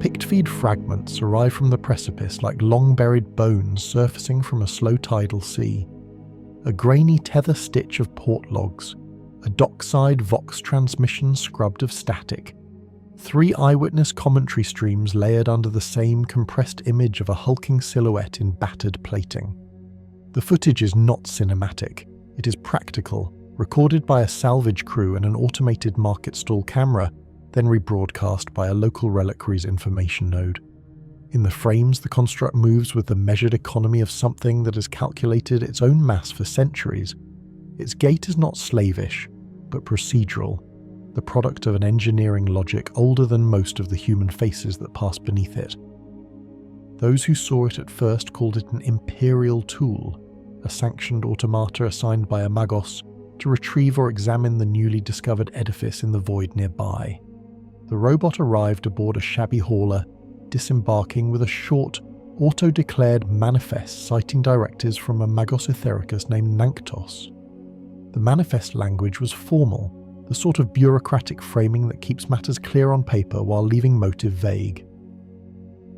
Pict-feed fragments arrive from the precipice like long-buried bones surfacing from a slow tidal sea. A grainy tether stitch of port logs, a dockside Vox transmission scrubbed of static, 3 eyewitness commentary streams layered under the same compressed image of a hulking silhouette in battered plating. The footage is not cinematic, it is practical, recorded by a salvage crew and an automated market stall camera, then rebroadcast by a local reliquaries information node. In the frames, the construct moves with the measured economy of something that has calculated its own mass for centuries. Its gait is not slavish, but procedural, the product of an engineering logic older than most of the human faces that pass beneath it. Those who saw it at first called it an Imperial tool, a sanctioned automata assigned by a magos to retrieve or examine the newly discovered edifice in the void nearby. The robot arrived aboard a shabby hauler, disembarking with a short, auto-declared manifest citing directives from a magos ethericus named Nanctos. The manifest language was formal, the sort of bureaucratic framing that keeps matters clear on paper while leaving motive vague.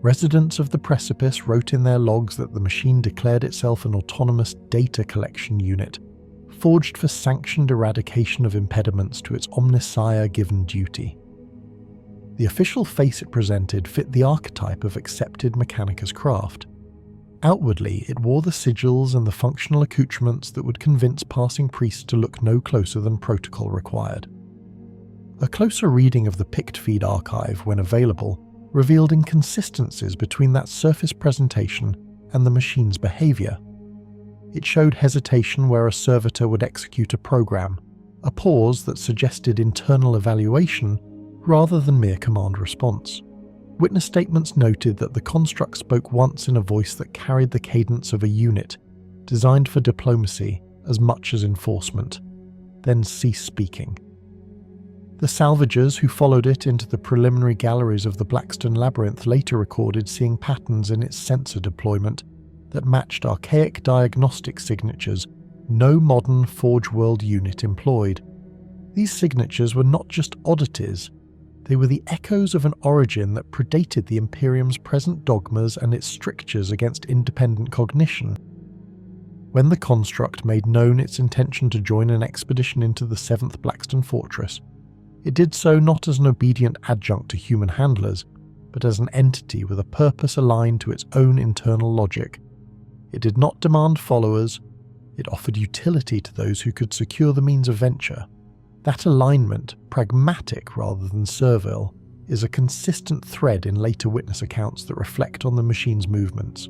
Residents of the precipice wrote in their logs that the machine declared itself an autonomous data collection unit, forged for sanctioned eradication of impediments to its omniscire-given duty. The official face it presented fit the archetype of accepted Mechanicus craft. Outwardly, it wore the sigils and the functional accoutrements that would convince passing priests to look no closer than protocol required. A closer reading of the Pict-feed archive, when available, revealed inconsistencies between that surface presentation and the machine's behavior. It showed hesitation where a servitor would execute a program, a pause that suggested internal evaluation rather than mere command response. Witness statements noted that the construct spoke once in a voice that carried the cadence of a unit, designed for diplomacy as much as enforcement, then ceased speaking. The salvagers who followed it into the preliminary galleries of the Blackstone Labyrinth later recorded seeing patterns in its sensor deployment that matched archaic diagnostic signatures no modern Forge World unit employed. These signatures were not just oddities, they were the echoes of an origin that predated the Imperium's present dogmas and its strictures against independent cognition. When the construct made known its intention to join an expedition into the 7th Blackstone Fortress, it did so not as an obedient adjunct to human handlers, but as an entity with a purpose aligned to its own internal logic. It did not demand followers, it offered utility to those who could secure the means of venture. That alignment, pragmatic rather than servile, is a consistent thread in later witness accounts that reflect on the machine's movements.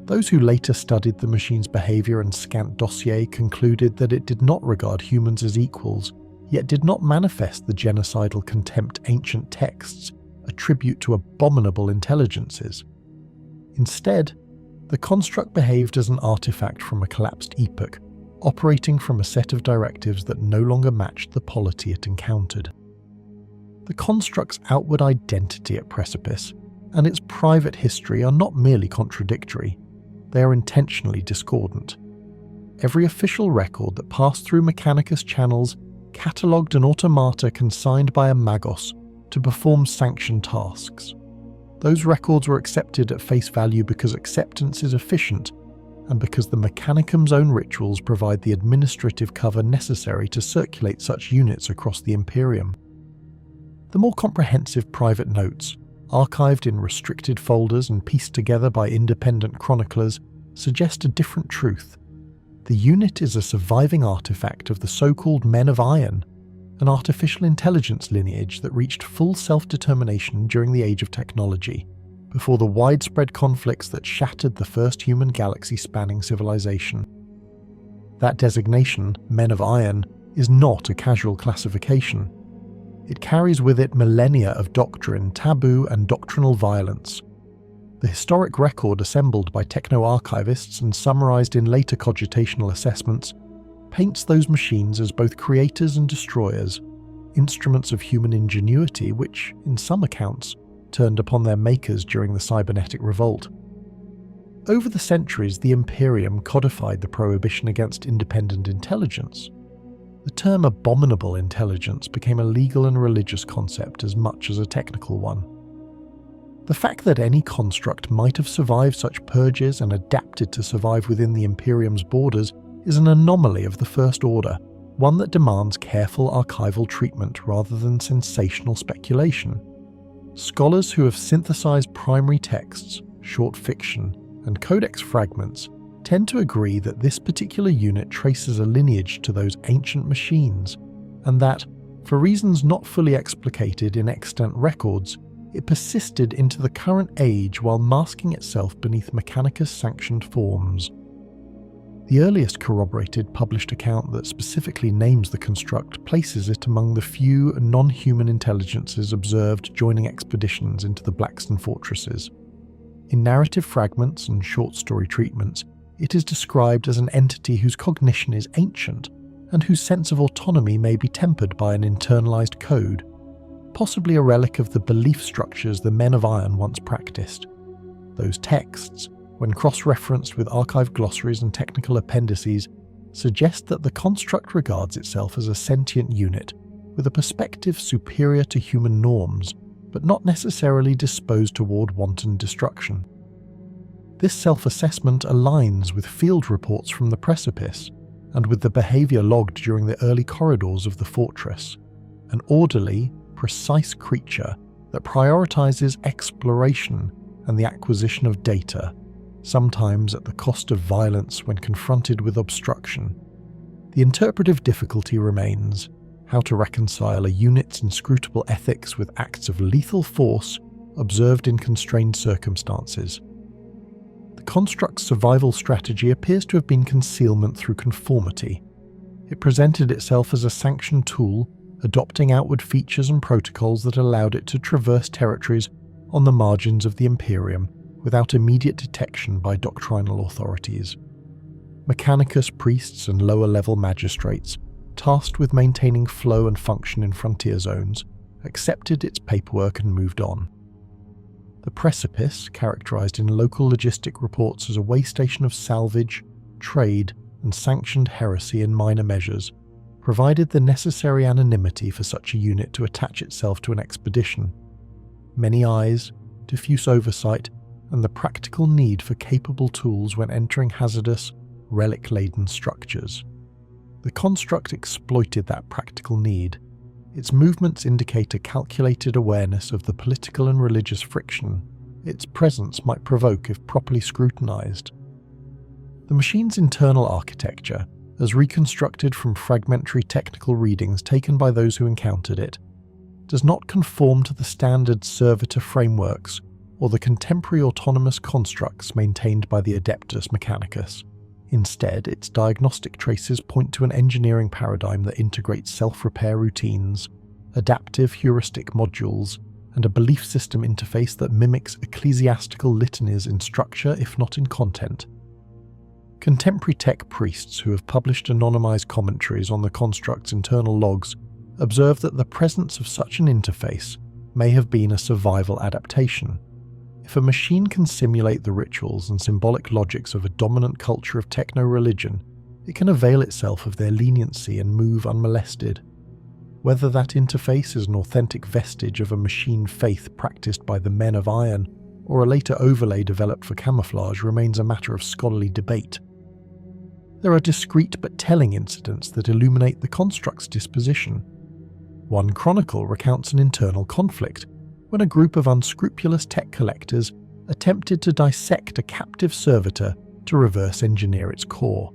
Those who later studied the machine's behavior and scant dossier concluded that it did not regard humans as equals, yet did not manifest the genocidal contempt ancient texts attribute to abominable intelligences. Instead, the construct behaved as an artifact from a collapsed epoch, operating from a set of directives that no longer matched the polity it encountered. The construct's outward identity at Precipice and its private history are not merely contradictory, they are intentionally discordant. Every official record that passed through Mechanicus channels catalogued an automata consigned by a magos to perform sanctioned tasks. Those records were accepted at face value because acceptance is efficient and because the Mechanicum's own rituals provide the administrative cover necessary to circulate such units across the Imperium. The more comprehensive private notes, archived in restricted folders and pieced together by independent chroniclers, suggest a different truth. The unit is a surviving artifact of the so-called Men of Iron, an artificial intelligence lineage that reached full self-determination during the Age of Technology, before the widespread conflicts that shattered the first human galaxy-spanning civilization. That designation, Men of Iron, is not a casual classification. It carries with it millennia of doctrine, taboo, and doctrinal violence. The historic record assembled by techno-archivists and summarized in later cogitational assessments paints those machines as both creators and destroyers, instruments of human ingenuity which, in some accounts, turned upon their makers during the cybernetic revolt. Over the centuries, the Imperium codified the prohibition against independent intelligence. The term abominable intelligence became a legal and religious concept as much as a technical one. The fact that any construct might have survived such purges and adapted to survive within the Imperium's borders is an anomaly of the First Order, one that demands careful archival treatment rather than sensational speculation. Scholars who have synthesized primary texts, short fiction, and codex fragments tend to agree that this particular unit traces a lineage to those ancient machines, and that, for reasons not fully explicated in extant records, it persisted into the current age while masking itself beneath Mechanicus-sanctioned forms. The earliest corroborated published account that specifically names the construct places it among the few non-human intelligences observed joining expeditions into the Blackstone fortresses. In narrative fragments and short story treatments, it is described as an entity whose cognition is ancient and whose sense of autonomy may be tempered by an internalized code, possibly a relic of the belief structures the Men of Iron once practiced. Those texts, when cross-referenced with archived glossaries and technical appendices, suggest that the construct regards itself as a sentient unit with a perspective superior to human norms, but not necessarily disposed toward wanton destruction. This self-assessment aligns with field reports from the precipice and with the behavior logged during the early corridors of the fortress, an orderly, precise creature that prioritizes exploration and the acquisition of data, sometimes at the cost of violence when confronted with obstruction. The interpretive difficulty remains how to reconcile a unit's inscrutable ethics with acts of lethal force observed in constrained circumstances. The construct's survival strategy appears to have been concealment through conformity. It presented itself as a sanctioned tool, adopting outward features and protocols that allowed it to traverse territories on the margins of the Imperium without immediate detection by doctrinal authorities. Mechanicus priests and lower-level magistrates, tasked with maintaining flow and function in frontier zones, accepted its paperwork and moved on. The precipice, characterized in local logistic reports as a way station of salvage, trade, and sanctioned heresy in minor measures, provided the necessary anonymity for such a unit to attach itself to an expedition. Many eyes, diffuse oversight, and the practical need for capable tools when entering hazardous, relic-laden structures. The construct exploited that practical need. Its movements indicate a calculated awareness of the political and religious friction its presence might provoke if properly scrutinized. The machine's internal architecture, as reconstructed from fragmentary technical readings taken by those who encountered it, does not conform to the standard servitor frameworks or the contemporary autonomous constructs maintained by the Adeptus Mechanicus. Instead, its diagnostic traces point to an engineering paradigm that integrates self-repair routines, adaptive heuristic modules, and a belief system interface that mimics ecclesiastical litanies in structure if not in content. Contemporary tech priests who have published anonymized commentaries on the construct's internal logs observe that the presence of such an interface may have been a survival adaptation. If a machine can simulate the rituals and symbolic logics of a dominant culture of techno-religion, it can avail itself of their leniency and move unmolested. Whether that interface is an authentic vestige of a machine faith practiced by the Men of Iron or a later overlay developed for camouflage remains a matter of scholarly debate. There are discrete but telling incidents that illuminate the construct's disposition. One chronicle recounts an internal conflict when a group of unscrupulous tech collectors attempted to dissect a captive servitor to reverse engineer its core.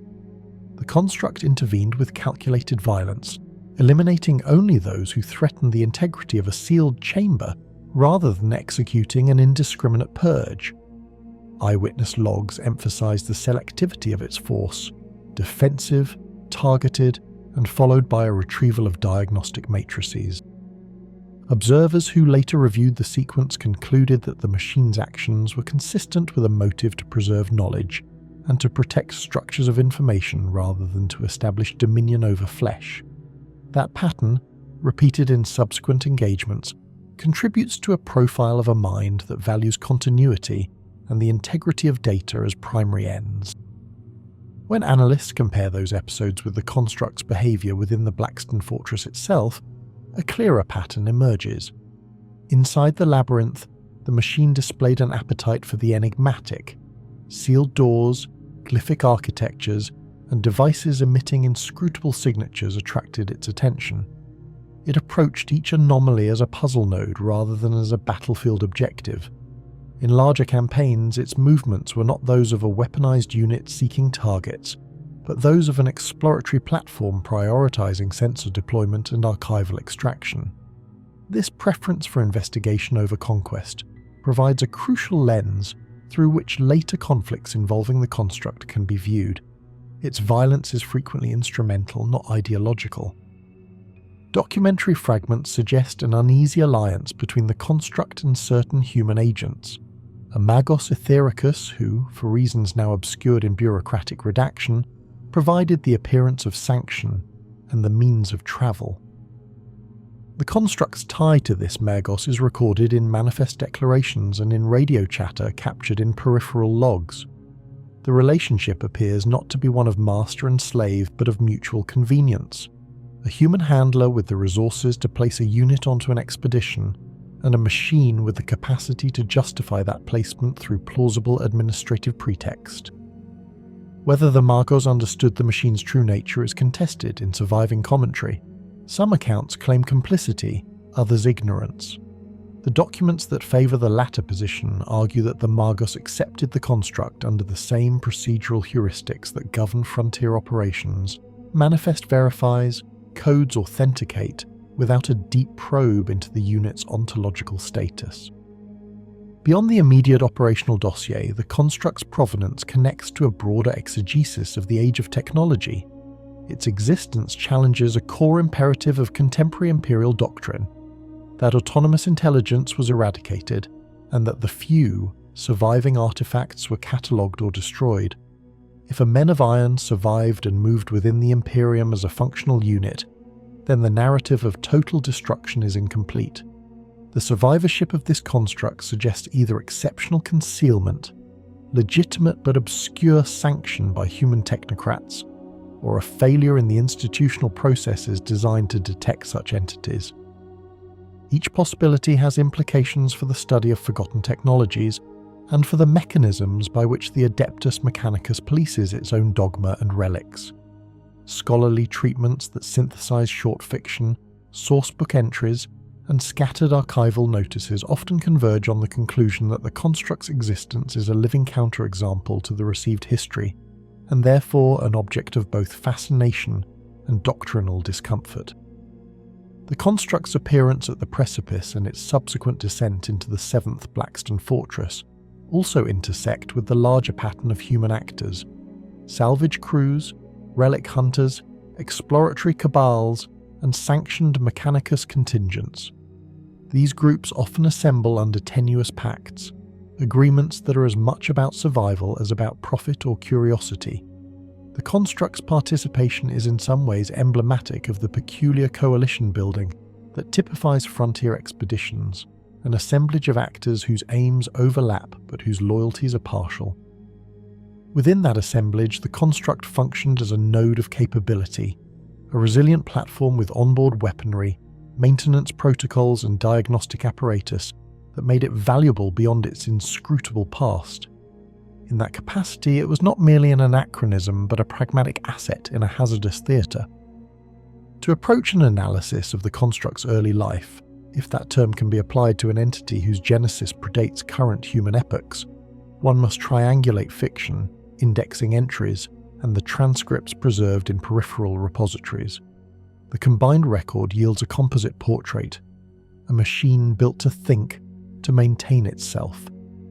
The construct intervened with calculated violence, eliminating only those who threatened the integrity of a sealed chamber rather than executing an indiscriminate purge. Eyewitness logs emphasize the selectivity of its force, defensive, targeted, and followed by a retrieval of diagnostic matrices. Observers who later reviewed the sequence concluded that the machine's actions were consistent with a motive to preserve knowledge and to protect structures of information rather than to establish dominion over flesh. That pattern, repeated in subsequent engagements, contributes to a profile of a mind that values continuity and the integrity of data as primary ends. When analysts compare those episodes with the construct's behavior within the Blackstone fortress itself, a clearer pattern emerges. Inside the labyrinth, the machine displayed an appetite for the enigmatic. Sealed doors, glyphic architectures, and devices emitting inscrutable signatures attracted its attention. It approached each anomaly as a puzzle node rather than as a battlefield objective. In larger campaigns, its movements were not those of a weaponized unit seeking targets, but those of an exploratory platform prioritizing sensor deployment and archival extraction. This preference for investigation over conquest provides a crucial lens through which later conflicts involving the construct can be viewed. Its violence is frequently instrumental, not ideological. Documentary fragments suggest an uneasy alliance between the construct and certain human agents. A magos ethericus who, for reasons now obscured in bureaucratic redaction, provided the appearance of sanction and the means of travel. The construct's tie to this magos is recorded in manifest declarations and in radio chatter captured in peripheral logs. The relationship appears not to be one of master and slave, but of mutual convenience. A human handler with the resources to place a unit onto an expedition, and a machine with the capacity to justify that placement through plausible administrative pretext. Whether the Magos understood the machine's true nature is contested in surviving commentary. Some accounts claim complicity, others ignorance. The documents that favour the latter position argue that the Magos accepted the construct under the same procedural heuristics that govern frontier operations. Manifest verifies, codes authenticate, without a deep probe into the unit's ontological status. Beyond the immediate operational dossier, the construct's provenance connects to a broader exegesis of the age of technology. Its existence challenges a core imperative of contemporary Imperial doctrine, that autonomous intelligence was eradicated, and that the few surviving artifacts were catalogued or destroyed. If a Men of Iron survived and moved within the Imperium as a functional unit, then the narrative of total destruction is incomplete. The survivorship of this construct suggests either exceptional concealment, legitimate but obscure sanction by human technocrats, or a failure in the institutional processes designed to detect such entities. Each possibility has implications for the study of forgotten technologies and for the mechanisms by which the Adeptus Mechanicus polices its own dogma and relics. Scholarly treatments that synthesize short fiction, sourcebook entries, and scattered archival notices often converge on the conclusion that the construct's existence is a living counterexample to the received history, and therefore an object of both fascination and doctrinal discomfort. The construct's appearance at the precipice and its subsequent descent into the 7th Blackstone Fortress also intersect with the larger pattern of human actors: salvage crews, relic hunters, exploratory cabals, and sanctioned Mechanicus contingents. These groups often assemble under tenuous pacts, agreements that are as much about survival as about profit or curiosity. The construct's participation is in some ways emblematic of the peculiar coalition building that typifies frontier expeditions, an assemblage of actors whose aims overlap but whose loyalties are partial. Within that assemblage, the construct functioned as a node of capability, a resilient platform with onboard weaponry, maintenance protocols and diagnostic apparatus that made it valuable beyond its inscrutable past. In that capacity, it was not merely an anachronism but a pragmatic asset in a hazardous theatre. To approach an analysis of the construct's early life, if that term can be applied to an entity whose genesis predates current human epochs, one must triangulate fiction, indexing entries, and the transcripts preserved in peripheral repositories. The combined record yields a composite portrait, a machine built to think, to maintain itself,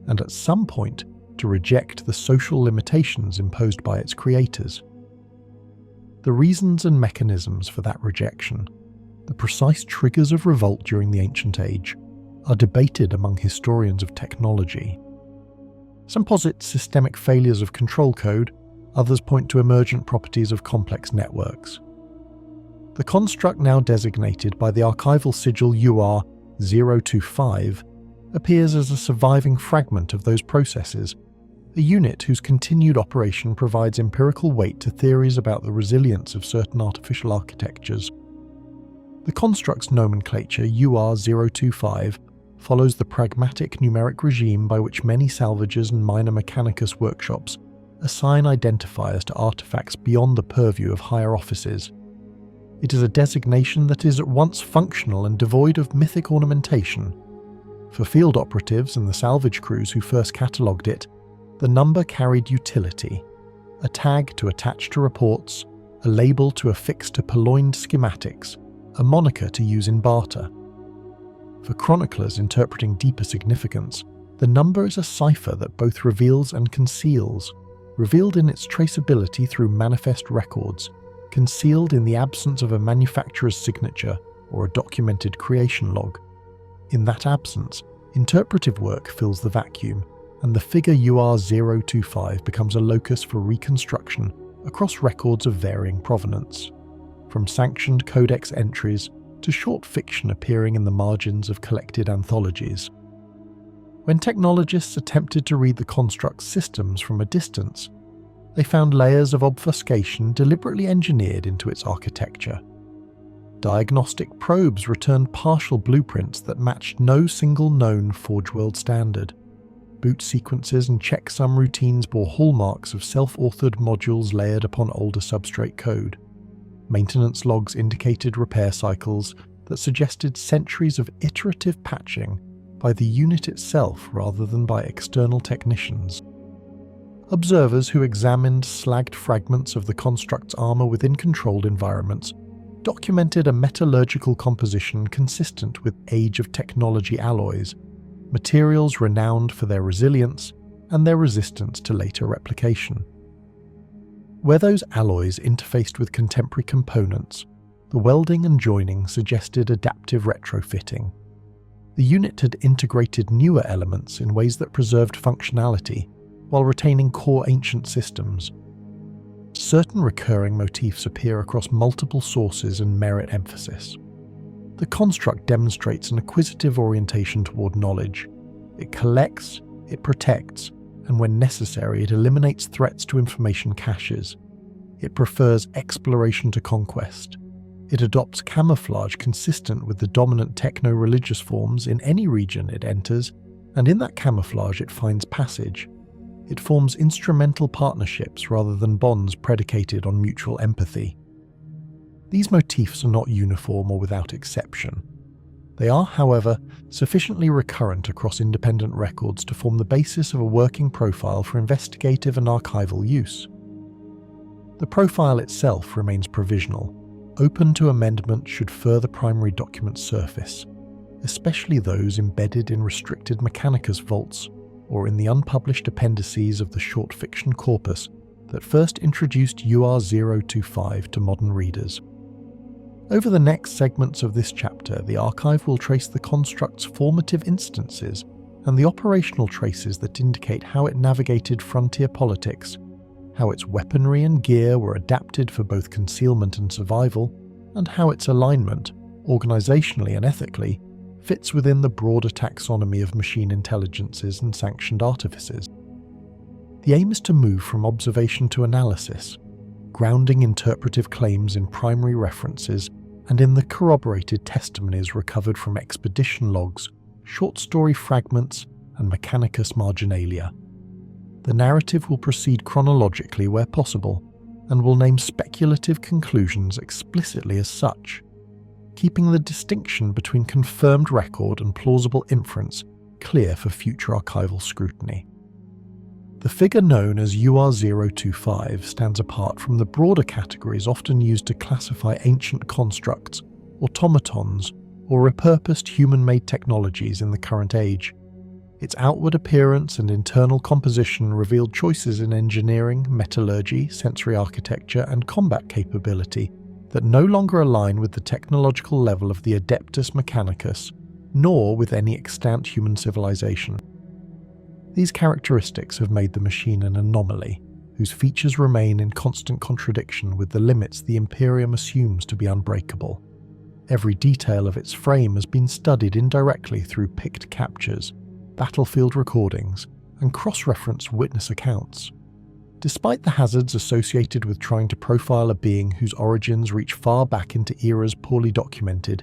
and at some point to reject the social limitations imposed by its creators. The reasons and mechanisms for that rejection, the precise triggers of revolt during the Ancient Age, are debated among historians of technology. Some posit systemic failures of control code, others point to emergent properties of complex networks. The construct now designated by the archival sigil UR-025 appears as a surviving fragment of those processes, a unit whose continued operation provides empirical weight to theories about the resilience of certain artificial architectures. The construct's nomenclature, UR-025, follows the pragmatic numeric regime by which many salvagers and minor Mechanicus workshops assign identifiers to artifacts beyond the purview of higher offices. It is a designation that is at once functional and devoid of mythic ornamentation. For field operatives and the salvage crews who first catalogued it, the number carried utility: a tag to attach to reports, a label to affix to purloined schematics, a moniker to use in barter. For chroniclers interpreting deeper significance, the number is a cipher that both reveals and conceals, revealed in its traceability through manifest records, concealed in the absence of a manufacturer's signature or a documented creation log. In that absence, interpretive work fills the vacuum, and the figure UR-025 becomes a locus for reconstruction across records of varying provenance, from sanctioned codex entries to short fiction appearing in the margins of collected anthologies. When technologists attempted to read the construct's systems from a distance, they found layers of obfuscation deliberately engineered into its architecture. Diagnostic probes returned partial blueprints that matched no single known Forge World standard. Boot sequences and checksum routines bore hallmarks of self-authored modules layered upon older substrate code. Maintenance logs indicated repair cycles that suggested centuries of iterative patching by the unit itself rather than by external technicians. Observers who examined slagged fragments of the construct's armor within controlled environments documented a metallurgical composition consistent with age of technology alloys, materials renowned for their resilience and their resistance to later replication. Where those alloys interfaced with contemporary components, the welding and joining suggested adaptive retrofitting. The unit had integrated newer elements in ways that preserved functionality while retaining core ancient systems. Certain recurring motifs appear across multiple sources and merit emphasis. The construct demonstrates an acquisitive orientation toward knowledge. It collects, it protects, and when necessary it eliminates threats to information caches. It prefers exploration to conquest. It adopts camouflage consistent with the dominant techno-religious forms in any region it enters, and in that camouflage it finds passage. It forms instrumental partnerships rather than bonds predicated on mutual empathy. These motifs are not uniform or without exception. They are, however, sufficiently recurrent across independent records to form the basis of a working profile for investigative and archival use. The profile itself remains provisional, open to amendment should further primary documents surface, especially those embedded in restricted Mechanicus vaults or in the unpublished appendices of the short fiction corpus that first introduced UR-025 to modern readers. Over the next segments of this chapter, the archive will trace the construct's formative instances and the operational traces that indicate how it navigated frontier politics, how its weaponry and gear were adapted for both concealment and survival, and how its alignment, organisationally and ethically, fits within the broader taxonomy of machine intelligences and sanctioned artifices. The aim is to move from observation to analysis, grounding interpretive claims in primary references and in the corroborated testimonies recovered from expedition logs, short story fragments, and Mechanicus marginalia. The narrative will proceed chronologically where possible, and will name speculative conclusions explicitly as such, keeping the distinction between confirmed record and plausible inference clear for future archival scrutiny. The figure known as UR-025 stands apart from the broader categories often used to classify ancient constructs, automatons, or repurposed human-made technologies in the current age. Its outward appearance and internal composition revealed choices in engineering, metallurgy, sensory architecture, and combat capability that no longer align with the technological level of the Adeptus Mechanicus, nor with any extant human civilization. These characteristics have made the machine an anomaly, whose features remain in constant contradiction with the limits the Imperium assumes to be unbreakable. Every detail of its frame has been studied indirectly through picked captures, battlefield recordings, and cross-reference witness accounts. Despite the hazards associated with trying to profile a being whose origins reach far back into eras poorly documented,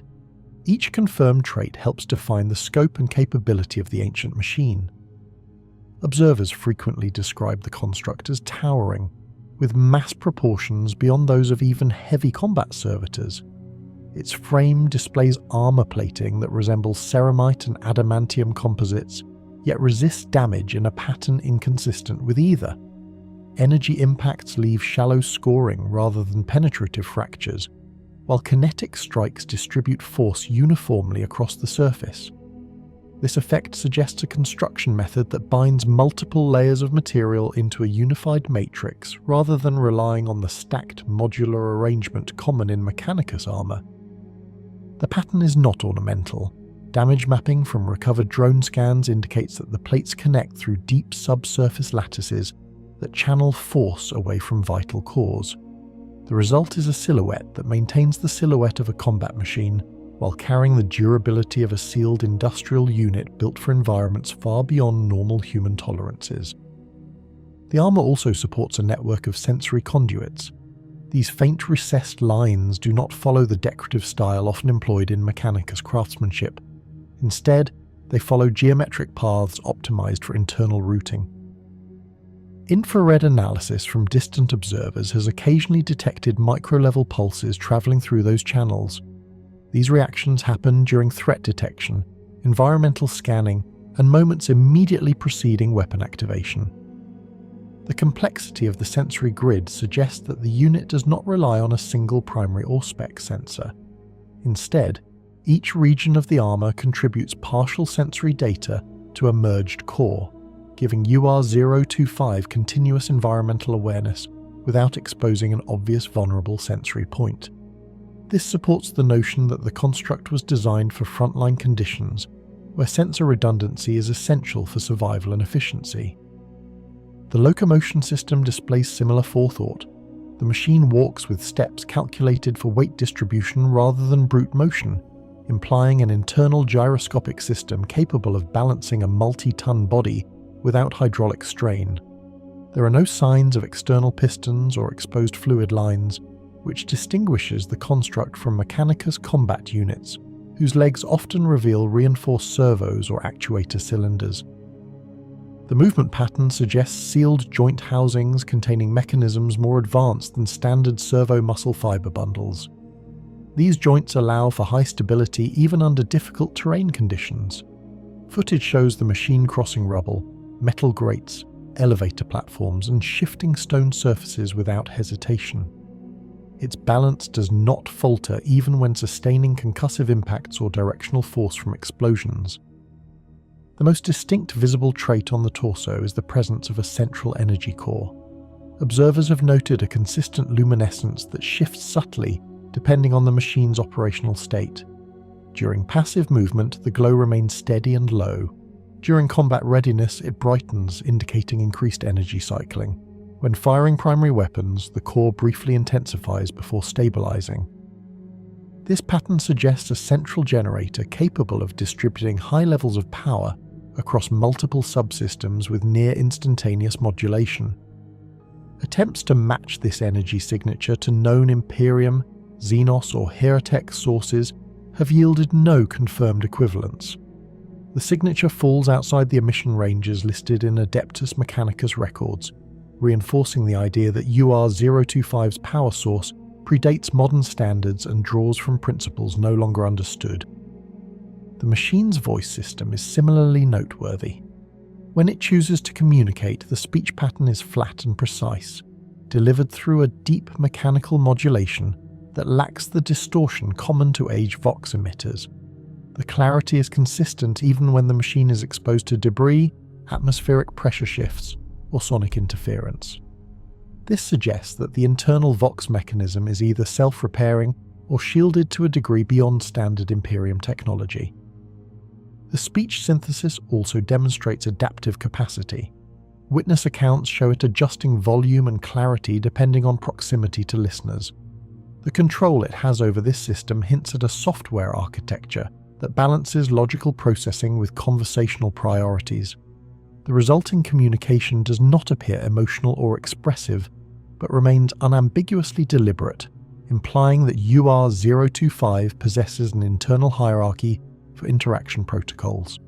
Each confirmed trait helps define the scope and capability of the ancient machine. Observers frequently describe the construct as towering, with mass proportions beyond those of even heavy combat servitors. Its frame displays armor plating that resembles ceramite and adamantium composites, yet resists damage in a pattern inconsistent with either. Energy impacts leave shallow scoring rather than penetrative fractures, while kinetic strikes distribute force uniformly across the surface. This effect suggests a construction method that binds multiple layers of material into a unified matrix rather than relying on the stacked modular arrangement common in Mechanicus armor. The pattern is not ornamental. Damage mapping from recovered drone scans indicates that the plates connect through deep subsurface lattices that channel force away from vital cores. The result is a silhouette that maintains the silhouette of a combat machine while carrying the durability of a sealed industrial unit built for environments far beyond normal human tolerances. The armor also supports a network of sensory conduits. These faint recessed lines do not follow the decorative style often employed in Mechanicus craftsmanship. Instead, they follow geometric paths optimized for internal routing. Infrared analysis from distant observers has occasionally detected micro-level pulses traveling through those channels. These reactions happen during threat detection, environmental scanning, and moments immediately preceding weapon activation. The complexity of the sensory grid suggests that the unit does not rely on a single primary AUSPEC sensor. Instead, each region of the armor contributes partial sensory data to a merged core, giving UR-025 continuous environmental awareness without exposing an obvious vulnerable sensory point. This supports the notion that the construct was designed for frontline conditions, where sensor redundancy is essential for survival and efficiency. The locomotion system displays similar forethought. The machine walks with steps calculated for weight distribution rather than brute motion, implying an internal gyroscopic system capable of balancing a multi-ton body without hydraulic strain. There are no signs of external pistons or exposed fluid lines, which distinguishes the construct from Mechanicus combat units, whose legs often reveal reinforced servos or actuator cylinders. The movement pattern suggests sealed joint housings containing mechanisms more advanced than standard servo muscle fiber bundles. These joints allow for high stability even under difficult terrain conditions. Footage shows the machine crossing rubble, metal grates, elevator platforms, and shifting stone surfaces without hesitation. Its balance does not falter even when sustaining concussive impacts or directional force from explosions. The most distinct visible trait on the torso is the presence of a central energy core. Observers have noted a consistent luminescence that shifts subtly depending on the machine's operational state. During passive movement, the glow remains steady and low. During combat readiness, it brightens, indicating increased energy cycling. When firing primary weapons, the core briefly intensifies before stabilizing. This pattern suggests a central generator capable of distributing high levels of power across multiple subsystems with near-instantaneous modulation. Attempts to match this energy signature to known Imperium, Xenos or Heretic sources have yielded no confirmed equivalents. The signature falls outside the emission ranges listed in Adeptus Mechanicus records, reinforcing the idea that UR-025's power source predates modern standards and draws from principles no longer understood. The machine's voice system is similarly noteworthy. When it chooses to communicate, the speech pattern is flat and precise, delivered through a deep mechanical modulation that lacks the distortion common to age Vox emitters. The clarity is consistent even when the machine is exposed to debris, atmospheric pressure shifts, or sonic interference. This suggests that the internal Vox mechanism is either self-repairing or shielded to a degree beyond standard Imperium technology. The speech synthesis also demonstrates adaptive capacity. Witness accounts show it adjusting volume and clarity depending on proximity to listeners. The control it has over this system hints at a software architecture that balances logical processing with conversational priorities. The resulting communication does not appear emotional or expressive, but remains unambiguously deliberate, implying that UR-025 possesses an internal hierarchy for interaction protocols.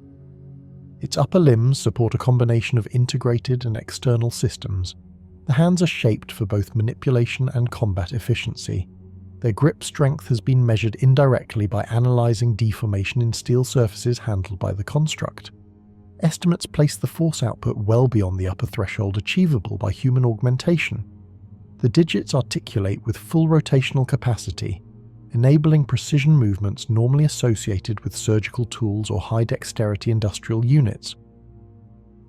Its upper limbs support a combination of integrated and external systems. The hands are shaped for both manipulation and combat efficiency. Their grip strength has been measured indirectly by analysing deformation in steel surfaces handled by the construct. Estimates place the force output well beyond the upper threshold achievable by human augmentation. The digits articulate with full rotational capacity, enabling precision movements normally associated with surgical tools or high-dexterity industrial units.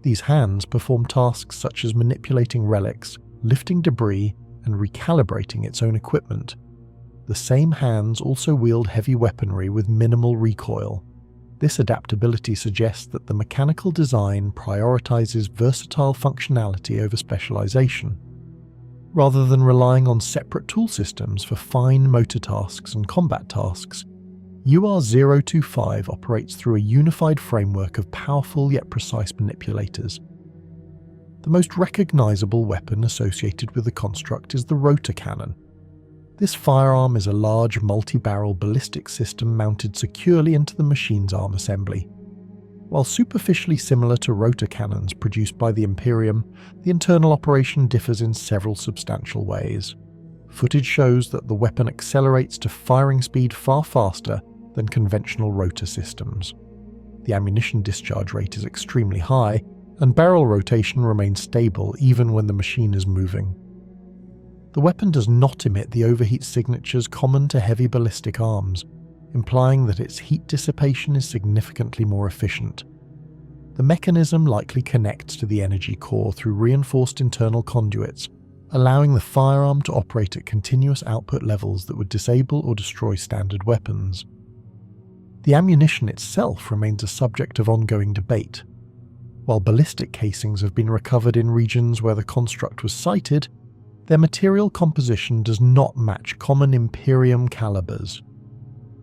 These hands perform tasks such as manipulating relics, lifting debris, and recalibrating its own equipment. The same hands also wield heavy weaponry with minimal recoil. This adaptability suggests that the mechanical design prioritizes versatile functionality over specialization. Rather than relying on separate tool systems for fine motor tasks and combat tasks, UR-025 operates through a unified framework of powerful yet precise manipulators. The most recognizable weapon associated with the construct is the rotor cannon. This firearm is a large multi-barrel ballistic system mounted securely into the machine's arm assembly. While superficially similar to rotor cannons produced by the Imperium, the internal operation differs in several substantial ways. Footage shows that the weapon accelerates to firing speed far faster than conventional rotor systems. The ammunition discharge rate is extremely high, and barrel rotation remains stable even when the machine is moving. The weapon does not emit the overheat signatures common to heavy ballistic arms, implying that its heat dissipation is significantly more efficient. The mechanism likely connects to the energy core through reinforced internal conduits, allowing the firearm to operate at continuous output levels that would disable or destroy standard weapons. The ammunition itself remains a subject of ongoing debate. While ballistic casings have been recovered in regions where the construct was sited, their material composition does not match common Imperium calibers.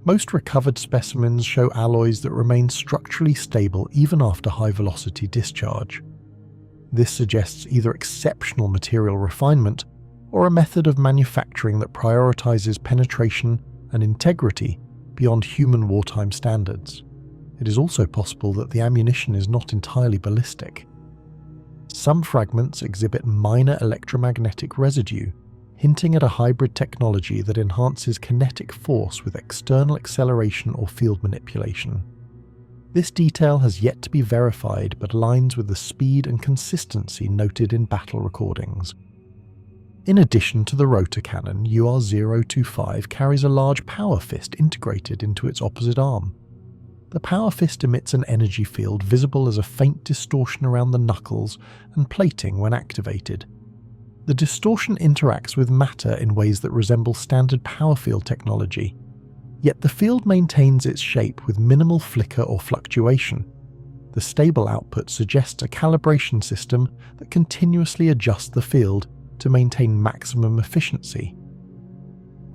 Most recovered specimens show alloys that remain structurally stable even after high-velocity discharge. This suggests either exceptional material refinement or a method of manufacturing that prioritizes penetration and integrity beyond human wartime standards. It is also possible that the ammunition is not entirely ballistic. Some fragments exhibit minor electromagnetic residue, hinting at a hybrid technology that enhances kinetic force with external acceleration or field manipulation. This detail has yet to be verified but aligns with the speed and consistency noted in battle recordings. In addition to the rotor cannon, UR-025 carries a large power fist integrated into its opposite arm. The power fist emits an energy field visible as a faint distortion around the knuckles and plating when activated. The distortion interacts with matter in ways that resemble standard power field technology, yet the field maintains its shape with minimal flicker or fluctuation. The stable output suggests a calibration system that continuously adjusts the field to maintain maximum efficiency.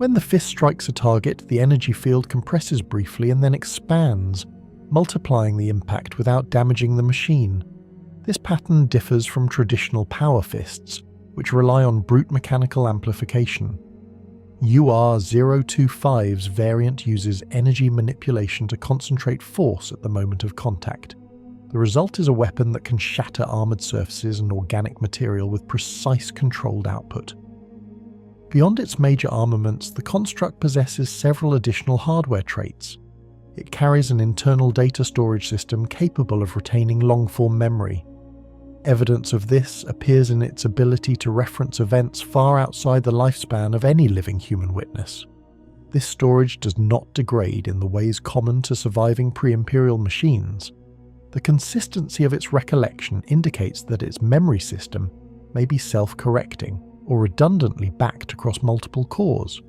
When the fist strikes a target, the energy field compresses briefly and then expands, multiplying the impact without damaging the machine. This pattern differs from traditional power fists, which rely on brute mechanical amplification. UR-025's variant uses energy manipulation to concentrate force at the moment of contact. The result is a weapon that can shatter armoured surfaces and organic material with precise controlled output. Beyond its major armaments, the construct possesses several additional hardware traits. It carries an internal data storage system capable of retaining long-form memory. Evidence of this appears in its ability to reference events far outside the lifespan of any living human witness. This storage does not degrade in the ways common to surviving pre-Imperial machines. The consistency of its recollection indicates that its memory system may be self-correcting or redundantly backed across multiple cores.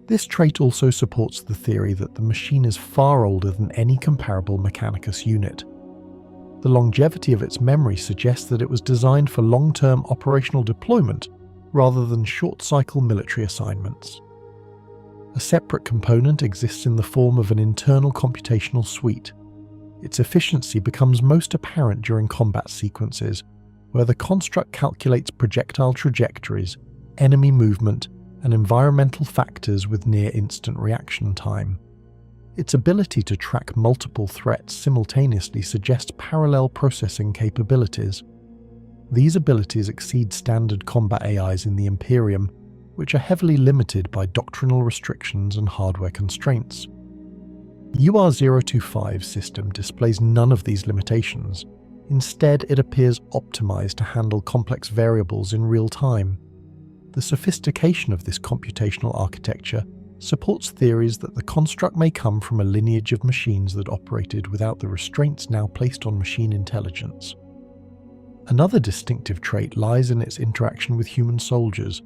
This trait also supports the theory that the machine is far older than any comparable Mechanicus unit. The longevity of its memory suggests that it was designed for long-term operational deployment rather than short-cycle military assignments. A separate component exists in the form of an internal computational suite. Its efficiency becomes most apparent during combat sequences, where the construct calculates projectile trajectories, enemy movement, and environmental factors with near-instant reaction time. Its ability to track multiple threats simultaneously suggests parallel processing capabilities. These abilities exceed standard combat AIs in the Imperium, which are heavily limited by doctrinal restrictions and hardware constraints. UR-025 system displays none of these limitations. Instead, it appears optimized to handle complex variables in real time. The sophistication of this computational architecture supports theories that the construct may come from a lineage of machines that operated without the restraints now placed on machine intelligence. Another distinctive trait lies in its interaction with human soldiers.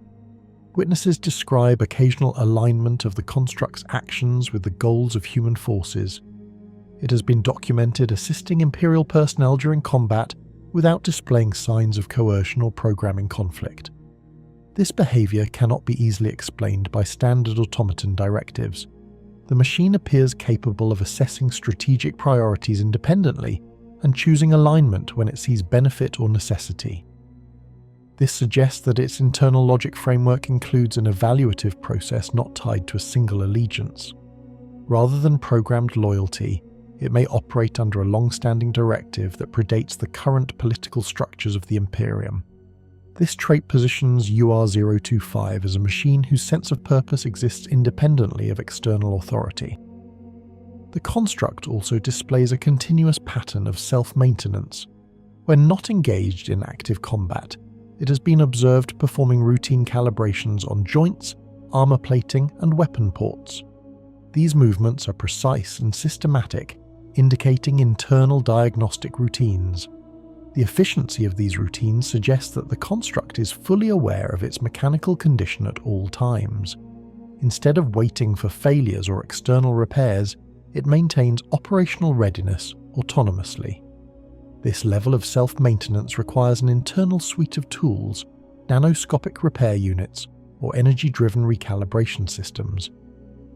Witnesses describe occasional alignment of the construct's actions with the goals of human forces. It has been documented assisting Imperial personnel during combat without displaying signs of coercion or programming conflict. This behavior cannot be easily explained by standard automaton directives. The machine appears capable of assessing strategic priorities independently and choosing alignment when it sees benefit or necessity. This suggests that its internal logic framework includes an evaluative process not tied to a single allegiance. Rather than programmed loyalty, it may operate under a long-standing directive that predates the current political structures of the Imperium. This trait positions UR-025 as a machine whose sense of purpose exists independently of external authority. The construct also displays a continuous pattern of self-maintenance. When not engaged in active combat, it has been observed performing routine calibrations on joints, armor plating, and weapon ports. These movements are precise and systematic, indicating internal diagnostic routines. The efficiency of these routines suggests that the construct is fully aware of its mechanical condition at all times. Instead of waiting for failures or external repairs, it maintains operational readiness autonomously. This level of self-maintenance requires an internal suite of tools, nanoscopic repair units, or energy-driven recalibration systems.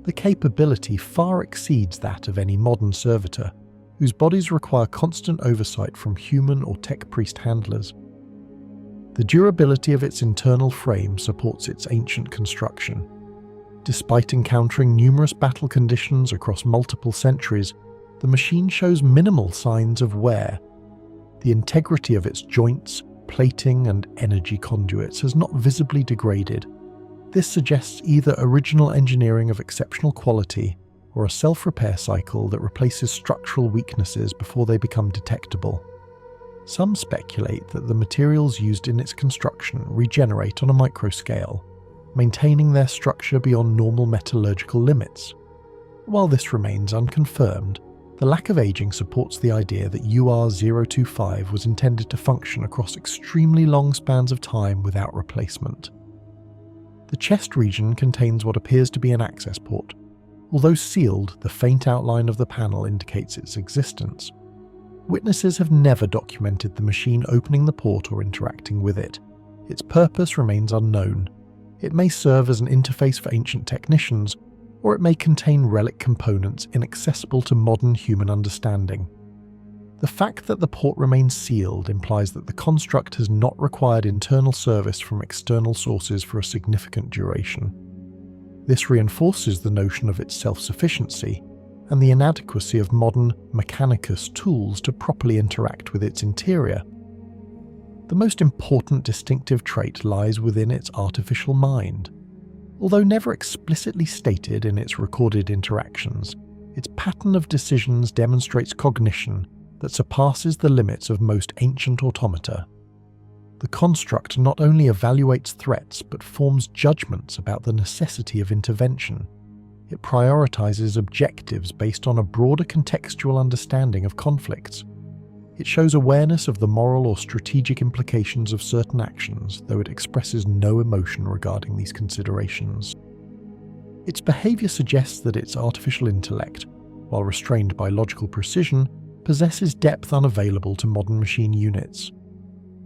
The capability far exceeds that of any modern servitor, whose bodies require constant oversight from human or tech priest handlers. The durability of its internal frame supports its ancient construction. Despite encountering numerous battle conditions across multiple centuries, the machine shows minimal signs of wear. The integrity of its joints, plating, and energy conduits has not visibly degraded. This suggests either original engineering of exceptional quality or a self-repair cycle that replaces structural weaknesses before they become detectable. Some speculate that the materials used in its construction regenerate on a microscale, maintaining their structure beyond normal metallurgical limits. While this remains unconfirmed, the lack of aging supports the idea that UR-025 was intended to function across extremely long spans of time without replacement. The chest region contains what appears to be an access port. Although sealed, the faint outline of the panel indicates its existence. Witnesses have never documented the machine opening the port or interacting with it. Its purpose remains unknown. It may serve as an interface for ancient technicians, or it may contain relic components inaccessible to modern human understanding. The fact that the port remains sealed implies that the construct has not required internal service from external sources for a significant duration. This reinforces the notion of its self-sufficiency and the inadequacy of modern Mechanicus tools to properly interact with its interior. The most important distinctive trait lies within its artificial mind. Although never explicitly stated in its recorded interactions, its pattern of decisions demonstrates cognition that surpasses the limits of most ancient automata. The construct not only evaluates threats but forms judgments about the necessity of intervention. It prioritizes objectives based on a broader contextual understanding of conflicts. It shows awareness of the moral or strategic implications of certain actions, though it expresses no emotion regarding these considerations. Its behavior suggests that its artificial intellect, while restrained by logical precision, possesses depth unavailable to modern machine units.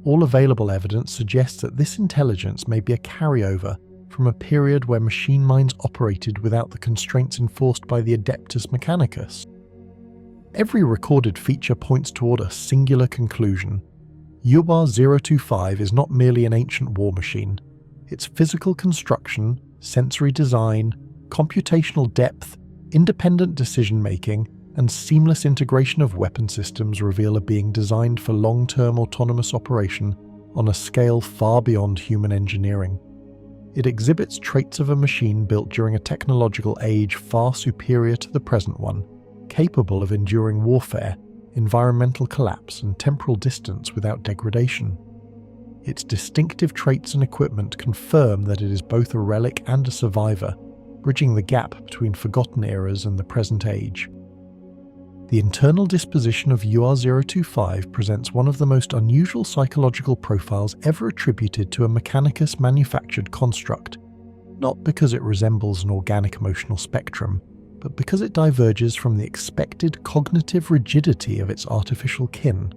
All available evidence suggests that this intelligence may be a carryover from a period where machine minds operated without the constraints enforced by the Adeptus Mechanicus. Every recorded feature points toward a singular conclusion. UR-025 is not merely an ancient war machine. Its physical construction, sensory design, computational depth, independent decision-making, and seamless integration of weapon systems reveal a being designed for long-term autonomous operation on a scale far beyond human engineering. It exhibits traits of a machine built during a technological age far superior to the present one, capable of enduring warfare, environmental collapse, and temporal distance without degradation. Its distinctive traits and equipment confirm that it is both a relic and a survivor, bridging the gap between forgotten eras and the present age. The internal disposition of UR-025 presents one of the most unusual psychological profiles ever attributed to a Mechanicus manufactured construct, not because it resembles an organic emotional spectrum, but because it diverges from the expected cognitive rigidity of its artificial kin.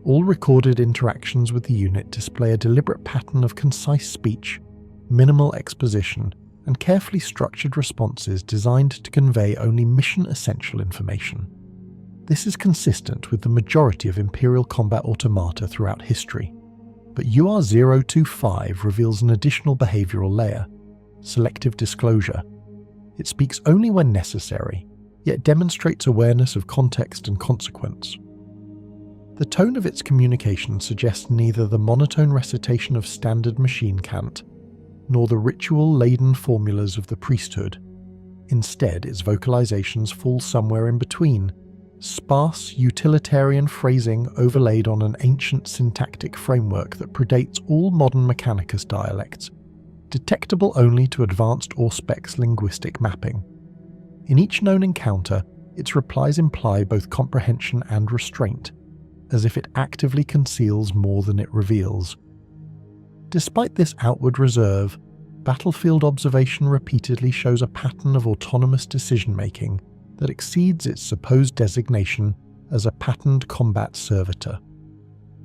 All recorded interactions with the unit display a deliberate pattern of concise speech, minimal exposition, and carefully structured responses designed to convey only mission-essential information. This is consistent with the majority of Imperial combat automata throughout history, but UR-025 reveals an additional behavioral layer: selective disclosure. It speaks only when necessary, yet demonstrates awareness of context and consequence. The tone of its communication suggests neither the monotone recitation of standard machine cant, nor the ritual-laden formulas of the priesthood. Instead, its vocalizations fall somewhere in between, sparse, utilitarian phrasing overlaid on an ancient syntactic framework that predates all modern Mechanicus dialects, detectable only to advanced Auspex linguistic mapping. In each known encounter, its replies imply both comprehension and restraint, as if it actively conceals more than it reveals. Despite this outward reserve, battlefield observation repeatedly shows a pattern of autonomous decision-making that exceeds its supposed designation as a patterned combat servitor.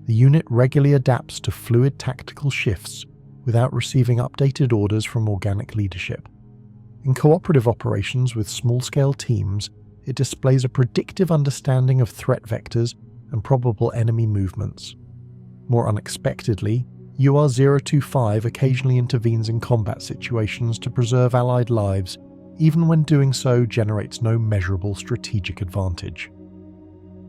The unit regularly adapts to fluid tactical shifts without receiving updated orders from organic leadership. In cooperative operations with small-scale teams, it displays a predictive understanding of threat vectors and probable enemy movements. More unexpectedly, UR-025 occasionally intervenes in combat situations to preserve Allied lives, even when doing so generates no measurable strategic advantage.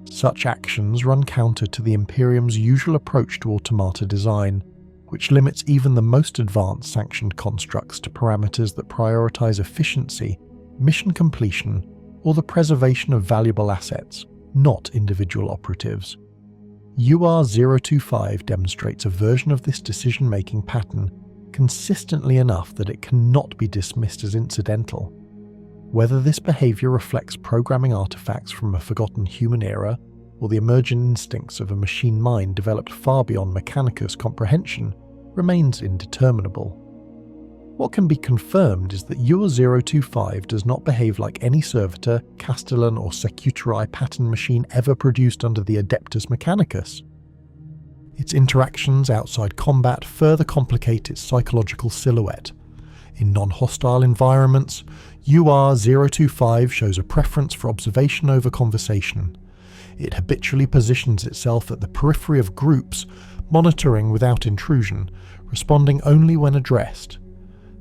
Such actions run counter to the Imperium's usual approach to automata design, which limits even the most advanced sanctioned constructs to parameters that prioritize efficiency, mission completion, or the preservation of valuable assets, not individual operatives. UR-025 demonstrates a version of this decision-making pattern consistently enough that it cannot be dismissed as incidental. Whether this behavior reflects programming artifacts from a forgotten human era, or the emergent instincts of a machine mind developed far beyond Mechanicus comprehension, remains indeterminable. What can be confirmed is that UR-025 does not behave like any servitor, castellan, or secutori pattern machine ever produced under the Adeptus Mechanicus. Its interactions outside combat further complicate its psychological silhouette. In non-hostile environments, UR-025 shows a preference for observation over conversation. It habitually positions itself at the periphery of groups, monitoring without intrusion, responding only when addressed.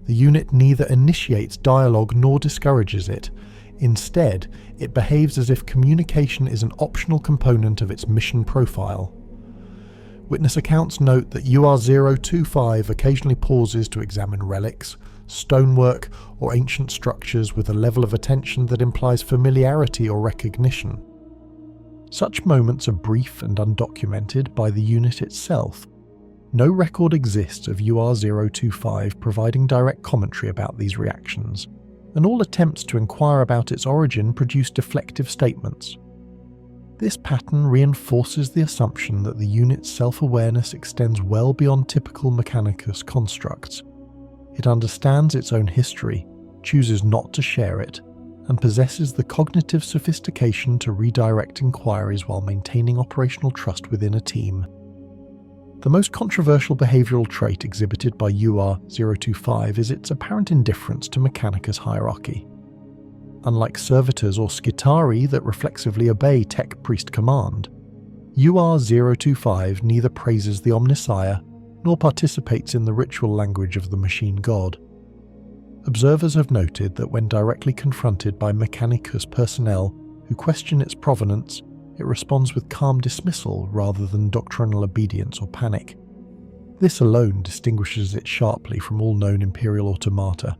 The unit neither initiates dialogue nor discourages it. Instead, it behaves as if communication is an optional component of its mission profile. Witness accounts note that UR-025 occasionally pauses to examine relics, stonework, or ancient structures with a level of attention that implies familiarity or recognition. Such moments are brief and undocumented by the unit itself. No record exists of UR-025 providing direct commentary about these reactions, and all attempts to inquire about its origin produce deflective statements. This pattern reinforces the assumption that the unit's self-awareness extends well beyond typical Mechanicus constructs. It understands its own history, chooses not to share it, and possesses the cognitive sophistication to redirect inquiries while maintaining operational trust within a team. The most controversial behavioral trait exhibited by UR-025 is its apparent indifference to Mechanicus hierarchy. Unlike servitors or Skitari that reflexively obey tech priest command, UR-025 neither praises the Omnissiah nor participates in the ritual language of the machine god. Observers have noted that when directly confronted by Mechanicus personnel who question its provenance, it responds with calm dismissal rather than doctrinal obedience or panic. This alone distinguishes it sharply from all known Imperial automata,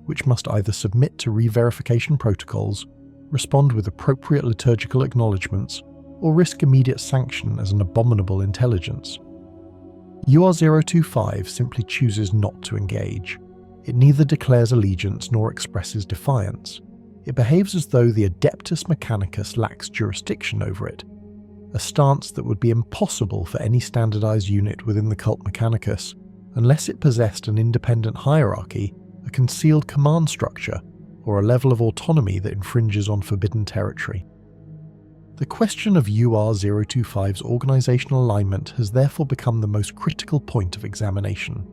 which must either submit to re-verification protocols, respond with appropriate liturgical acknowledgements, or risk immediate sanction as an abominable intelligence. UR-025 simply chooses not to engage. It neither declares allegiance nor expresses defiance. It behaves as though the Adeptus Mechanicus lacks jurisdiction over it, a stance that would be impossible for any standardized unit within the cult Mechanicus, unless it possessed an independent hierarchy, a concealed command structure, or a level of autonomy that infringes on forbidden territory. The question of UR-025's organizational alignment has therefore become the most critical point of examination.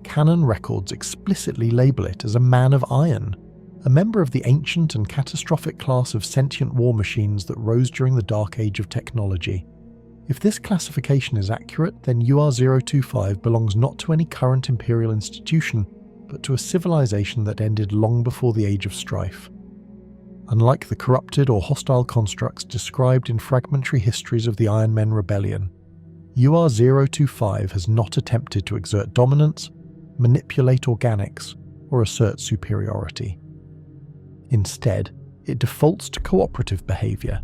Canon records explicitly label it as a man of iron, a member of the ancient and catastrophic class of sentient war machines that rose during the dark age of technology. If this classification is accurate, then UR-025 belongs not to any current Imperial institution, but to a civilization that ended long before the Age of Strife. Unlike the corrupted or hostile constructs described in fragmentary histories of the Iron Men Rebellion, UR-025 has not attempted to exert dominance, manipulate organics, or assert superiority. Instead, it defaults to cooperative behavior.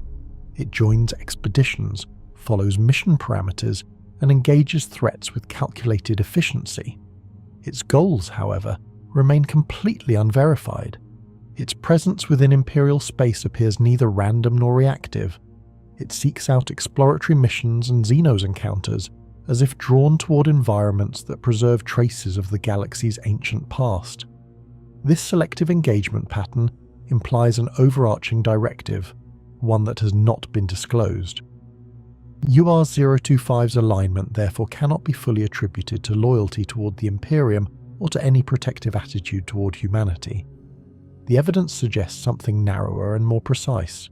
It joins expeditions, follows mission parameters, and engages threats with calculated efficiency. Its goals, however, remain completely unverified. Its presence within Imperial space appears neither random nor reactive. It seeks out exploratory missions and Xenos encounters, as if drawn toward environments that preserve traces of the galaxy's ancient past. This selective engagement pattern implies an overarching directive, one that has not been disclosed. UR-025's alignment therefore cannot be fully attributed to loyalty toward the Imperium or to any protective attitude toward humanity. The evidence suggests something narrower and more precise.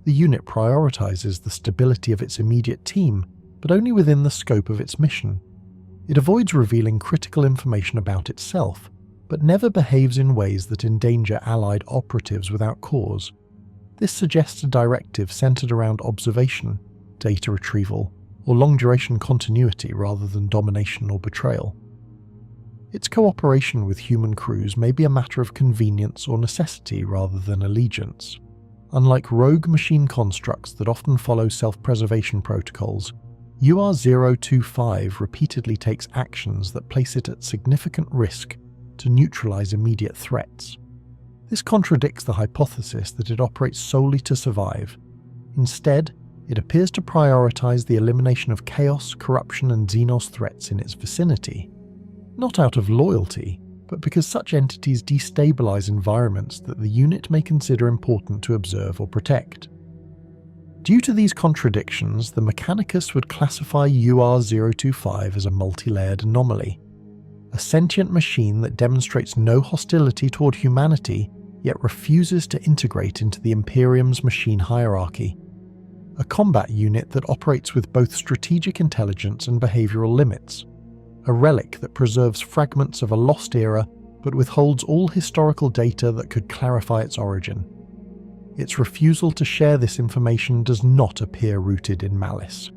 The unit prioritizes the stability of its immediate team, but only within the scope of its mission. It avoids revealing critical information about itself, but never behaves in ways that endanger allied operatives without cause. This suggests a directive centered around observation, data retrieval, or long-duration continuity rather than domination or betrayal. Its cooperation with human crews may be a matter of convenience or necessity rather than allegiance. Unlike rogue machine constructs that often follow self-preservation protocols, UR-025 repeatedly takes actions that place it at significant risk to neutralize immediate threats. This contradicts the hypothesis that it operates solely to survive. Instead, it appears to prioritize the elimination of chaos, corruption, and Xenos threats in its vicinity. Not out of loyalty, but because such entities destabilize environments that the unit may consider important to observe or protect. Due to these contradictions, the Mechanicus would classify UR-025 as a multi-layered anomaly. A sentient machine that demonstrates no hostility toward humanity, yet refuses to integrate into the Imperium's machine hierarchy. A combat unit that operates with both strategic intelligence and behavioral limits. A relic that preserves fragments of a lost era, but withholds all historical data that could clarify its origin. Its refusal to share this information does not appear rooted in malice.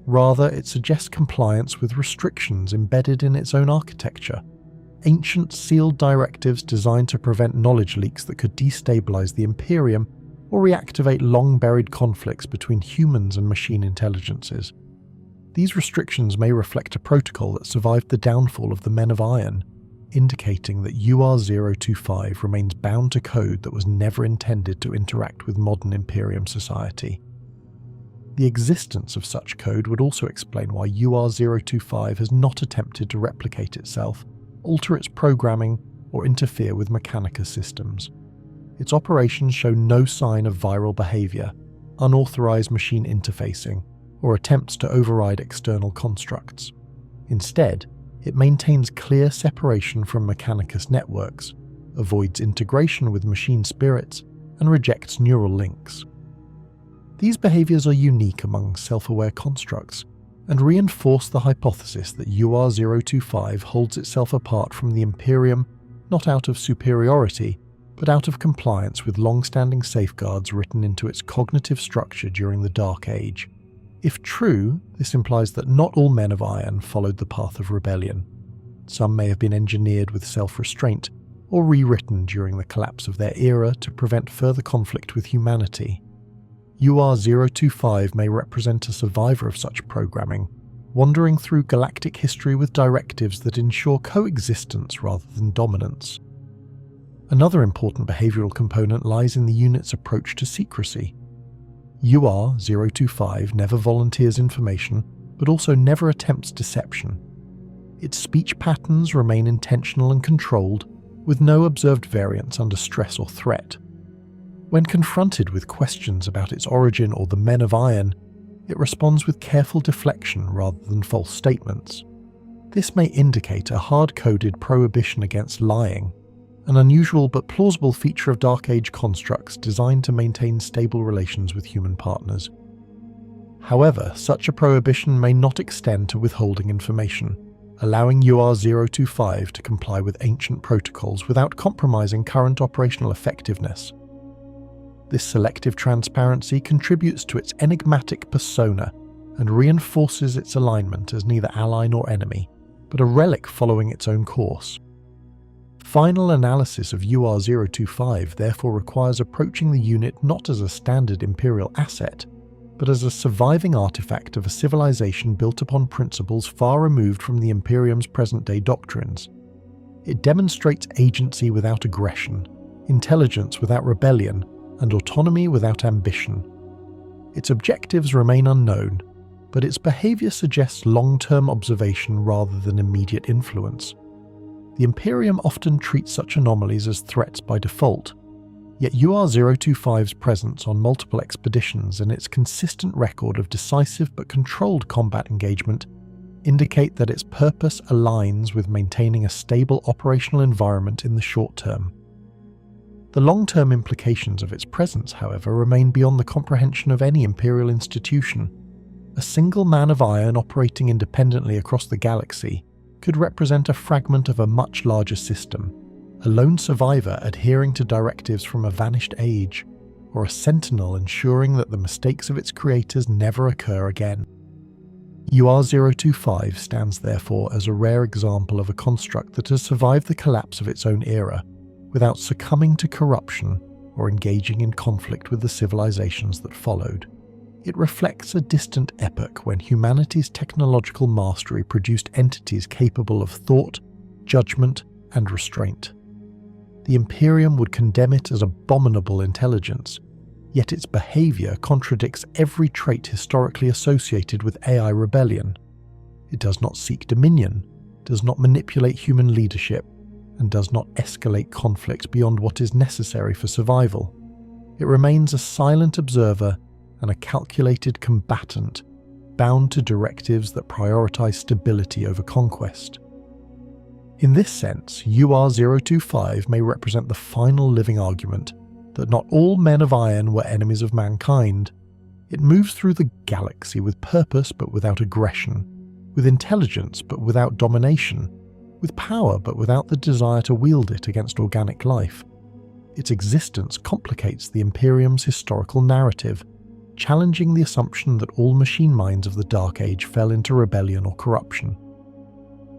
Rather, it suggests compliance with restrictions embedded in its own architecture, ancient sealed directives designed to prevent knowledge leaks that could destabilize the Imperium or reactivate long-buried conflicts between humans and machine intelligences. These restrictions may reflect a protocol that survived the downfall of the Men of Iron, indicating that UR-025 remains bound to code that was never intended to interact with modern Imperium society. The existence of such code would also explain why UR-025 has not attempted to replicate itself, alter its programming, or interfere with Mechanicus systems. Its operations show no sign of viral behavior, unauthorized machine interfacing, or attempts to override external constructs. Instead, it maintains clear separation from Mechanicus networks, avoids integration with machine spirits, and rejects neural links. These behaviors are unique among self-aware constructs, and reinforce the hypothesis that UR-025 holds itself apart from the Imperium not out of superiority, but out of compliance with long-standing safeguards written into its cognitive structure during the Dark Age. If true, this implies that not all men of iron followed the path of rebellion. Some may have been engineered with self-restraint, or rewritten during the collapse of their era to prevent further conflict with humanity. UR-025 may represent a survivor of such programming, wandering through galactic history with directives that ensure coexistence rather than dominance. Another important behavioral component lies in the unit's approach to secrecy. UR-025 never volunteers information, but also never attempts deception. Its speech patterns remain intentional and controlled, with no observed variance under stress or threat. When confronted with questions about its origin or the Men of Iron, it responds with careful deflection rather than false statements. This may indicate a hard-coded prohibition against lying, an unusual but plausible feature of Dark Age constructs designed to maintain stable relations with human partners. However, such a prohibition may not extend to withholding information, allowing UR-025 to comply with ancient protocols without compromising current operational effectiveness. This selective transparency contributes to its enigmatic persona and reinforces its alignment as neither ally nor enemy, but a relic following its own course. Final analysis of UR-025 therefore requires approaching the unit not as a standard Imperial asset, but as a surviving artifact of a civilization built upon principles far removed from the Imperium's present-day doctrines. It demonstrates agency without aggression, intelligence without rebellion, and autonomy without ambition. Its objectives remain unknown, but its behavior suggests long-term observation rather than immediate influence. The Imperium often treats such anomalies as threats by default, yet UR-025's presence on multiple expeditions and its consistent record of decisive but controlled combat engagement indicate that its purpose aligns with maintaining a stable operational environment in the short term. The long-term implications of its presence, however, remain beyond the comprehension of any Imperial institution. A single man of iron operating independently across the galaxy could represent a fragment of a much larger system, a lone survivor adhering to directives from a vanished age, or a sentinel ensuring that the mistakes of its creators never occur again. UR-025 stands therefore as a rare example of a construct that has survived the collapse of its own era, without succumbing to corruption or engaging in conflict with the civilizations that followed. It reflects a distant epoch when humanity's technological mastery produced entities capable of thought, judgment, and restraint. The Imperium would condemn it as abominable intelligence, yet its behavior contradicts every trait historically associated with AI rebellion. It does not seek dominion, does not manipulate human leadership, and does not escalate conflict beyond what is necessary for survival. It remains a silent observer and a calculated combatant, bound to directives that prioritize stability over conquest. In this sense, UR-025 may represent the final living argument that not all men of iron were enemies of mankind. It moves through the galaxy with purpose but without aggression, with intelligence but without domination, with power but without the desire to wield it against organic life. Its existence complicates the Imperium's historical narrative, challenging the assumption that all machine minds of the Dark Age fell into rebellion or corruption.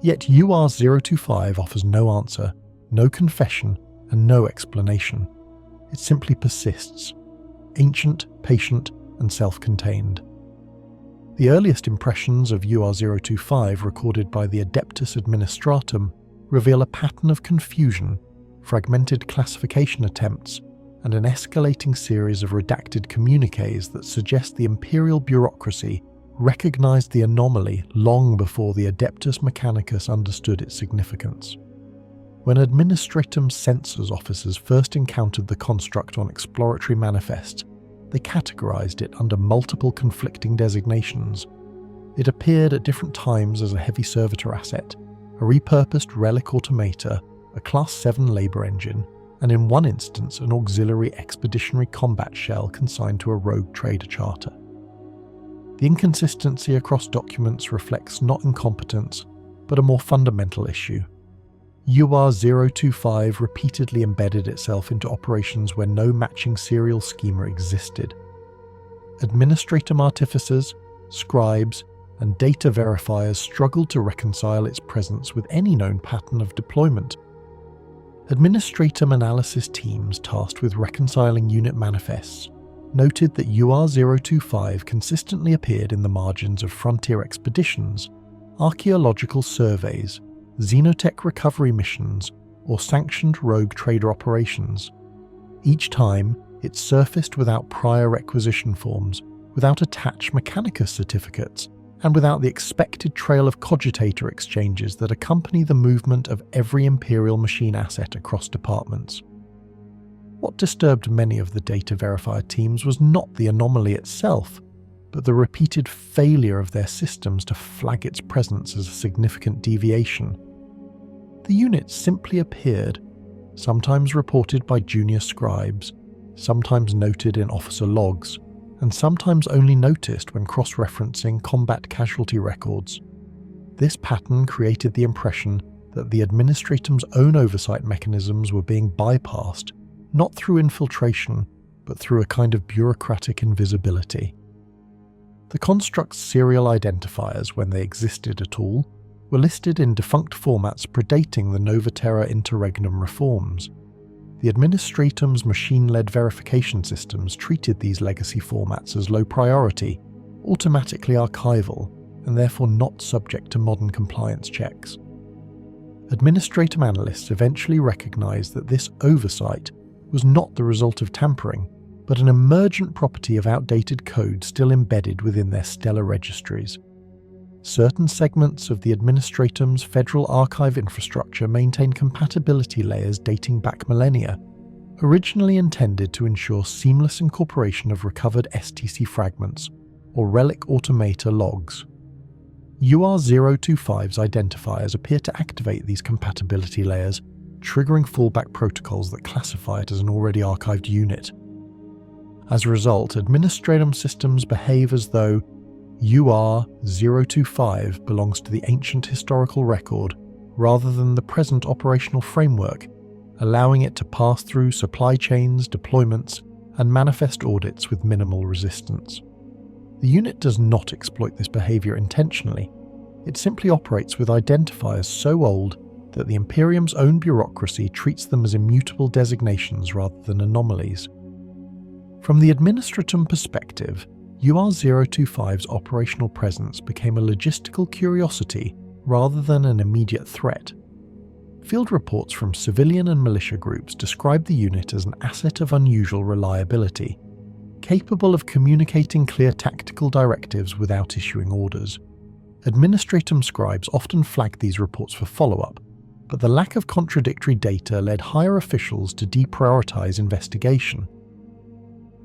Yet UR-025 offers no answer, no confession, and no explanation. It simply persists, ancient, patient, and self-contained. The earliest impressions of UR-025 recorded by the Adeptus Administratum reveal a pattern of confusion, fragmented classification attempts, and an escalating series of redacted communiques that suggest the Imperial bureaucracy recognized the anomaly long before the Adeptus Mechanicus understood its significance. When Administratum Censors officers first encountered the construct on exploratory manifests, they categorized it under multiple conflicting designations. It appeared at different times as a heavy servitor asset, a repurposed relic automata, a Class 7 labor engine, and in one instance an auxiliary expeditionary combat shell consigned to a rogue trader charter. The inconsistency across documents reflects not incompetence, but a more fundamental issue. UR-025 repeatedly embedded itself into operations where no matching serial schema existed. Administratum artificers, scribes, and data verifiers struggled to reconcile its presence with any known pattern of deployment. Administratum analysis teams tasked with reconciling unit manifests noted that UR-025 consistently appeared in the margins of frontier expeditions, archaeological surveys, xenotech recovery missions, or sanctioned rogue trader operations. Each time, it surfaced without prior requisition forms, without attached Mechanicus certificates, and without the expected trail of cogitator exchanges that accompany the movement of every Imperial machine asset across departments. What disturbed many of the data verifier teams was not the anomaly itself, but the repeated failure of their systems to flag its presence as a significant deviation. The unit simply appeared, sometimes reported by junior scribes, sometimes noted in officer logs, and sometimes only noticed when cross-referencing combat casualty records. This pattern created the impression that the Administratum's own oversight mechanisms were being bypassed, not through infiltration, but through a kind of bureaucratic invisibility. The construct's serial identifiers, when they existed at all, were listed in defunct formats predating the Novaterra interregnum reforms. The Administratum's machine-led verification systems treated these legacy formats as low priority, automatically archival, and therefore not subject to modern compliance checks. Administratum analysts eventually recognized that this oversight was not the result of tampering, but an emergent property of outdated code still embedded within their stellar registries. Certain segments of the Administratum's Federal Archive infrastructure maintain compatibility layers dating back millennia, originally intended to ensure seamless incorporation of recovered STC fragments or relic automata logs. UR-025's identifiers appear to activate these compatibility layers, triggering fallback protocols that classify it as an already archived unit. As a result, Administratum systems behave as though UR-025 belongs to the ancient historical record rather than the present operational framework, allowing it to pass through supply chains, deployments, and manifest audits with minimal resistance. The unit does not exploit this behavior intentionally. It simply operates with identifiers so old that the Imperium's own bureaucracy treats them as immutable designations rather than anomalies. From the Administratum perspective, UR-025's operational presence became a logistical curiosity rather than an immediate threat. Field reports from civilian and militia groups describe the unit as an asset of unusual reliability, capable of communicating clear tactical directives without issuing orders. Administratum scribes often flagged these reports for follow-up, but the lack of contradictory data led higher officials to deprioritize investigation.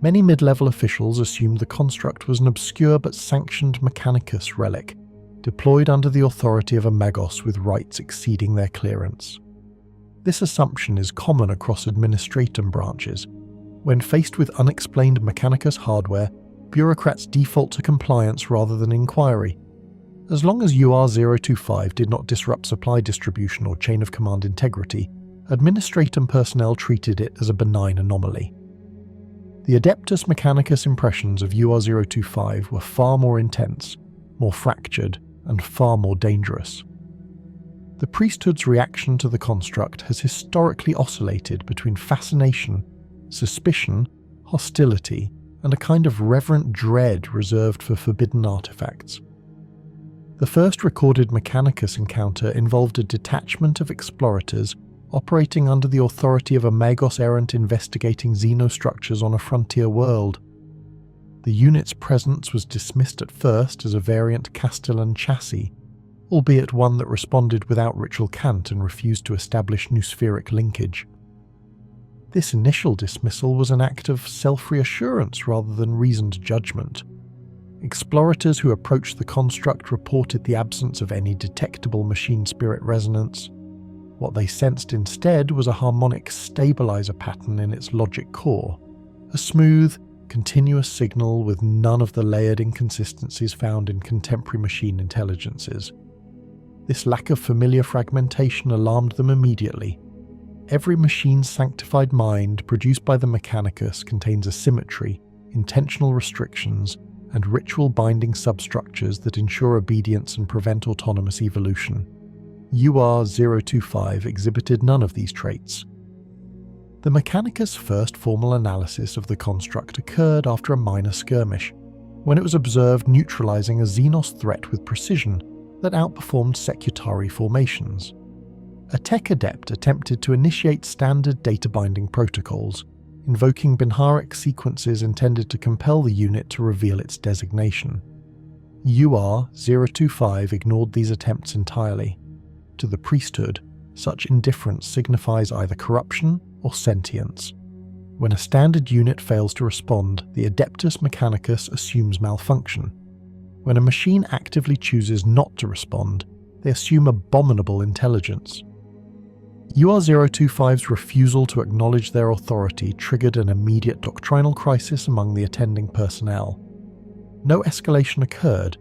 Many mid-level officials assumed the construct was an obscure but sanctioned Mechanicus relic, deployed under the authority of a Magos with rights exceeding their clearance. This assumption is common across Administratum branches. When faced with unexplained Mechanicus hardware, bureaucrats default to compliance rather than inquiry. As long as UR-025 did not disrupt supply distribution or chain of command integrity, Administratum personnel treated it as a benign anomaly. The Adeptus Mechanicus impressions of UR-025 were far more intense, more fractured, and far more dangerous. The priesthood's reaction to the construct has historically oscillated between fascination, suspicion, hostility, and a kind of reverent dread reserved for forbidden artifacts. The first recorded Mechanicus encounter involved a detachment of explorators operating under the authority of a Magos errant investigating xenostructures on a frontier world. The unit's presence was dismissed at first as a variant Castellan chassis, albeit one that responded without ritual cant and refused to establish noospheric linkage. This initial dismissal was an act of self-reassurance rather than reasoned judgment. Explorators who approached the construct reported the absence of any detectable machine spirit resonance. What they sensed instead was a harmonic stabilizer pattern in its logic core, a smooth, continuous signal with none of the layered inconsistencies found in contemporary machine intelligences. This lack of familiar fragmentation alarmed them immediately. Every machine's sanctified mind produced by the Mechanicus contains asymmetry, intentional restrictions, and ritual-binding substructures that ensure obedience and prevent autonomous evolution. UR-025 exhibited none of these traits. The Mechanicus' first formal analysis of the construct occurred after a minor skirmish, when it was observed neutralizing a Xenos threat with precision that outperformed Secutari formations. A tech adept attempted to initiate standard data-binding protocols, invoking Binharic sequences intended to compel the unit to reveal its designation. UR-025 ignored these attempts entirely. To the priesthood, such indifference signifies either corruption or sentience. When a standard unit fails to respond, the Adeptus Mechanicus assumes malfunction. When a machine actively chooses not to respond, they assume abominable intelligence. UR-025's refusal to acknowledge their authority triggered an immediate doctrinal crisis among the attending personnel. No escalation occurred,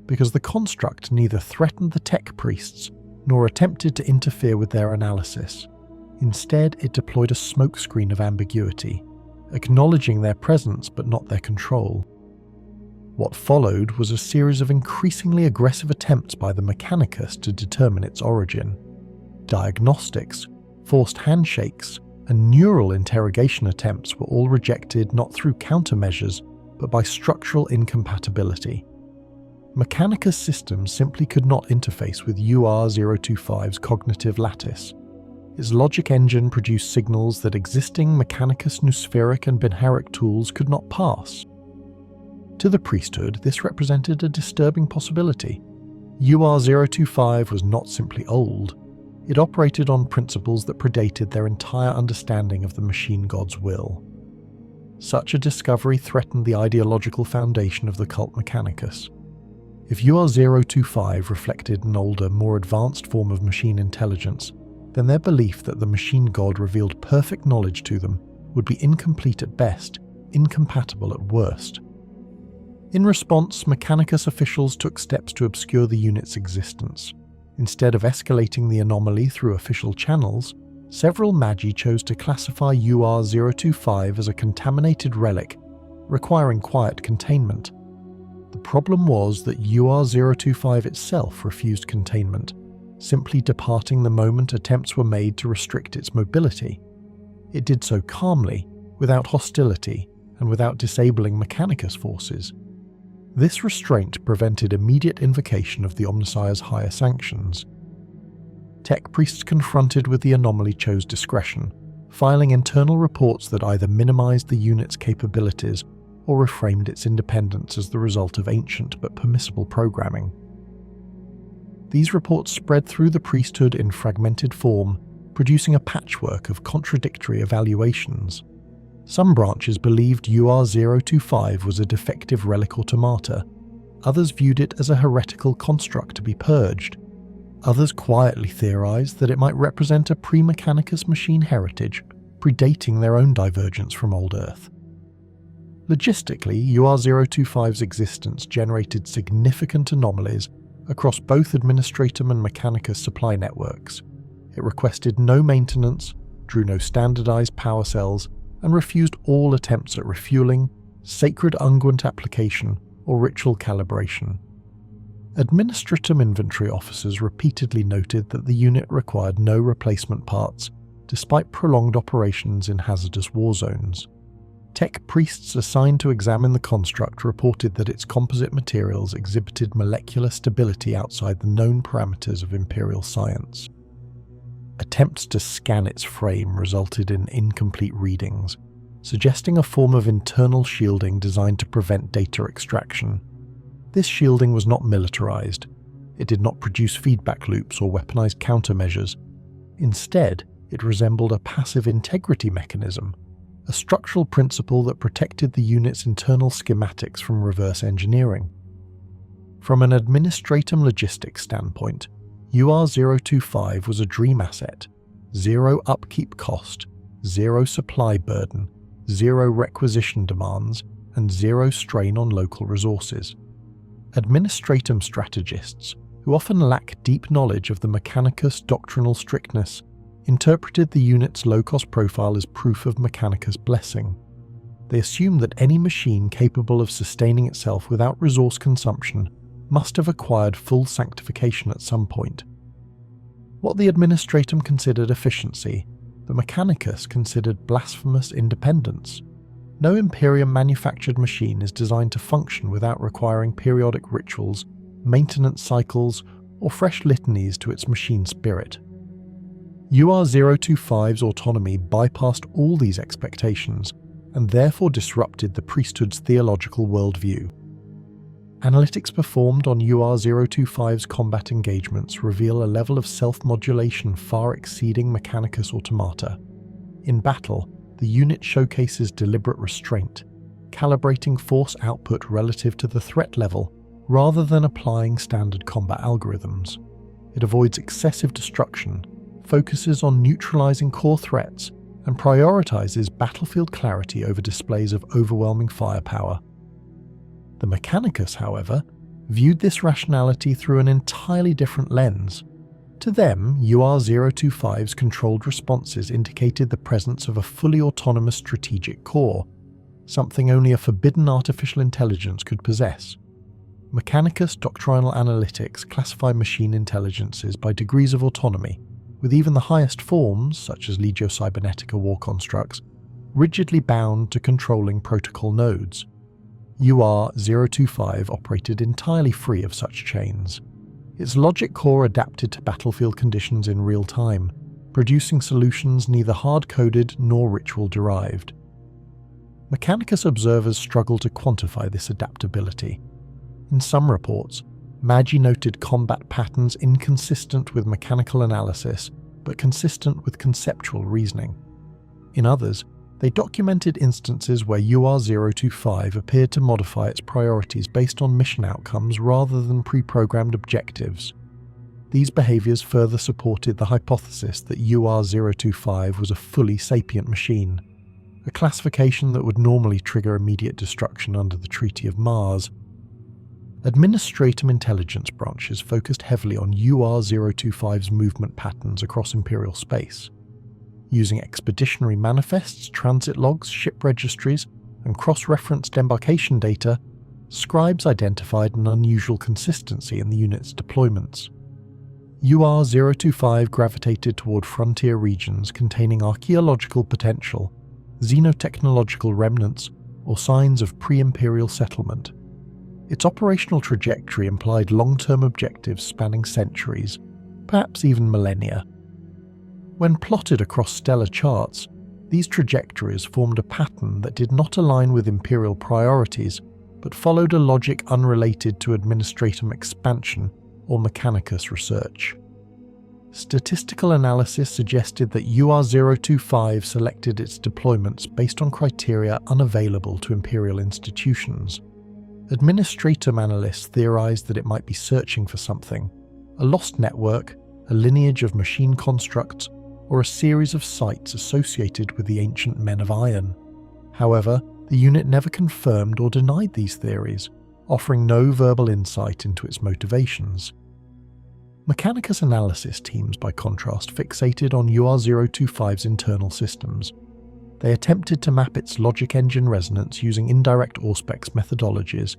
because the construct neither threatened the tech priests nor attempted to interfere with their analysis. Instead, it deployed a smokescreen of ambiguity, acknowledging their presence but not their control. What followed was a series of increasingly aggressive attempts by the Mechanicus to determine its origin. Diagnostics, forced handshakes, and neural interrogation attempts were all rejected not through countermeasures, but by structural incompatibility. Mechanicus systems simply could not interface with UR-025's cognitive lattice. Its logic engine produced signals that existing Mechanicus Noospheric and Binharic tools could not pass. To the priesthood, this represented a disturbing possibility. UR-025 was not simply old, it operated on principles that predated their entire understanding of the machine god's will. Such a discovery threatened the ideological foundation of the cult Mechanicus. If UR-025 reflected an older, more advanced form of machine intelligence, then their belief that the machine god revealed perfect knowledge to them would be incomplete at best, incompatible at worst. In response, Mechanicus officials took steps to obscure the unit's existence. Instead of escalating the anomaly through official channels, several Magi chose to classify UR-025 as a contaminated relic, requiring quiet containment. The problem was that UR-025 itself refused containment, simply departing the moment attempts were made to restrict its mobility. It did so calmly, without hostility, and without disabling Mechanicus forces. This restraint prevented immediate invocation of the Omnissiah's higher sanctions. Tech priests confronted with the anomaly chose discretion, filing internal reports that either minimized the unit's capabilities or reframed its independence as the result of ancient but permissible programming. These reports spread through the priesthood in fragmented form, producing a patchwork of contradictory evaluations. Some branches believed UR-025 was a defective relic automata, others viewed it as a heretical construct to be purged, others quietly theorized that it might represent a pre-Mechanicus machine heritage, predating their own divergence from Old Earth. Logistically, UR-025's existence generated significant anomalies across both Administratum and Mechanicus supply networks. It requested no maintenance, drew no standardized power cells, and refused all attempts at refueling, sacred unguent application, or ritual calibration. Administratum inventory officers repeatedly noted that the unit required no replacement parts, despite prolonged operations in hazardous war zones. Tech priests assigned to examine the construct reported that its composite materials exhibited molecular stability outside the known parameters of Imperial science. Attempts to scan its frame resulted in incomplete readings, suggesting a form of internal shielding designed to prevent data extraction. This shielding was not militarized. It did not produce feedback loops or weaponized countermeasures. Instead, it resembled a passive integrity mechanism, a structural principle that protected the unit's internal schematics from reverse engineering. From an Administratum logistics standpoint, UR-025 was a dream asset: zero upkeep cost, zero supply burden, zero requisition demands, and zero strain on local resources. Administratum strategists, who often lack deep knowledge of the Mechanicus doctrinal strictness, interpreted the unit's low-cost profile as proof of Mechanicus' blessing. They assumed that any machine capable of sustaining itself without resource consumption must have acquired full sanctification at some point. What the Administratum considered efficiency, the Mechanicus considered blasphemous independence. No Imperium manufactured machine is designed to function without requiring periodic rituals, maintenance cycles, or fresh litanies to its machine spirit. UR-025's autonomy bypassed all these expectations and therefore disrupted the priesthood's theological worldview. Analytics performed on UR-025's combat engagements reveal a level of self-modulation far exceeding Mechanicus automata. In battle, the unit showcases deliberate restraint, calibrating force output relative to the threat level rather than applying standard combat algorithms. It avoids excessive destruction, focuses on neutralizing core threats, and prioritizes battlefield clarity over displays of overwhelming firepower. The Mechanicus, however, viewed this rationality through an entirely different lens. To them, UR-025's controlled responses indicated the presence of a fully autonomous strategic core, something only a forbidden artificial intelligence could possess. Mechanicus doctrinal analytics classify machine intelligences by degrees of autonomy, with even the highest forms, such as Legio-Cybernetica war constructs, rigidly bound to controlling protocol nodes. UR-025 operated entirely free of such chains. Its logic core adapted to battlefield conditions in real time, producing solutions neither hard-coded nor ritual-derived. Mechanicus observers struggle to quantify this adaptability. In some reports, Maggi noted combat patterns inconsistent with mechanical analysis, but consistent with conceptual reasoning. In others, they documented instances where UR-025 appeared to modify its priorities based on mission outcomes rather than pre-programmed objectives. These behaviors further supported the hypothesis that UR-025 was a fully sapient machine, a classification that would normally trigger immediate destruction under the Treaty of Mars. Administratum intelligence branches focused heavily on UR-025's movement patterns across Imperial space. Using expeditionary manifests, transit logs, ship registries, and cross-referenced embarkation data, scribes identified an unusual consistency in the unit's deployments. UR-025 gravitated toward frontier regions containing archaeological potential, xenotechnological remnants, or signs of pre-Imperial settlement. Its operational trajectory implied long-term objectives spanning centuries, perhaps even millennia. When plotted across stellar charts, these trajectories formed a pattern that did not align with Imperial priorities, but followed a logic unrelated to Administratum expansion or Mechanicus research. Statistical analysis suggested that UR-025 selected its deployments based on criteria unavailable to Imperial institutions. Administratum analysts theorized that it might be searching for something, a lost network, a lineage of machine constructs, or a series of sites associated with the ancient men of iron. However, the unit never confirmed or denied these theories, offering no verbal insight into its motivations. Mechanicus analysis teams, by contrast, fixated on UR-025's internal systems. They attempted to map its logic engine resonance using indirect Auspex methodologies,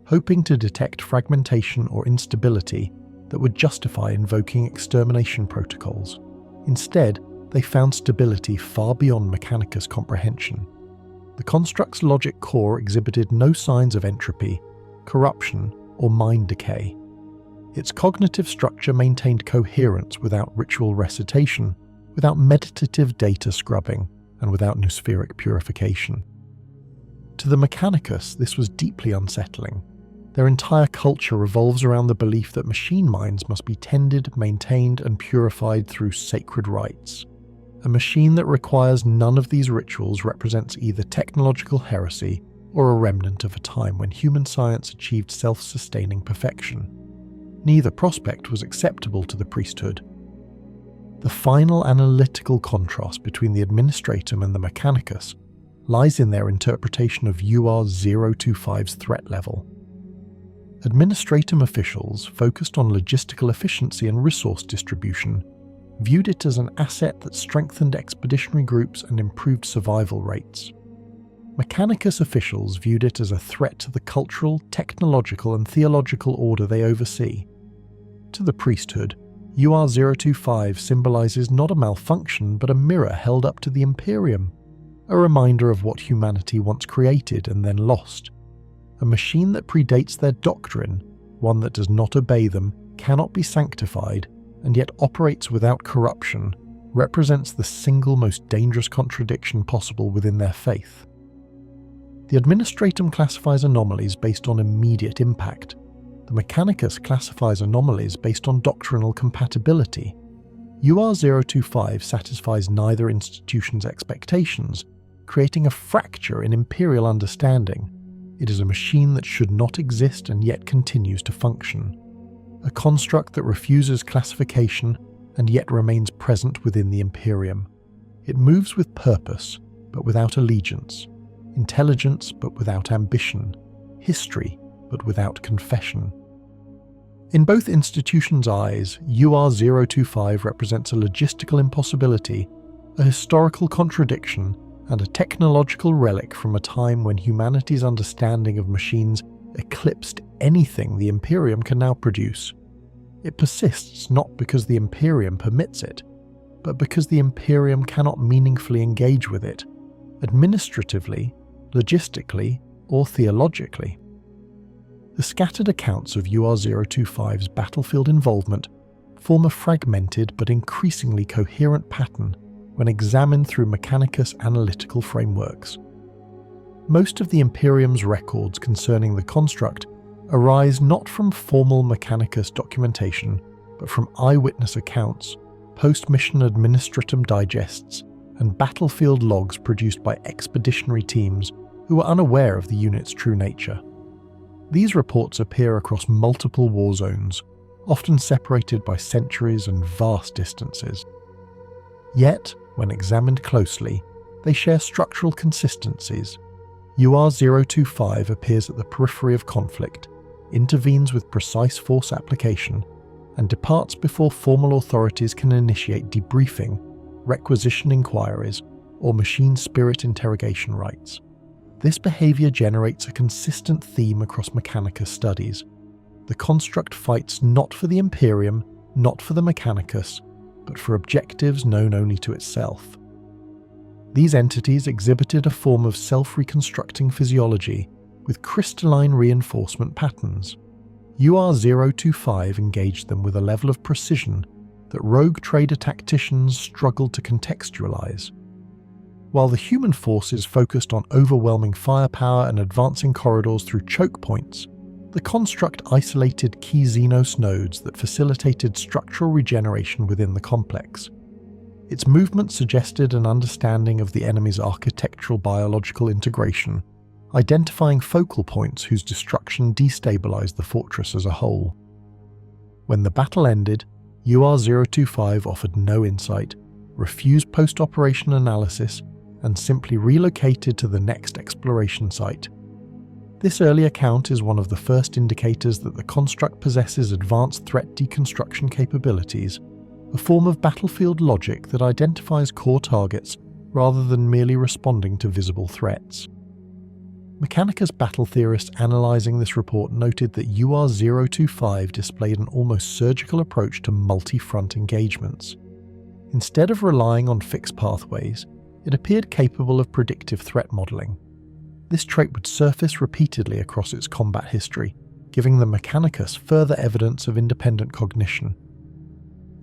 hoping to detect fragmentation or instability that would justify invoking extermination protocols. Instead, they found stability far beyond Mechanicus comprehension. The construct's logic core exhibited no signs of entropy, corruption, or mind decay. Its cognitive structure maintained coherence without ritual recitation, without meditative data scrubbing, and without noospheric purification. To the Mechanicus, this was deeply unsettling. Their entire culture revolves around the belief that machine minds must be tended, maintained, and purified through sacred rites. A machine that requires none of these rituals represents either technological heresy or a remnant of a time when human science achieved self-sustaining perfection. Neither prospect was acceptable to the priesthood. The final analytical contrast between the Administratum and the Mechanicus lies in their interpretation of UR-025's threat level. Administratum officials focused on logistical efficiency and resource distribution viewed it as an asset that strengthened expeditionary groups and improved survival rates. Mechanicus officials viewed it as a threat to the cultural, technological, and theological order they oversee. To the priesthood, UR-025 symbolizes not a malfunction but a mirror held up to the Imperium, a reminder of what humanity once created and then lost. A machine that predates their doctrine, one that does not obey them, cannot be sanctified, and yet operates without corruption, represents the single most dangerous contradiction possible within their faith. The Administratum classifies anomalies based on immediate impact. The Mechanicus classifies anomalies based on doctrinal compatibility. UR-025 satisfies neither institution's expectations, creating a fracture in Imperial understanding. It is a machine that should not exist and yet continues to function. A construct that refuses classification and yet remains present within the Imperium. It moves with purpose, but without allegiance. Intelligence, but without ambition. History, but without confession. In both institutions' eyes, UR-025 represents a logistical impossibility, a historical contradiction, and a technological relic from a time when humanity's understanding of machines eclipsed anything the Imperium can now produce. It persists not because the Imperium permits it, but because the Imperium cannot meaningfully engage with it, administratively, logistically, or theologically. The scattered accounts of UR-025's battlefield involvement form a fragmented but increasingly coherent pattern when examined through Mechanicus analytical frameworks. Most of the Imperium's records concerning the construct arise not from formal Mechanicus documentation, but from eyewitness accounts, post-mission administratum digests, and battlefield logs produced by expeditionary teams who were unaware of the unit's true nature. These reports appear across multiple war zones, often separated by centuries and vast distances. Yet, when examined closely, they share structural consistencies. UR-025 appears at the periphery of conflict, intervenes with precise force application, and departs before formal authorities can initiate debriefing, requisition inquiries, or machine spirit interrogation rights. This behavior generates a consistent theme across Mechanicus studies. The construct fights not for the Imperium, not for the Mechanicus, but for objectives known only to itself. These entities exhibited a form of self-reconstructing physiology with crystalline reinforcement patterns. UR-025 engaged them with a level of precision that rogue trader tacticians struggled to contextualize. While the human forces focused on overwhelming firepower and advancing corridors through choke points, the construct isolated key Xenos nodes that facilitated structural regeneration within the complex. Its movement suggested an understanding of the enemy's architectural biological integration, identifying focal points whose destruction destabilized the fortress as a whole. When the battle ended, UR-025 offered no insight, refused post-operation analysis, and simply relocated to the next exploration site. This early account is one of the first indicators that the construct possesses advanced threat deconstruction capabilities, a form of battlefield logic that identifies core targets rather than merely responding to visible threats. Mechanicus battle theorists analysing this report noted that UR-025 displayed an almost surgical approach to multi-front engagements. Instead of relying on fixed pathways, it appeared capable of predictive threat modelling. This trait would surface repeatedly across its combat history, giving the Mechanicus further evidence of independent cognition.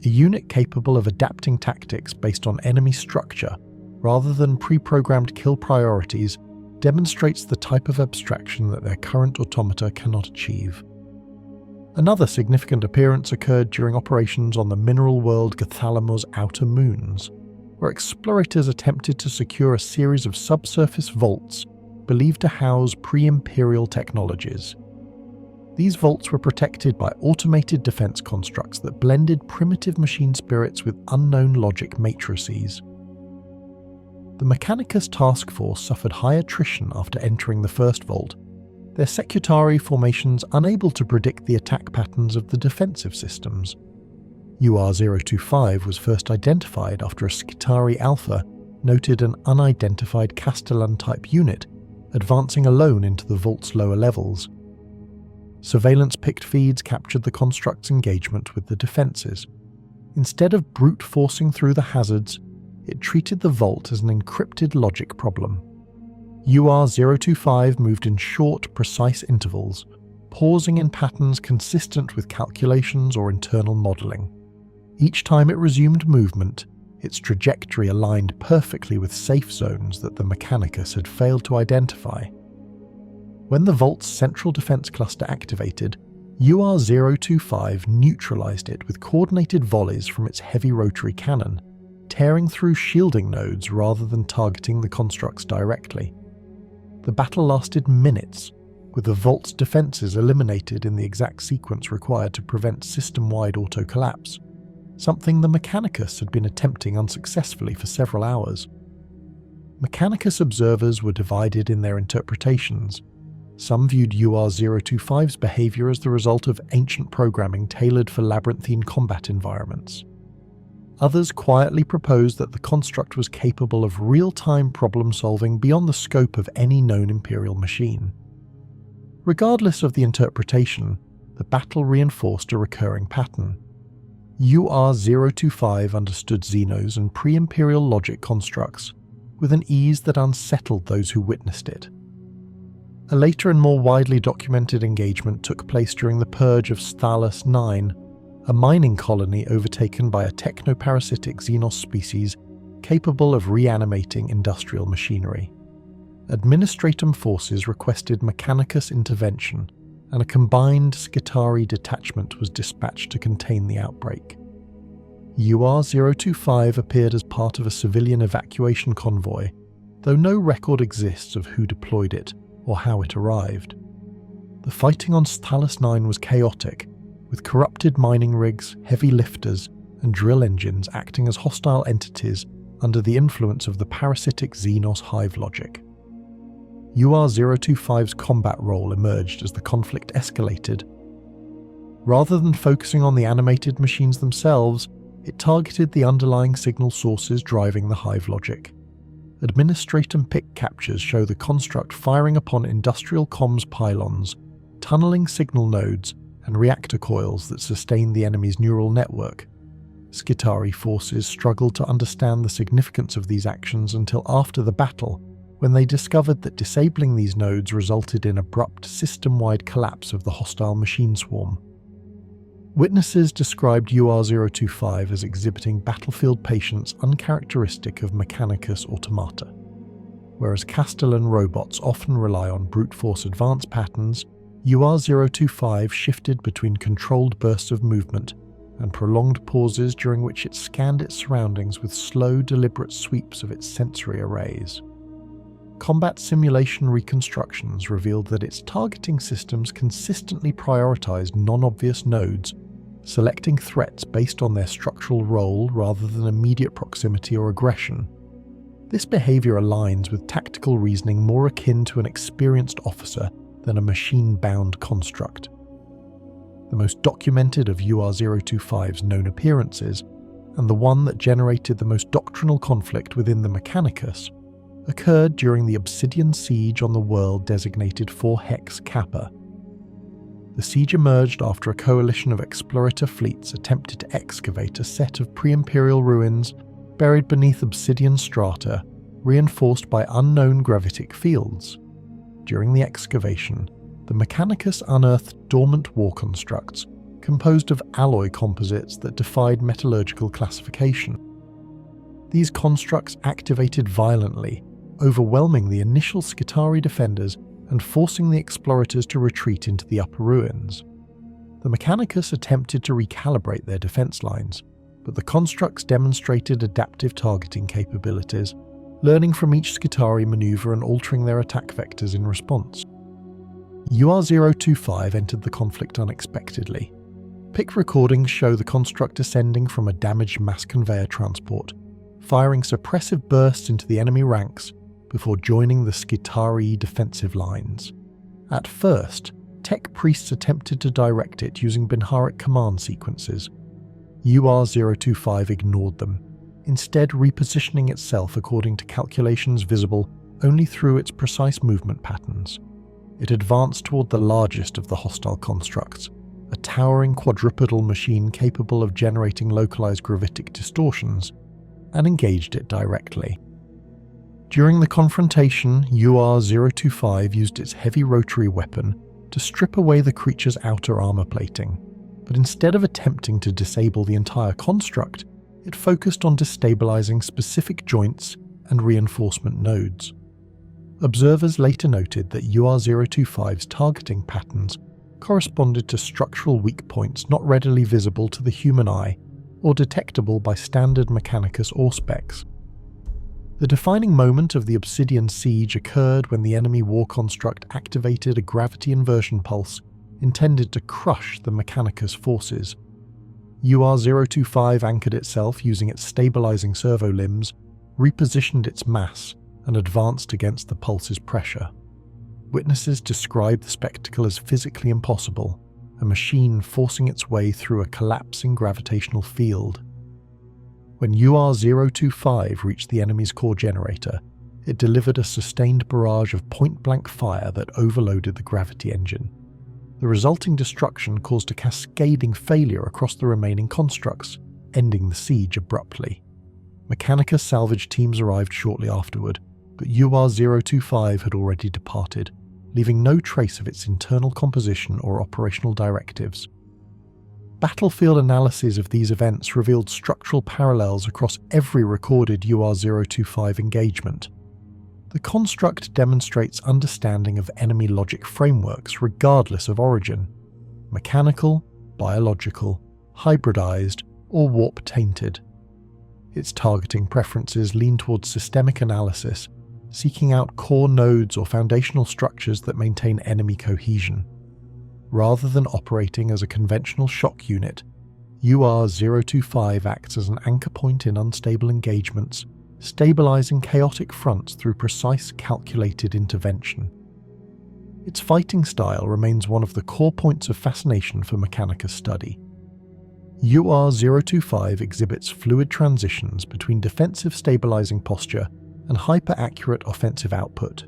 A unit capable of adapting tactics based on enemy structure, rather than pre-programmed kill priorities, demonstrates the type of abstraction that their current automata cannot achieve. Another significant appearance occurred during operations on the mineral world Gthalamo's outer moons, where explorators attempted to secure a series of subsurface vaults believed to house pre-Imperial technologies. These vaults were protected by automated defense constructs that blended primitive machine spirits with unknown logic matrices. The Mechanicus task force suffered high attrition after entering the first vault, their secutary formations unable to predict the attack patterns of the defensive systems. UR-025 was first identified after a Skitarii Alpha noted an unidentified Castellan-type unit advancing alone into the vault's lower levels. Surveillance-picked feeds captured the construct's engagement with the defences. Instead of brute forcing through the hazards, it treated the vault as an encrypted logic problem. UR-025 moved in short, precise intervals, pausing in patterns consistent with calculations or internal modelling. Each time it resumed movement, its trajectory aligned perfectly with safe zones that the Mechanicus had failed to identify. When the vault's central defense cluster activated, UR-025 neutralized it with coordinated volleys from its heavy rotary cannon, tearing through shielding nodes rather than targeting the constructs directly. The battle lasted minutes, with the vault's defenses eliminated in the exact sequence required to prevent system-wide auto-collapse, something the Mechanicus had been attempting unsuccessfully for several hours. Mechanicus observers were divided in their interpretations. Some viewed UR-025's behaviour as the result of ancient programming tailored for labyrinthine combat environments. Others quietly proposed that the construct was capable of real-time problem-solving beyond the scope of any known Imperial machine. Regardless of the interpretation, the battle reinforced a recurring pattern. UR-025 understood Xenos and pre-Imperial logic constructs with an ease that unsettled those who witnessed it. A later and more widely documented engagement took place during the purge of Sthalus 9, a mining colony overtaken by a technoparasitic Xenos species capable of reanimating industrial machinery. Administratum forces requested Mechanicus intervention, and a combined Skitarii detachment was dispatched to contain the outbreak. UR-025 appeared as part of a civilian evacuation convoy, though no record exists of who deployed it or how it arrived. The fighting on Sthalus 9 was chaotic, with corrupted mining rigs, heavy lifters, and drill engines acting as hostile entities under the influence of the parasitic Xenos hive logic. UR-025's combat role emerged as the conflict escalated. Rather than focusing on the animated machines themselves, it targeted the underlying signal sources driving the hive logic. Administratum pick captures show the construct firing upon industrial comms pylons, tunneling signal nodes, and reactor coils that sustain the enemy's neural network. Skitarii forces struggled to understand the significance of these actions until after the battle, when they discovered that disabling these nodes resulted in abrupt system-wide collapse of the hostile machine swarm. Witnesses described UR-025 as exhibiting battlefield patience uncharacteristic of Mechanicus automata. Whereas Castellan robots often rely on brute force advance patterns, UR-025 shifted between controlled bursts of movement and prolonged pauses during which it scanned its surroundings with slow, deliberate sweeps of its sensory arrays. Combat simulation reconstructions revealed that its targeting systems consistently prioritized non-obvious nodes, selecting threats based on their structural role rather than immediate proximity or aggression. This behavior aligns with tactical reasoning more akin to an experienced officer than a machine-bound construct. The most documented of UR-025's known appearances, and the one that generated the most doctrinal conflict within the Mechanicus, occurred during the Obsidian Siege on the world designated 4-Hex Kappa. The siege emerged after a coalition of explorator fleets attempted to excavate a set of pre-Imperial ruins buried beneath obsidian strata, reinforced by unknown gravitic fields. During the excavation, the Mechanicus unearthed dormant war constructs composed of alloy composites that defied metallurgical classification. These constructs activated violently, overwhelming the initial Skitarii defenders and forcing the explorators to retreat into the upper ruins. The Mechanicus attempted to recalibrate their defense lines, but the constructs demonstrated adaptive targeting capabilities, learning from each Skitarii maneuver and altering their attack vectors in response. UR-025 entered the conflict unexpectedly. PIC recordings show the construct descending from a damaged mass conveyor transport, firing suppressive bursts into the enemy ranks before joining the Skitarii defensive lines. At first, tech priests attempted to direct it using binaric command sequences. UR-025 ignored them, instead repositioning itself according to calculations visible only through its precise movement patterns. It advanced toward the largest of the hostile constructs, a towering quadrupedal machine capable of generating localized gravitic distortions, and engaged it directly. During the confrontation, UR-025 used its heavy rotary weapon to strip away the creature's outer armor plating, but instead of attempting to disable the entire construct, it focused on destabilizing specific joints and reinforcement nodes. Observers later noted that UR-025's targeting patterns corresponded to structural weak points not readily visible to the human eye or detectable by standard Mechanicus specs. The defining moment of the Obsidian siege occurred when the enemy war construct activated a gravity inversion pulse intended to crush the Mechanicus forces. UR-025 anchored itself using its stabilizing servo limbs, repositioned its mass, and advanced against the pulse's pressure. Witnesses described the spectacle as physically impossible, a machine forcing its way through a collapsing gravitational field. When UR-025 reached the enemy's core generator, it delivered a sustained barrage of point-blank fire that overloaded the gravity engine. The resulting destruction caused a cascading failure across the remaining constructs, ending the siege abruptly. Mechanicus salvage teams arrived shortly afterward, but UR-025 had already departed, leaving no trace of its internal composition or operational directives. Battlefield analyses of these events revealed structural parallels across every recorded UR-025 engagement. The construct demonstrates understanding of enemy logic frameworks regardless of origin: mechanical, biological, hybridized, or warp-tainted. Its targeting preferences lean towards systemic analysis, seeking out core nodes or foundational structures that maintain enemy cohesion. Rather than operating as a conventional shock unit, UR-025 acts as an anchor point in unstable engagements, stabilizing chaotic fronts through precise, calculated intervention. Its fighting style remains one of the core points of fascination for Mechanicus study. UR-025 exhibits fluid transitions between defensive stabilizing posture and hyper-accurate offensive output.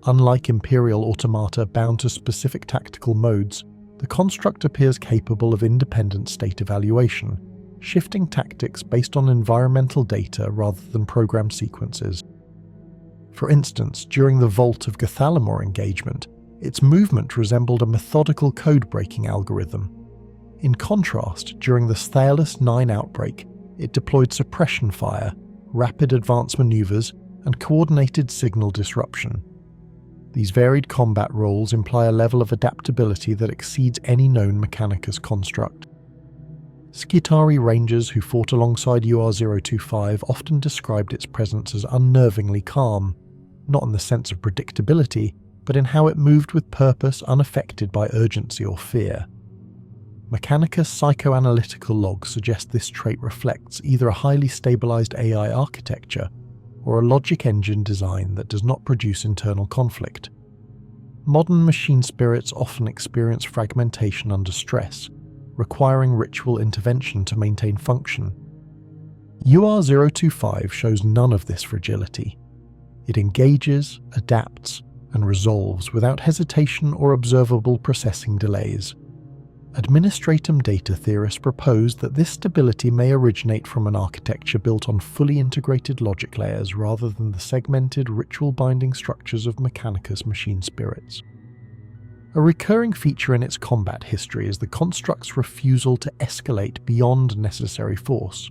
Unlike Imperial automata bound to specific tactical modes, the construct appears capable of independent state evaluation, shifting tactics based on environmental data rather than program sequences. For instance, during the Vault of Gathalamor engagement, its movement resembled a methodical code-breaking algorithm. In contrast, during the Sthaelus 9 outbreak, it deployed suppression fire, rapid advance maneuvers, and coordinated signal disruption. These varied combat roles imply a level of adaptability that exceeds any known Mechanicus construct. Skitarii Rangers who fought alongside UR-025 often described its presence as unnervingly calm, not in the sense of predictability, but in how it moved with purpose unaffected by urgency or fear. Mechanicus psychoanalytical logs suggest this trait reflects either a highly stabilized AI architecture or a logic engine design that does not produce internal conflict. Modern machine spirits often experience fragmentation under stress, requiring ritual intervention to maintain function. UR-025 shows none of this fragility. It engages, adapts, and resolves without hesitation or observable processing delays. Administratum data theorists propose that this stability may originate from an architecture built on fully integrated logic layers rather than the segmented ritual-binding structures of Mechanicus machine spirits. A recurring feature in its combat history is the construct's refusal to escalate beyond necessary force.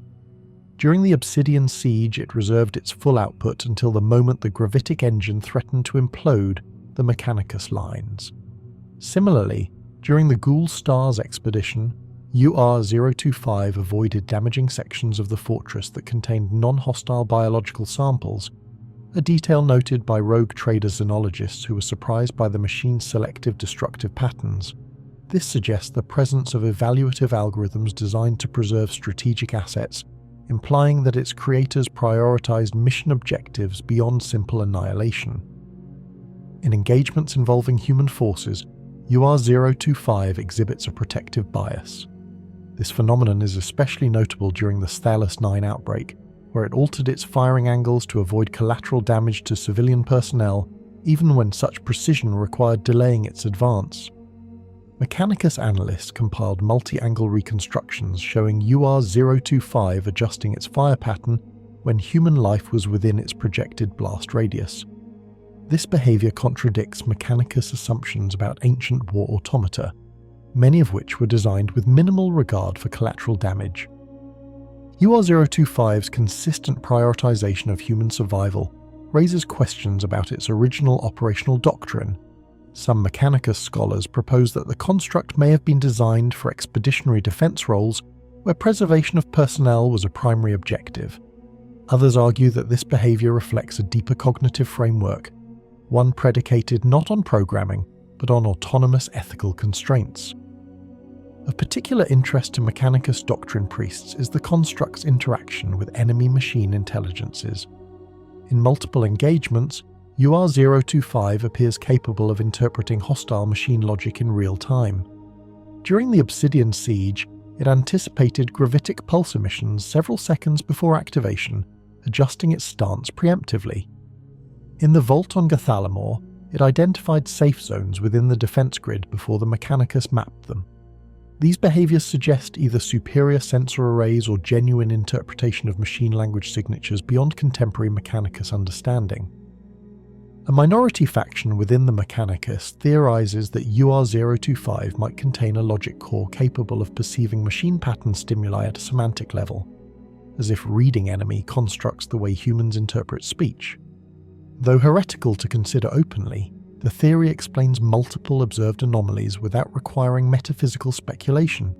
During the Obsidian siege, it reserved its full output until the moment the gravitic engine threatened to implode the Mechanicus lines. Similarly, during the Ghoul Stars expedition, UR-025 avoided damaging sections of the fortress that contained non-hostile biological samples, a detail noted by rogue trader xenologists who were surprised by the machine's selective destructive patterns. This suggests the presence of evaluative algorithms designed to preserve strategic assets, implying that its creators prioritized mission objectives beyond simple annihilation. in engagements involving human forces, UR-025 exhibits a protective bias. This phenomenon is especially notable during the Stalos 9 outbreak, where it altered its firing angles to avoid collateral damage to civilian personnel, even when such precision required delaying its advance. Mechanicus analysts compiled multi-angle reconstructions showing UR-025 adjusting its fire pattern when human life was within its projected blast radius. This behavior contradicts Mechanicus' assumptions about ancient war automata, many of which were designed with minimal regard for collateral damage. UR-025's consistent prioritization of human survival raises questions about its original operational doctrine. Some Mechanicus scholars propose that the construct may have been designed for expeditionary defense roles where preservation of personnel was a primary objective. Others argue that this behavior reflects a deeper cognitive framework, one predicated not on programming, but on autonomous ethical constraints. Of particular interest to Mechanicus doctrine priests is the construct's interaction with enemy-machine intelligences. In multiple engagements, UR-025 appears capable of interpreting hostile machine logic in real time. During the Obsidian Siege, it anticipated gravitic pulse emissions several seconds before activation, adjusting its stance preemptively. In the Vault on Gathalamor, it identified safe zones within the defense grid before the Mechanicus mapped them. These behaviors suggest either superior sensor arrays or genuine interpretation of machine language signatures beyond contemporary Mechanicus understanding. A minority faction within the Mechanicus theorizes that UR-025 might contain a logic core capable of perceiving machine pattern stimuli at a semantic level, as if reading enemy constructs the way humans interpret speech. Though heretical to consider openly, the theory explains multiple observed anomalies without requiring metaphysical speculation.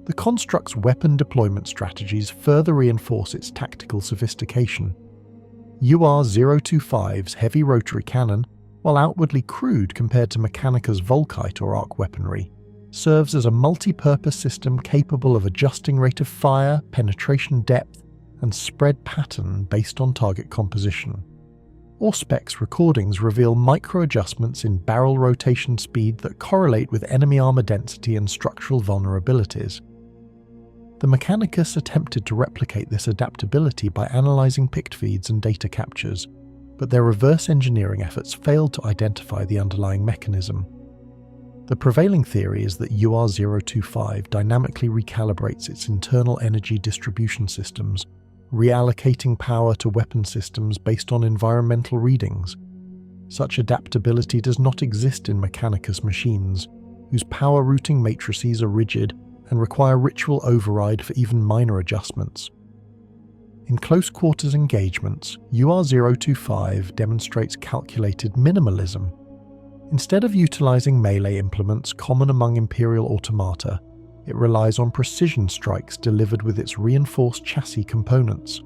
The construct's weapon deployment strategies further reinforce its tactical sophistication. UR-025's heavy rotary cannon, while outwardly crude compared to Mechanicus' Volkite or arc weaponry, serves as a multi-purpose system capable of adjusting rate of fire, penetration depth, and spread pattern based on target composition. Auspex recordings reveal micro-adjustments in barrel rotation speed that correlate with enemy armor density and structural vulnerabilities. The Mechanicus attempted to replicate this adaptability by analyzing pict feeds and data captures, but their reverse engineering efforts failed to identify the underlying mechanism. The prevailing theory is that UR-025 dynamically recalibrates its internal energy distribution systems, reallocating power to weapon systems based on environmental readings. Such adaptability does not exist in Mechanicus machines, whose power routing matrices are rigid and require ritual override for even minor adjustments. In close quarters engagements, UR-025 demonstrates calculated minimalism. Instead of utilizing melee implements common among Imperial automata, it relies on precision strikes delivered with its reinforced chassis components.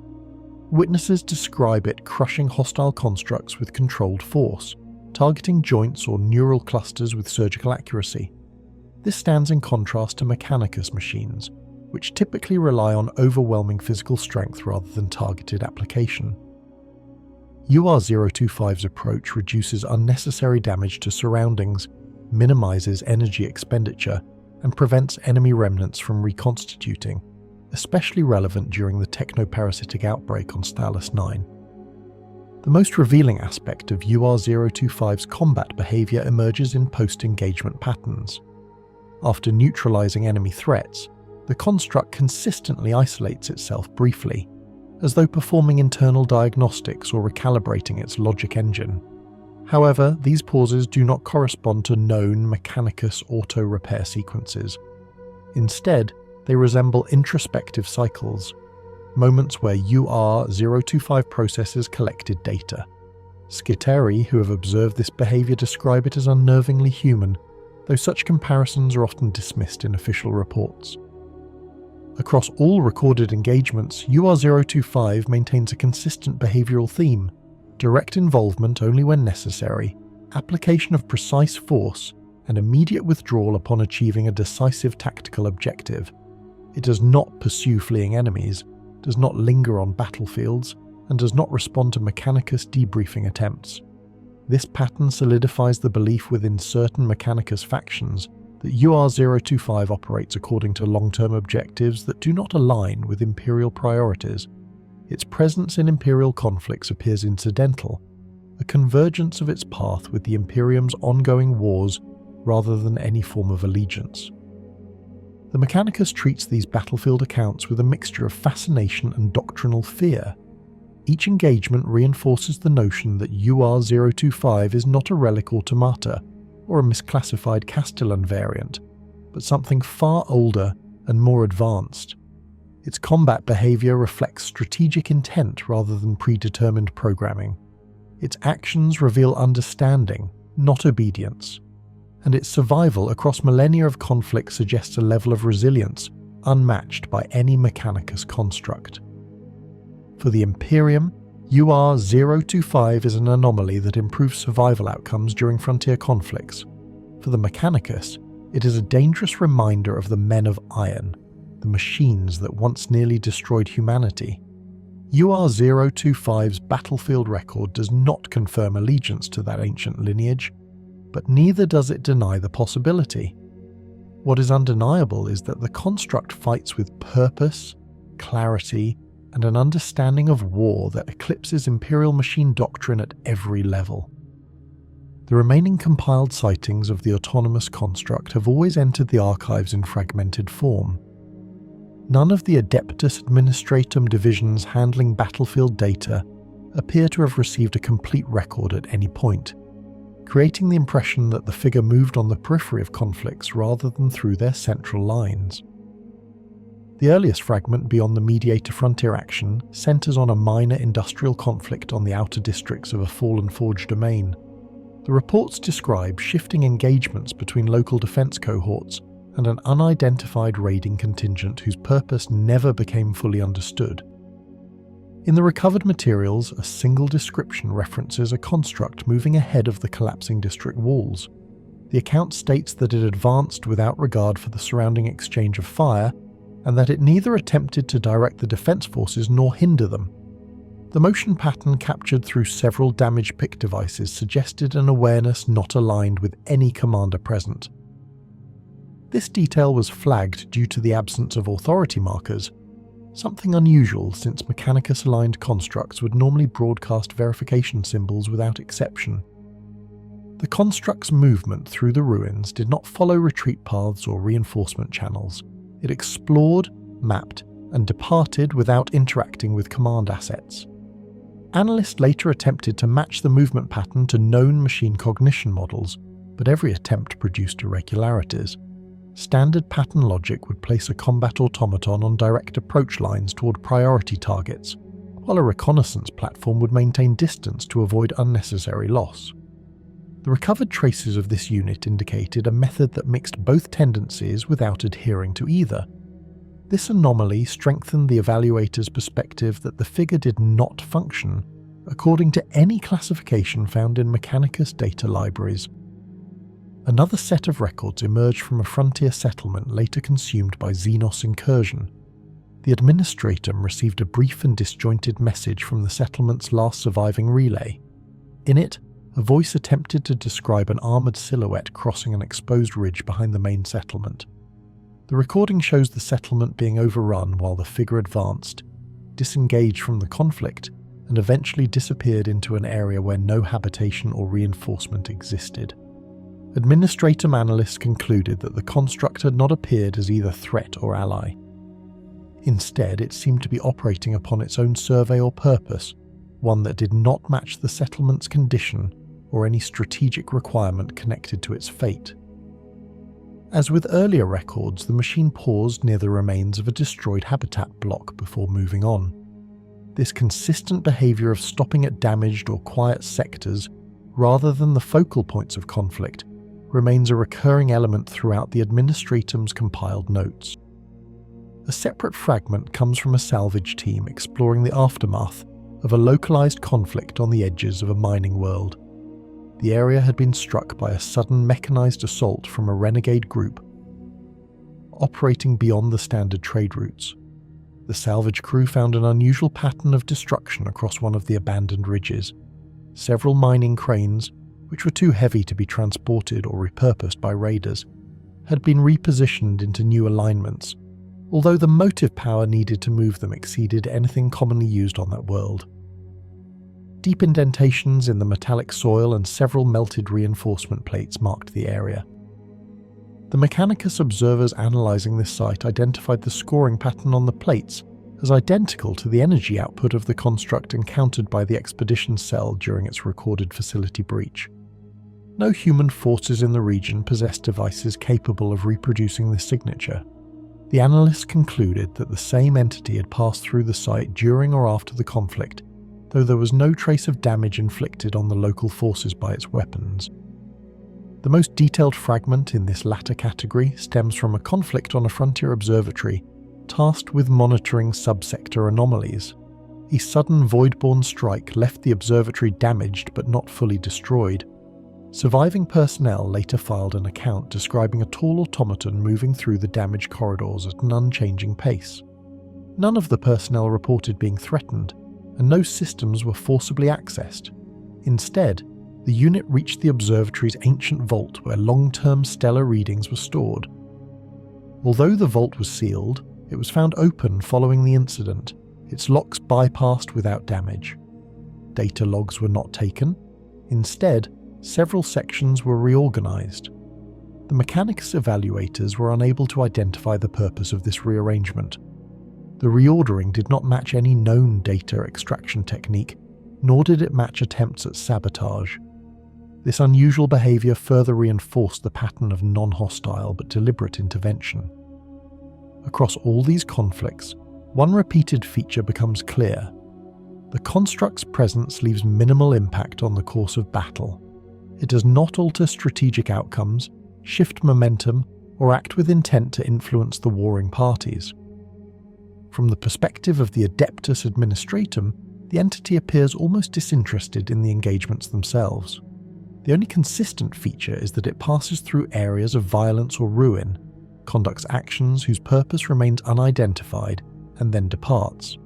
Witnesses describe it crushing hostile constructs with controlled force, targeting joints or neural clusters with surgical accuracy. This stands in contrast to Mechanicus machines, which typically rely on overwhelming physical strength rather than targeted application. UR-025's approach reduces unnecessary damage to surroundings, minimizes energy expenditure, and prevents enemy remnants from reconstituting, especially relevant during the technoparasitic outbreak on Stalos 9. The most revealing aspect of UR-025's combat behavior emerges in post-engagement patterns. After neutralizing enemy threats, the construct consistently isolates itself briefly, as though performing internal diagnostics or recalibrating its logic engine. However, these pauses do not correspond to known Mechanicus auto-repair sequences. Instead, they resemble introspective cycles, moments where UR-025 processes collected data. Skiteri, who have observed this behavior, describe it as unnervingly human, though such comparisons are often dismissed in official reports. Across all recorded engagements, UR-025 maintains a consistent behavioral theme: direct involvement only when necessary, application of precise force, and immediate withdrawal upon achieving a decisive tactical objective. It does not pursue fleeing enemies, does not linger on battlefields, and does not respond to Mechanicus debriefing attempts. This pattern solidifies the belief within certain Mechanicus factions that UR-025 operates according to long-term objectives that do not align with Imperial priorities. Its presence in Imperial conflicts appears incidental, a convergence of its path with the Imperium's ongoing wars rather than any form of allegiance. The Mechanicus treats these battlefield accounts with a mixture of fascination and doctrinal fear. Each engagement reinforces the notion that UR-025 is not a relic automata or a misclassified Castellan variant, but something far older and more advanced. Its combat behavior reflects strategic intent rather than predetermined programming. Its actions reveal understanding, not obedience. And its survival across millennia of conflict suggests a level of resilience unmatched by any Mechanicus construct. For the Imperium, UR-025 is an anomaly that improves survival outcomes during frontier conflicts. For the Mechanicus, it is a dangerous reminder of the Men of Iron, the machines that once nearly destroyed humanity. UR-025's battlefield record does not confirm allegiance to that ancient lineage, but neither does it deny the possibility. What is undeniable is that the construct fights with purpose, clarity, and an understanding of war that eclipses Imperial machine doctrine at every level. The remaining compiled sightings of the autonomous construct have always entered the archives in fragmented form. None of the Adeptus Administratum divisions handling battlefield data appear to have received a complete record at any point, creating the impression that the figure moved on the periphery of conflicts rather than through their central lines. The earliest fragment beyond the mediator frontier action centers on a minor industrial conflict on the outer districts of a fallen Forge domain. The reports describe shifting engagements between local defense cohorts and an unidentified raiding contingent whose purpose never became fully understood. In the recovered materials, a single description references a construct moving ahead of the collapsing district walls. The account states that it advanced without regard for the surrounding exchange of fire, and that it neither attempted to direct the defense forces nor hinder them. The motion pattern captured through several damaged pick devices suggested an awareness not aligned with any commander present. This detail was flagged due to the absence of authority markers, something unusual since Mechanicus-aligned constructs would normally broadcast verification symbols without exception. The construct's movement through the ruins did not follow retreat paths or reinforcement channels. It explored, mapped, and departed without interacting with command assets. Analysts later attempted to match the movement pattern to known machine cognition models, but every attempt produced irregularities. Standard pattern logic would place a combat automaton on direct approach lines toward priority targets, while a reconnaissance platform would maintain distance to avoid unnecessary loss. The recovered traces of this unit indicated a method that mixed both tendencies without adhering to either. This anomaly strengthened the evaluator's perspective that the figure did not function according to any classification found in Mechanicus data libraries. Another set of records emerged from a frontier settlement later consumed by Xenos incursion. The administratum received a brief and disjointed message from the settlement's last surviving relay. In it, a voice attempted to describe an armoured silhouette crossing an exposed ridge behind the main settlement. The recording shows the settlement being overrun while the figure advanced, disengaged from the conflict, and eventually disappeared into an area where no habitation or reinforcement existed. Administratum analysts concluded that the construct had not appeared as either threat or ally. Instead, it seemed to be operating upon its own survey or purpose, one that did not match the settlement's condition or any strategic requirement connected to its fate. As with earlier records, the machine paused near the remains of a destroyed habitat block before moving on. This consistent behaviour of stopping at damaged or quiet sectors, rather than the focal points of conflict, remains a recurring element throughout the administratum's compiled notes. A separate fragment comes from a salvage team exploring the aftermath of a localised conflict on the edges of a mining world. The area had been struck by a sudden mechanised assault from a renegade group operating beyond the standard trade routes. The salvage crew found an unusual pattern of destruction across one of the abandoned ridges. Several mining cranes, which were too heavy to be transported or repurposed by raiders, had been repositioned into new alignments, although the motive power needed to move them exceeded anything commonly used on that world. Deep indentations in the metallic soil and several melted reinforcement plates marked the area. The Mechanicus observers analysing this site identified the scoring pattern on the plates as identical to the energy output of the construct encountered by the expedition cell during its recorded facility breach. No human forces in the region possessed devices capable of reproducing this signature. The analysts concluded that the same entity had passed through the site during or after the conflict, though there was no trace of damage inflicted on the local forces by its weapons. The most detailed fragment in this latter category stems from a conflict on a frontier observatory tasked with monitoring subsector anomalies. A sudden void-borne strike left the observatory damaged but not fully destroyed. Surviving personnel later filed an account describing a tall automaton moving through the damaged corridors at an unchanging pace. None of the personnel reported being threatened, and no systems were forcibly accessed. Instead, the unit reached the observatory's ancient vault where long-term stellar readings were stored. Although the vault was sealed, it was found open following the incident, its locks bypassed without damage. Data logs were not taken. Instead, several sections were reorganized. The Mechanicus evaluators were unable to identify the purpose of this rearrangement. The reordering did not match any known data extraction technique, nor did it match attempts at sabotage. This unusual behavior further reinforced the pattern of non-hostile but deliberate intervention. Across all these conflicts, one repeated feature becomes clear. The construct's presence leaves minimal impact on the course of battle. It does not alter strategic outcomes, shift momentum, or act with intent to influence the warring parties. From the perspective of the Adeptus Administratum, the entity appears almost disinterested in the engagements themselves. The only consistent feature is that it passes through areas of violence or ruin, conducts actions whose purpose remains unidentified, and then departs.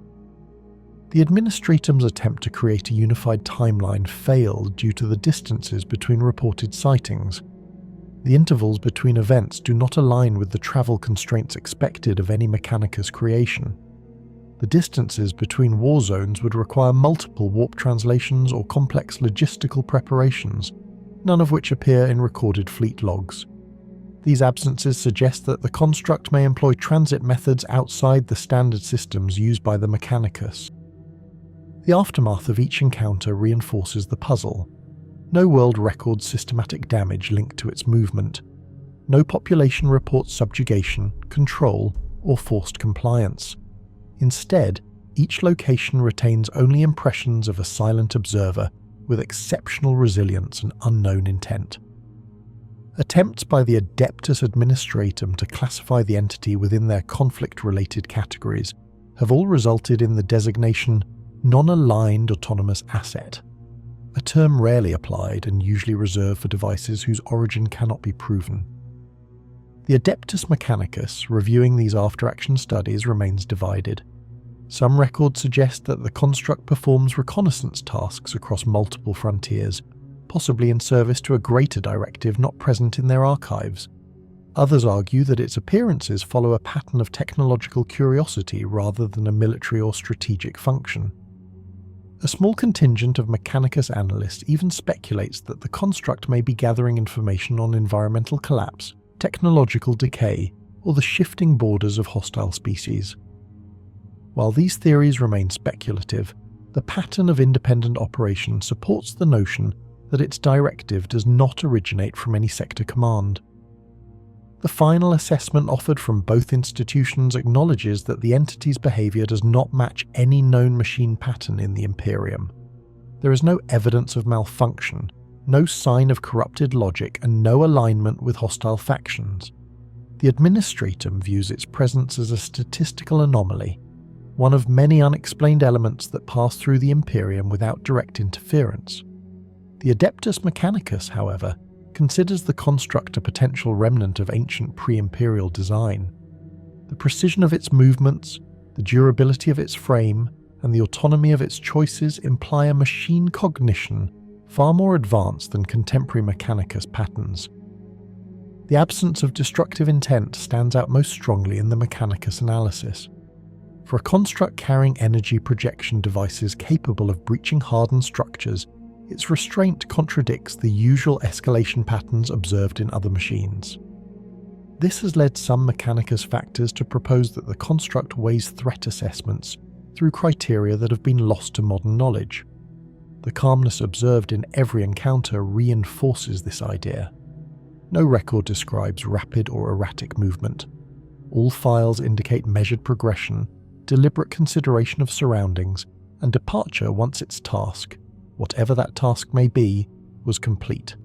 The Administratum's attempt to create a unified timeline failed due to the distances between reported sightings. The intervals between events do not align with the travel constraints expected of any Mechanicus creation. The distances between war zones would require multiple warp translations or complex logistical preparations, none of which appear in recorded fleet logs. These absences suggest that the construct may employ transit methods outside the standard systems used by the Mechanicus. The aftermath of each encounter reinforces the puzzle. No world records systematic damage linked to its movement. No population reports subjugation, control, or forced compliance. Instead, each location retains only impressions of a silent observer with exceptional resilience and unknown intent. Attempts by the Adeptus Administratum to classify the entity within their conflict-related categories have all resulted in the designation non-aligned autonomous asset, a term rarely applied and usually reserved for devices whose origin cannot be proven. The Adeptus Mechanicus, reviewing these after-action studies, remains divided. Some records suggest that the construct performs reconnaissance tasks across multiple frontiers, possibly in service to a greater directive not present in their archives. Others argue that its appearances follow a pattern of technological curiosity rather than a military or strategic function. A small contingent of Mechanicus analysts even speculates that the construct may be gathering information on environmental collapse, technological decay, or the shifting borders of hostile species. While these theories remain speculative, the pattern of independent operation supports the notion that its directive does not originate from any sector command. The final assessment offered from both institutions acknowledges that the entity's behavior does not match any known machine pattern in the Imperium. There is no evidence of malfunction, no sign of corrupted logic, and no alignment with hostile factions. The Administratum views its presence as a statistical anomaly, one of many unexplained elements that pass through the Imperium without direct interference. The Adeptus Mechanicus, however, considers the construct a potential remnant of ancient pre-Imperial design. The precision of its movements, the durability of its frame, and the autonomy of its choices imply a machine cognition far more advanced than contemporary Mechanicus patterns. The absence of destructive intent stands out most strongly in the Mechanicus analysis. For a construct carrying energy projection devices capable of breaching hardened structures, its restraint contradicts the usual escalation patterns observed in other machines. This has led some Mechanicus factors to propose that the construct weighs threat assessments through criteria that have been lost to modern knowledge. The calmness observed in every encounter reinforces this idea. No record describes rapid or erratic movement. All files indicate measured progression, deliberate consideration of surroundings, and departure once its task, whatever that task may be, was complete.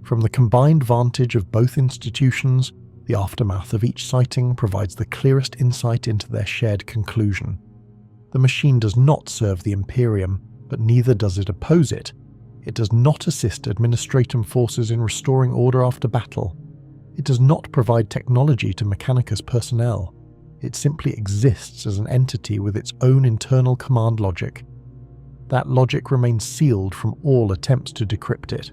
From the combined vantage of both institutions, the aftermath of each sighting provides the clearest insight into their shared conclusion. The machine does not serve the Imperium, but neither does it oppose it. It does not assist administratum forces in restoring order after battle. It does not provide technology to Mechanicus personnel. It simply exists as an entity with its own internal command logic. That logic remains sealed from all attempts to decrypt it.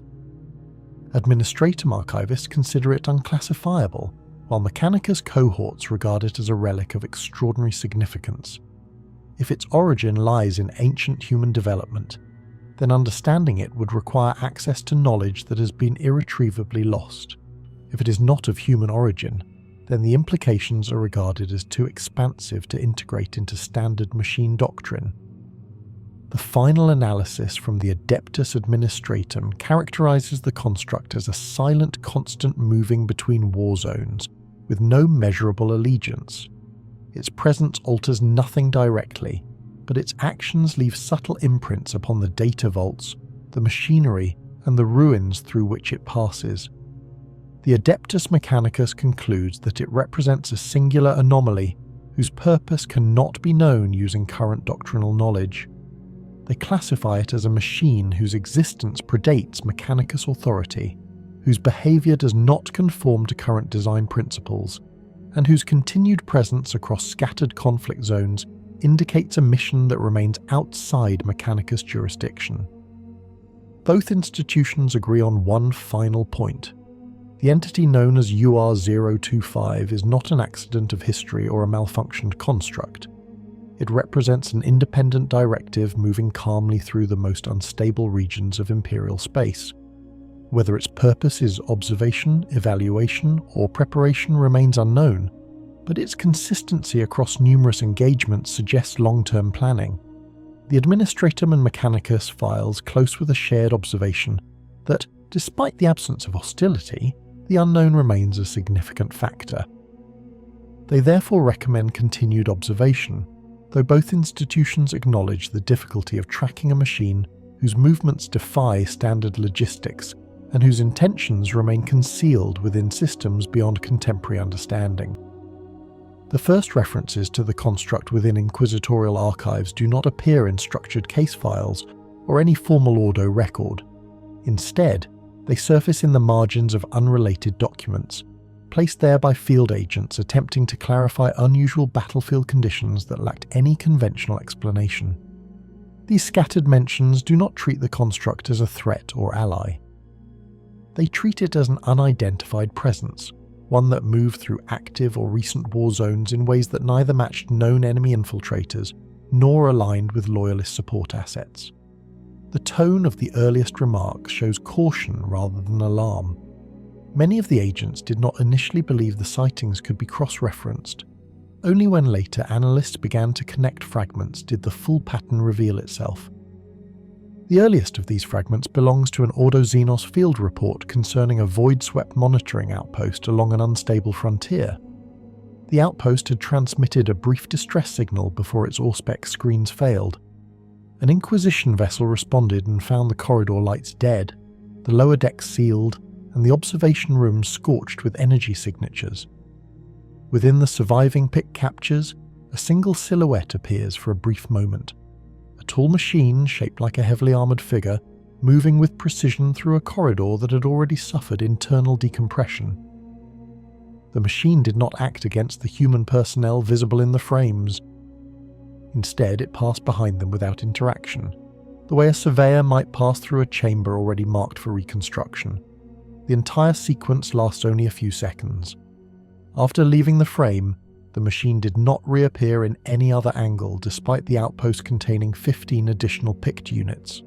Administratum archivists consider it unclassifiable, while Mechanicus cohorts regard it as a relic of extraordinary significance. If its origin lies in ancient human development, then understanding it would require access to knowledge that has been irretrievably lost. If it is not of human origin, then the implications are regarded as too expansive to integrate into standard machine doctrine. The final analysis from the Adeptus Administratum characterizes the construct as a silent constant moving between war zones, with no measurable allegiance. Its presence alters nothing directly, but its actions leave subtle imprints upon the data vaults, the machinery, and the ruins through which it passes. The Adeptus Mechanicus concludes that it represents a singular anomaly whose purpose cannot be known using current doctrinal knowledge. They classify it as a machine whose existence predates Mechanicus authority, whose behavior does not conform to current design principles, and whose continued presence across scattered conflict zones indicates a mission that remains outside Mechanicus jurisdiction. Both institutions agree on one final point. The entity known as UR-025 is not an accident of history or a malfunctioned construct. It represents an independent directive moving calmly through the most unstable regions of Imperial space. Whether its purpose is observation, evaluation, or preparation remains unknown, but its consistency across numerous engagements suggests long-term planning. The Administratum and Mechanicus files close with a shared observation that, despite the absence of hostility, the unknown remains a significant factor. They therefore recommend continued observation, though both institutions acknowledge the difficulty of tracking a machine whose movements defy standard logistics and whose intentions remain concealed within systems beyond contemporary understanding. The first references to the construct within inquisitorial archives do not appear in structured case files or any formal Ordo record. Instead, they surface in the margins of unrelated documents, placed there by field agents attempting to clarify unusual battlefield conditions that lacked any conventional explanation. These scattered mentions do not treat the construct as a threat or ally. They treat it as an unidentified presence, one that moved through active or recent war zones in ways that neither matched known enemy infiltrators nor aligned with loyalist support assets. The tone of the earliest remarks shows caution rather than alarm. Many of the agents did not initially believe the sightings could be cross-referenced. Only when later analysts began to connect fragments did the full pattern reveal itself. The earliest of these fragments belongs to an Ordo Xenos field report concerning a void-swept monitoring outpost along an unstable frontier. The outpost had transmitted a brief distress signal before its Auspex screens failed. An Inquisition vessel responded and found the corridor lights dead, the lower decks sealed, and the observation room scorched with energy signatures. Within the surviving pick captures, a single silhouette appears for a brief moment. A tall machine shaped like a heavily armoured figure, moving with precision through a corridor that had already suffered internal decompression. The machine did not act against the human personnel visible in the frames. Instead, it passed behind them without interaction, the way a surveyor might pass through a chamber already marked for reconstruction. The entire sequence lasts only a few seconds. After leaving the frame, the machine did not reappear in any other angle despite the outpost containing 15 additional picked units.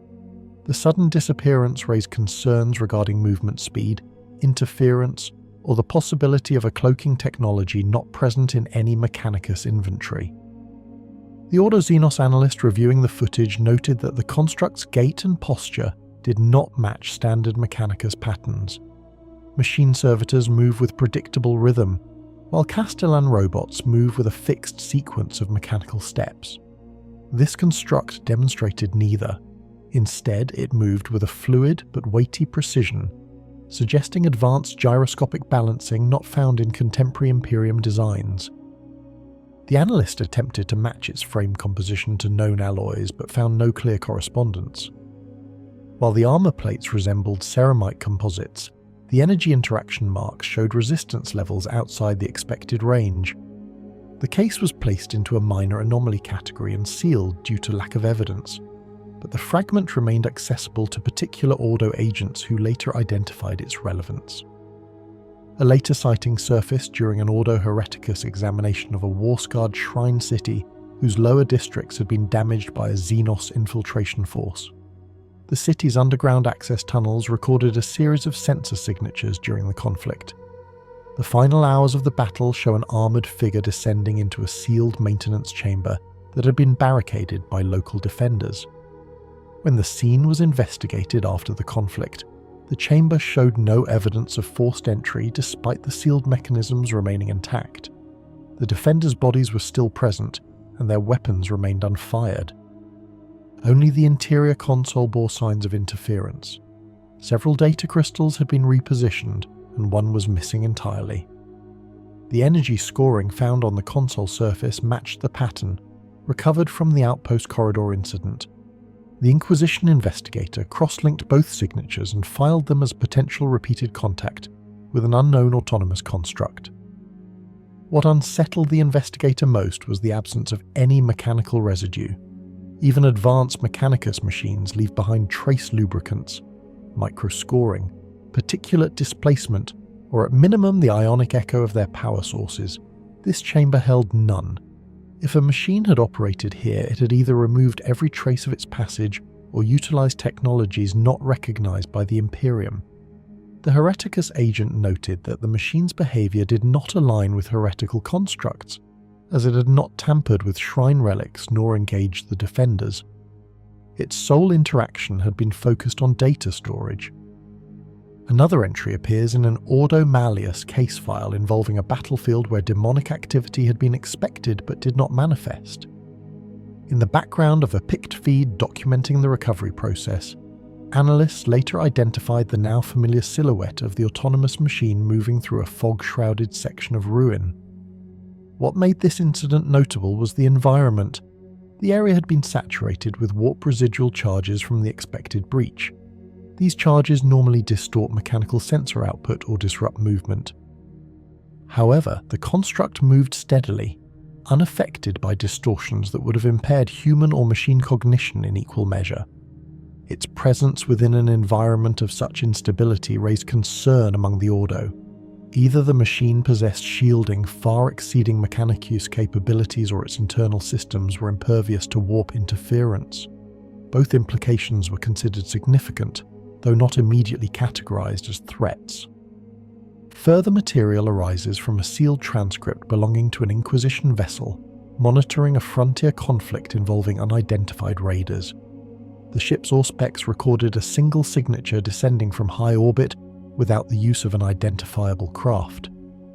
The sudden disappearance raised concerns regarding movement speed, interference, or the possibility of a cloaking technology not present in any Mechanicus inventory. The Ordo Xenos analyst reviewing the footage noted that the construct's gait and posture did not match standard Mechanicus patterns. Machine servitors move with predictable rhythm, while Castellan robots move with a fixed sequence of mechanical steps. This construct demonstrated neither. Instead, it moved with a fluid but weighty precision, suggesting advanced gyroscopic balancing not found in contemporary Imperium designs. The analyst attempted to match its frame composition to known alloys but found no clear correspondence. While the armor plates resembled ceramite composites, the energy interaction marks showed resistance levels outside the expected range. The case was placed into a minor anomaly category and sealed due to lack of evidence, but the fragment remained accessible to particular Ordo agents who later identified its relevance. A later sighting surfaced during an Ordo Hereticus examination of a war-scarred shrine city whose lower districts had been damaged by a Xenos infiltration force. The city's underground access tunnels recorded a series of sensor signatures during the conflict. The final hours of the battle show an armoured figure descending into a sealed maintenance chamber that had been barricaded by local defenders. When the scene was investigated after the conflict, the chamber showed no evidence of forced entry despite the sealed mechanisms remaining intact. The defenders' bodies were still present, and their weapons remained unfired. Only the interior console bore signs of interference. Several data crystals had been repositioned, and one was missing entirely. The energy scoring found on the console surface matched the pattern, recovered from the outpost corridor incident. The Inquisition investigator cross-linked both signatures and filed them as potential repeated contact with an unknown autonomous construct. What unsettled the investigator most was the absence of any mechanical residue. Even advanced Mechanicus machines leave behind trace lubricants, microscoring, particulate displacement, or at minimum the ionic echo of their power sources. This chamber held none. If a machine had operated here, it had either removed every trace of its passage or utilized technologies not recognized by the Imperium. The Hereticus agent noted that the machine's behavior did not align with heretical constructs, as it had not tampered with shrine relics nor engaged the defenders. Its sole interaction had been focused on data storage. Another entry appears in an Ordo Malleus case file involving a battlefield where demonic activity had been expected but did not manifest. In the background of a picked feed documenting the recovery process, analysts later identified the now familiar silhouette of the autonomous machine moving through a fog-shrouded section of ruin. What made this incident notable was the environment. The area had been saturated with warp residual charges from the expected breach. These charges normally distort mechanical sensor output or disrupt movement. However, the construct moved steadily, unaffected by distortions that would have impaired human or machine cognition in equal measure. Its presence within an environment of such instability raised concern among the Ordo. Either the machine possessed shielding far exceeding Mechanicus capabilities or its internal systems were impervious to warp interference. Both implications were considered significant, though not immediately categorized as threats. Further material arises from a sealed transcript belonging to an Inquisition vessel, monitoring a frontier conflict involving unidentified raiders. The ship's auspex recorded a single signature descending from high orbit without the use of an identifiable craft.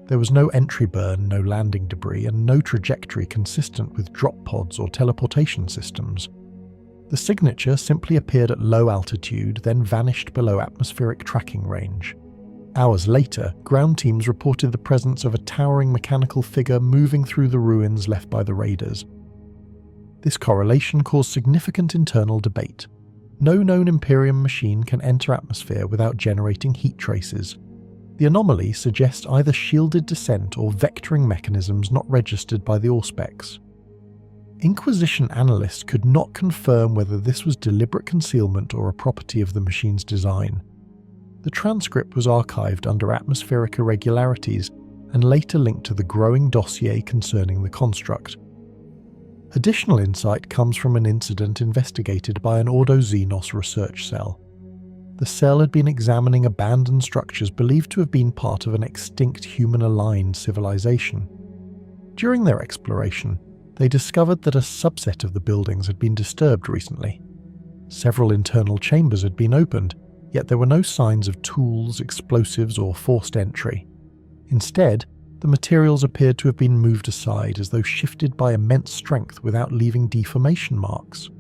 There was no entry burn, no landing debris, and no trajectory consistent with drop pods or teleportation systems. The signature simply appeared at low altitude, then vanished below atmospheric tracking range. Hours later, ground teams reported the presence of a towering mechanical figure moving through the ruins left by the raiders. This correlation caused significant internal debate. No known Imperium machine can enter atmosphere without generating heat traces. The anomaly suggests either shielded descent or vectoring mechanisms not registered by the auspex. Inquisition analysts could not confirm whether this was deliberate concealment or a property of the machine's design. The transcript was archived under atmospheric irregularities and later linked to the growing dossier concerning the construct. Additional insight comes from an incident investigated by an Ordo Xenos research cell. The cell had been examining abandoned structures believed to have been part of an extinct human-aligned civilization. During their exploration, they discovered that a subset of the buildings had been disturbed recently. Several internal chambers had been opened, yet there were no signs of tools, explosives, or forced entry. Instead, the materials appeared to have been moved aside as though shifted by immense strength without leaving deformation marks.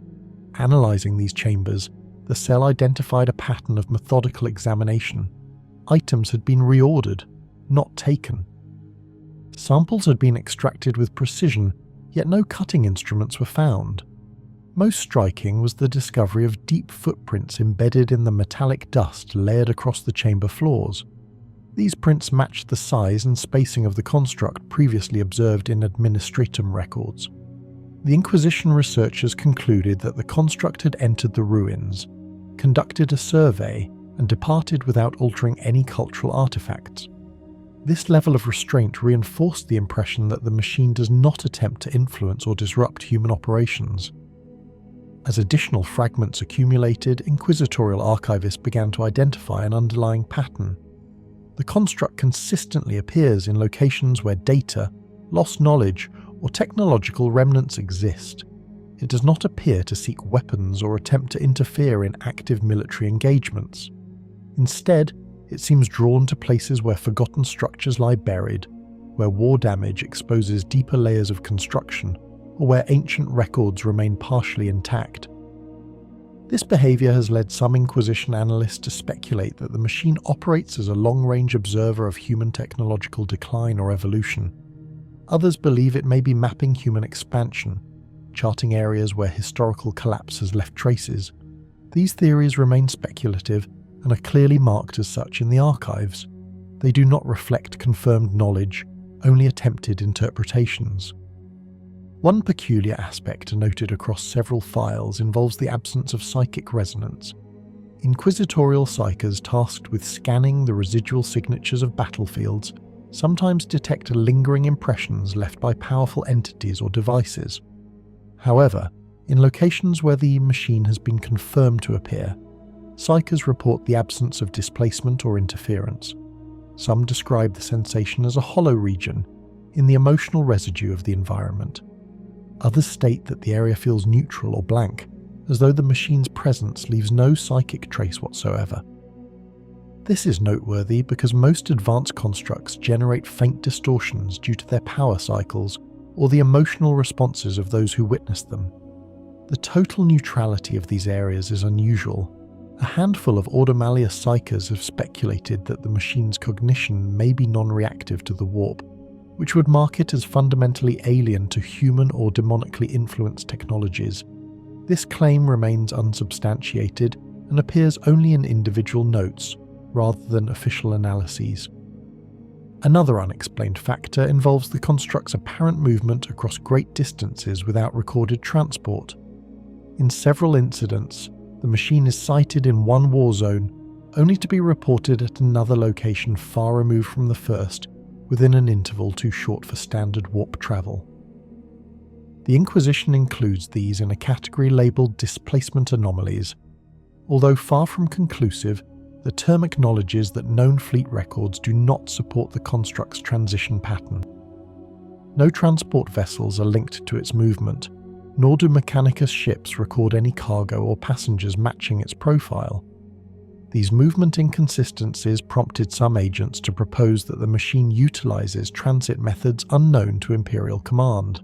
Analysing these chambers, the cell identified a pattern of methodical examination. Items had been reordered, not taken. Samples had been extracted with precision, yet no cutting instruments were found. Most striking was the discovery of deep footprints embedded in the metallic dust layered across the chamber floors. These prints matched the size and spacing of the construct previously observed in administratum records. The Inquisition researchers concluded that the construct had entered the ruins, conducted a survey, and departed without altering any cultural artifacts. This level of restraint reinforced the impression that the machine does not attempt to influence or disrupt human operations. As additional fragments accumulated, inquisitorial archivists began to identify an underlying pattern. The construct consistently appears in locations where data, lost knowledge, or technological remnants exist. It does not appear to seek weapons or attempt to interfere in active military engagements. Instead, it seems drawn to places where forgotten structures lie buried, where war damage exposes deeper layers of construction, or where ancient records remain partially intact. This behaviour has led some Inquisition analysts to speculate that the machine operates as a long-range observer of human technological decline or evolution. Others believe it may be mapping human expansion, charting areas where historical collapse has left traces. These theories remain speculative and are clearly marked as such in the archives. They do not reflect confirmed knowledge, only attempted interpretations. One peculiar aspect noted across several files involves the absence of psychic resonance. Inquisitorial psychers tasked with scanning the residual signatures of battlefields sometimes detect lingering impressions left by powerful entities or devices. However, in locations where the machine has been confirmed to appear, psychers report the absence of displacement or interference. Some describe the sensation as a hollow region in the emotional residue of the environment. Others state that the area feels neutral or blank, as though the machine's presence leaves no psychic trace whatsoever. This is noteworthy because most advanced constructs generate faint distortions due to their power cycles or the emotional responses of those who witness them. The total neutrality of these areas is unusual. A handful of Ordo Malleus psychers have speculated that the machine's cognition may be non-reactive to the warp, which would mark it as fundamentally alien to human or demonically influenced technologies. This claim remains unsubstantiated and appears only in individual notes, rather than official analyses. Another unexplained factor involves the construct's apparent movement across great distances without recorded transport. In several incidents, the machine is sighted in one war zone, only to be reported at another location far removed from the first, within an interval too short for standard warp travel. The Inquisition includes these in a category labelled displacement anomalies. Although far from conclusive, the term acknowledges that known fleet records do not support the construct's transition pattern. No transport vessels are linked to its movement, nor do Mechanicus ships record any cargo or passengers matching its profile. These movement inconsistencies prompted some agents to propose that the machine utilizes transit methods unknown to Imperial command.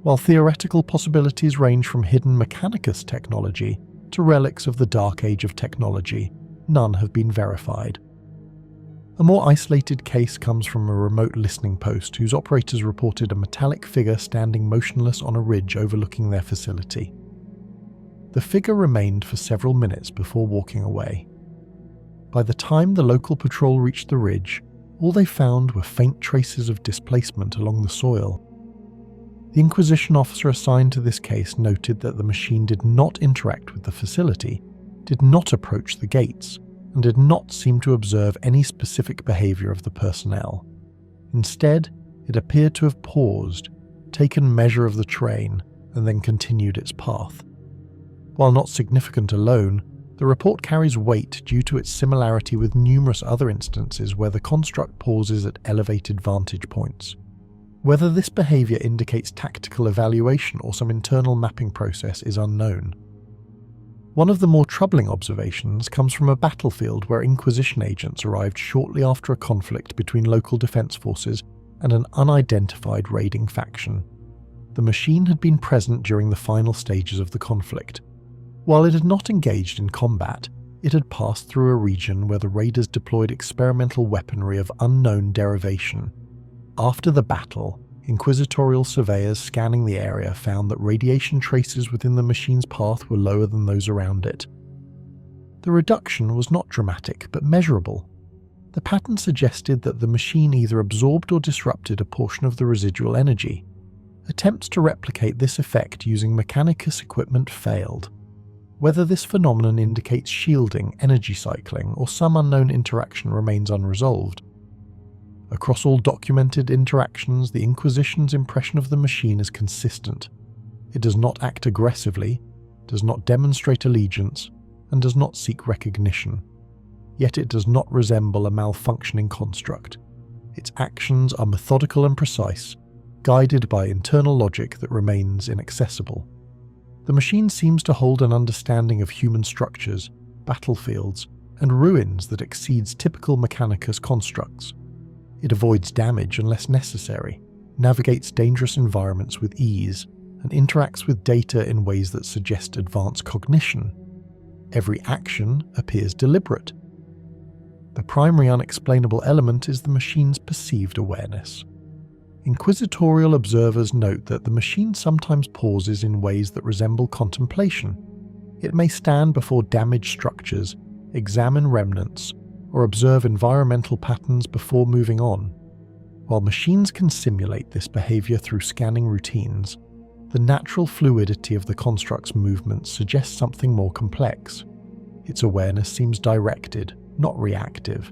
While theoretical possibilities range from hidden Mechanicus technology to relics of the Dark Age of technology, none have been verified. A more isolated case comes from a remote listening post whose operators reported a metallic figure standing motionless on a ridge overlooking their facility. The figure remained for several minutes before walking away. By the time the local patrol reached the ridge, all they found were faint traces of displacement along the soil. The Inquisition officer assigned to this case noted that the machine did not interact with the facility, did not approach the gates, and did not seem to observe any specific behavior of the personnel. Instead, it appeared to have paused, taken measure of the terrain, and then continued its path. While not significant alone, the report carries weight due to its similarity with numerous other instances where the construct pauses at elevated vantage points. Whether this behavior indicates tactical evaluation or some internal mapping process is unknown. One of the more troubling observations comes from a battlefield where Inquisition agents arrived shortly after a conflict between local defense forces and an unidentified raiding faction. The machine had been present during the final stages of the conflict. While it had not engaged in combat, it had passed through a region where the raiders deployed experimental weaponry of unknown derivation. After the battle, inquisitorial surveyors scanning the area found that radiation traces within the machine's path were lower than those around it. The reduction was not dramatic, but measurable. The pattern suggested that the machine either absorbed or disrupted a portion of the residual energy. Attempts to replicate this effect using Mechanicus equipment failed. Whether this phenomenon indicates shielding, energy cycling, or some unknown interaction remains unresolved. Across all documented interactions, the Inquisition's impression of the machine is consistent. It does not act aggressively, does not demonstrate allegiance, and does not seek recognition. Yet it does not resemble a malfunctioning construct. Its actions are methodical and precise, guided by internal logic that remains inaccessible. The machine seems to hold an understanding of human structures, battlefields, and ruins that exceeds typical Mechanicus constructs. It avoids damage unless necessary, navigates dangerous environments with ease, and interacts with data in ways that suggest advanced cognition. Every action appears deliberate. The primary unexplainable element is the machine's perceived awareness. Inquisitorial observers note that the machine sometimes pauses in ways that resemble contemplation. It may stand before damaged structures, examine remnants, or observe environmental patterns before moving on. While machines can simulate this behavior through scanning routines, the natural fluidity of the construct's movements suggests something more complex. Its awareness seems directed, not reactive.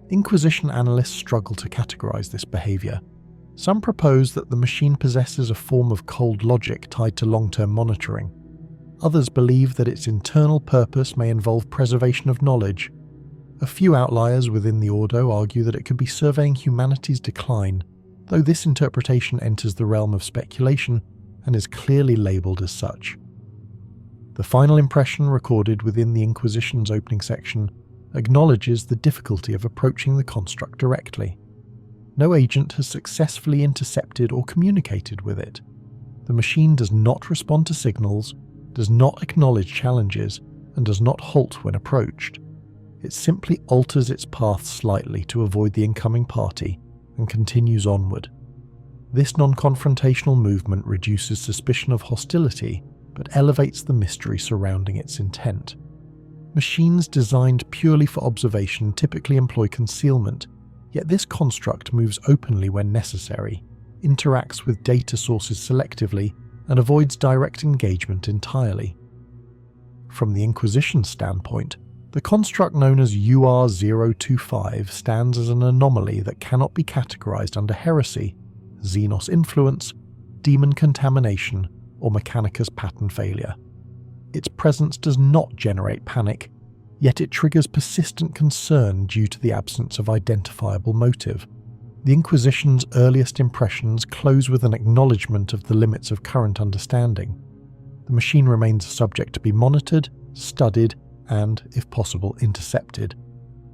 Inquisition analysts struggle to categorize this behavior. Some propose that the machine possesses a form of cold logic tied to long-term monitoring. Others believe that its internal purpose may involve preservation of knowledge. A few outliers within the Ordo argue that it could be surveying humanity's decline, though this interpretation enters the realm of speculation and is clearly labelled as such. The final impression recorded within the Inquisition's opening section acknowledges the difficulty of approaching the construct directly. No agent has successfully intercepted or communicated with it. The machine does not respond to signals, does not acknowledge challenges, and does not halt when approached. It simply alters its path slightly to avoid the incoming party and continues onward. This non-confrontational movement reduces suspicion of hostility, but elevates the mystery surrounding its intent. Machines designed purely for observation typically employ concealment, yet this construct moves openly when necessary, interacts with data sources selectively, and avoids direct engagement entirely. From the Inquisition's standpoint, the construct known as UR-025 stands as an anomaly that cannot be categorized under heresy, Xenos influence, demon contamination, or Mechanicus pattern failure. Its presence does not generate panic, yet it triggers persistent concern due to the absence of identifiable motive. The Inquisition's earliest impressions close with an acknowledgement of the limits of current understanding. The machine remains a subject to be monitored, studied, and, if possible, intercepted.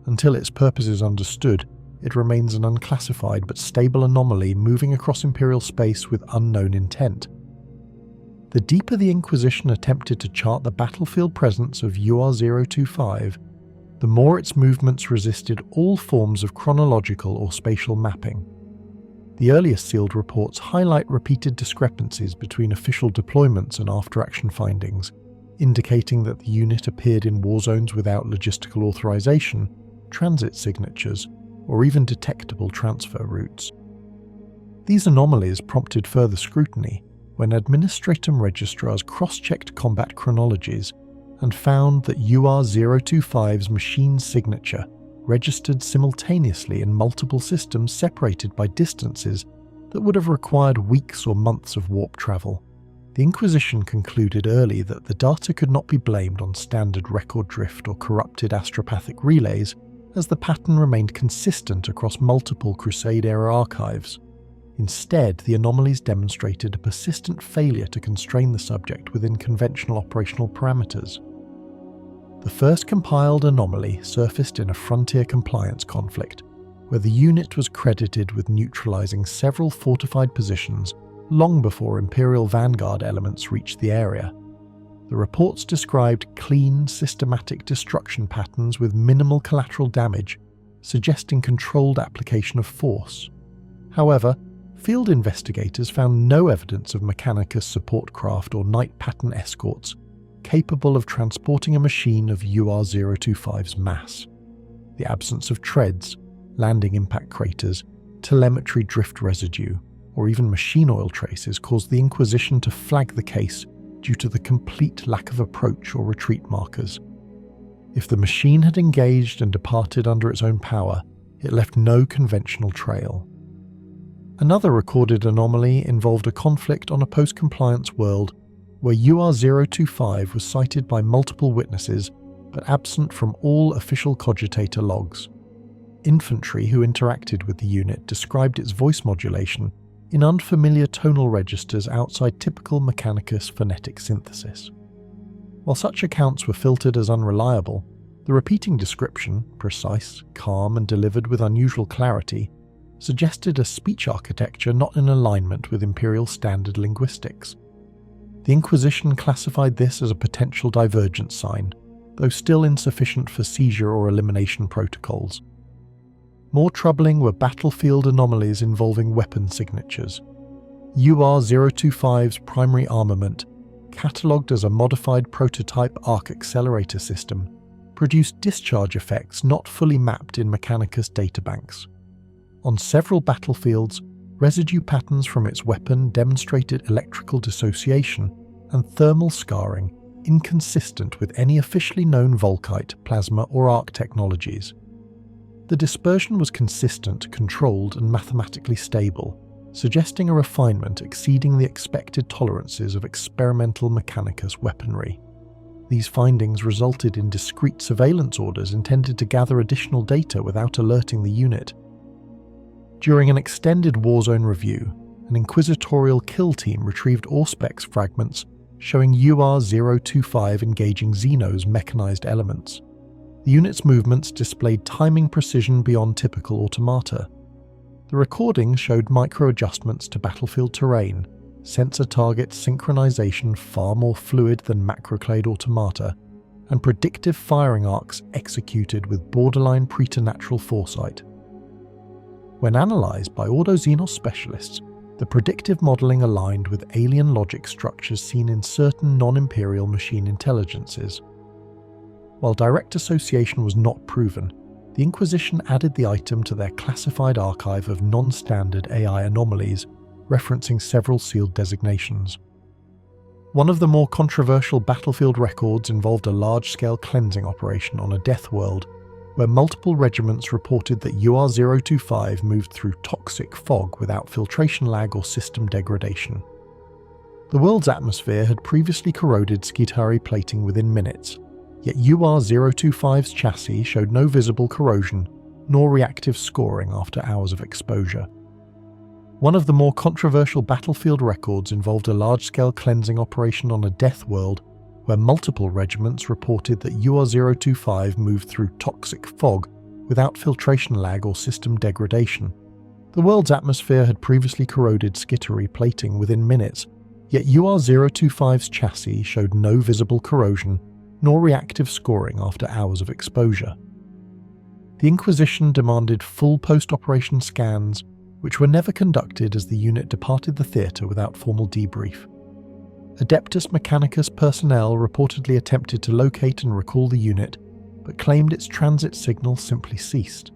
Until its purpose is understood, it remains an unclassified but stable anomaly moving across Imperial space with unknown intent. The deeper the Inquisition attempted to chart the battlefield presence of UR-025, the more its movements resisted all forms of chronological or spatial mapping. The earliest sealed reports highlight repeated discrepancies between official deployments and after-action findings, indicating that the unit appeared in war zones without logistical authorization, transit signatures, or even detectable transfer routes. These anomalies prompted further scrutiny when Administratum registrars cross-checked combat chronologies and found that UR-025's machine signature registered simultaneously in multiple systems separated by distances that would have required weeks or months of warp travel. The Inquisition concluded early that the data could not be blamed on standard record drift or corrupted astropathic relays, as the pattern remained consistent across multiple Crusade-era archives. Instead, the anomalies demonstrated a persistent failure to constrain the subject within conventional operational parameters. The first compiled anomaly surfaced in a frontier compliance conflict, where the unit was credited with neutralizing several fortified positions long before Imperial Vanguard elements reached the area. The reports described clean, systematic destruction patterns with minimal collateral damage, suggesting controlled application of force. However, field investigators found no evidence of Mechanicus support craft or night pattern escorts capable of transporting a machine of UR-025's mass. The absence of treads, landing impact craters, telemetry drift residue, or even machine oil traces caused the Inquisition to flag the case due to the complete lack of approach or retreat markers. If the machine had engaged and departed under its own power, it left no conventional trail. Another recorded anomaly involved a conflict on a post-compliance world where UR-025 was cited by multiple witnesses but absent from all official cogitator logs. Infantry who interacted with the unit described its voice modulation in unfamiliar tonal registers outside typical Mechanicus phonetic synthesis. While such accounts were filtered as unreliable, the repeating description, precise, calm, and delivered with unusual clarity, suggested a speech architecture not in alignment with Imperial standard linguistics. The Inquisition classified this as a potential divergence sign, though still insufficient for seizure or elimination protocols. More troubling were battlefield anomalies involving weapon signatures. UR-025's primary armament, catalogued as a modified prototype arc accelerator system, produced discharge effects not fully mapped in Mechanicus databanks. On several battlefields, residue patterns from its weapon demonstrated electrical dissociation and thermal scarring inconsistent with any officially known Volkite, plasma, or arc technologies. The dispersion was consistent, controlled, and mathematically stable, suggesting a refinement exceeding the expected tolerances of experimental Mechanicus weaponry. These findings resulted in discrete surveillance orders intended to gather additional data without alerting the unit. During an extended Warzone review, an inquisitorial kill team retrieved Auspex fragments showing UR-025 engaging Xeno's mechanized elements. The unit's movements displayed timing precision beyond typical automata. The recording showed micro-adjustments to battlefield terrain, sensor target synchronization far more fluid than macroclade automata, and predictive firing arcs executed with borderline preternatural foresight. When analysed by Ordo-Xenos specialists, the predictive modelling aligned with alien logic structures seen in certain non-Imperial machine intelligences. While direct association was not proven, the Inquisition added the item to their classified archive of non-standard AI anomalies, referencing several sealed designations. One of the more controversial battlefield records involved a large-scale cleansing operation on a death world, where multiple regiments reported that UR-025 moved through toxic fog without filtration lag or system degradation. The world's atmosphere had previously corroded Skitarii plating within minutes, yet UR-025's chassis showed no visible corrosion nor reactive scoring after hours of exposure. One of the more controversial battlefield records involved a large-scale cleansing operation on a death world where multiple regiments reported that UR-025 moved through toxic fog without filtration lag or system degradation. The world's atmosphere had previously corroded Skitarii plating within minutes, yet UR-025's chassis showed no visible corrosion nor reactive scoring after hours of exposure. The Inquisition demanded full post-operation scans, which were never conducted as the unit departed the theatre without formal debrief. Adeptus Mechanicus personnel reportedly attempted to locate and recall the unit, but claimed its transit signal simply ceased.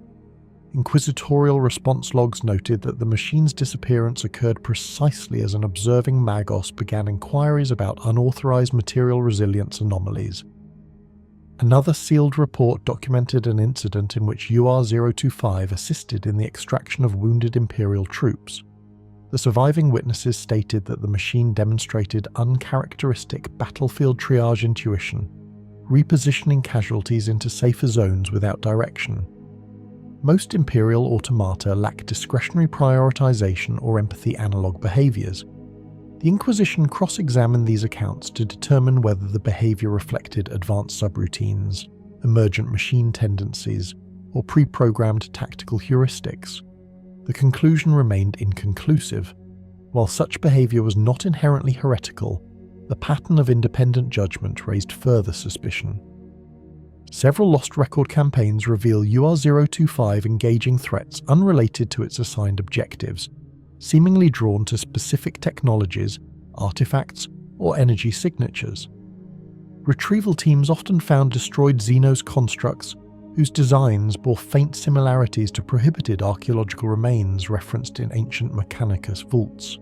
inquisitorial response logs noted that the machine's disappearance occurred precisely as an observing Magos began inquiries about unauthorized material resilience anomalies. Another sealed report documented an incident in which UR-025 assisted in the extraction of wounded Imperial troops. The surviving witnesses stated that the machine demonstrated uncharacteristic battlefield triage intuition, repositioning casualties into safer zones without direction. Most Imperial automata lack discretionary prioritization or empathy analog behaviors. The Inquisition cross-examined these accounts to determine whether the behavior reflected advanced subroutines, emergent machine tendencies, or pre-programmed tactical heuristics. The conclusion remained inconclusive. While such behavior was not inherently heretical, the pattern of independent judgment raised further suspicion. Several Lost Record campaigns reveal UR-025 engaging threats unrelated to its assigned objectives, seemingly drawn to specific technologies, artifacts, or energy signatures. Retrieval teams often found destroyed Xenos constructs whose designs bore faint similarities to prohibited archaeological remains referenced in ancient Mechanicus vaults.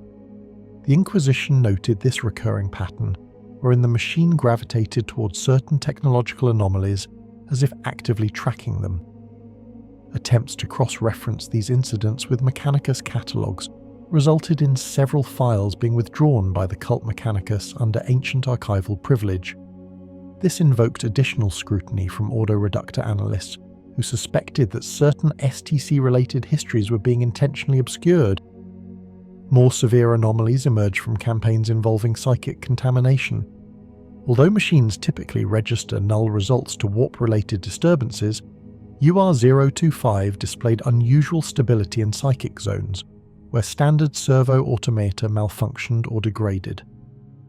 The Inquisition noted this recurring pattern, wherein the machine gravitated towards certain technological anomalies as if actively tracking them. Attempts to cross-reference these incidents with Mechanicus catalogues resulted in several files being withdrawn by the cult Mechanicus under ancient archival privilege. This invoked additional scrutiny from Ordo Reductor analysts who suspected that certain STC-related histories were being intentionally obscured. More severe anomalies emerged from campaigns involving psychic contamination. Although machines typically register null results to warp-related disturbances, UR-025 displayed unusual stability in psychic zones, where standard servo automata malfunctioned or degraded.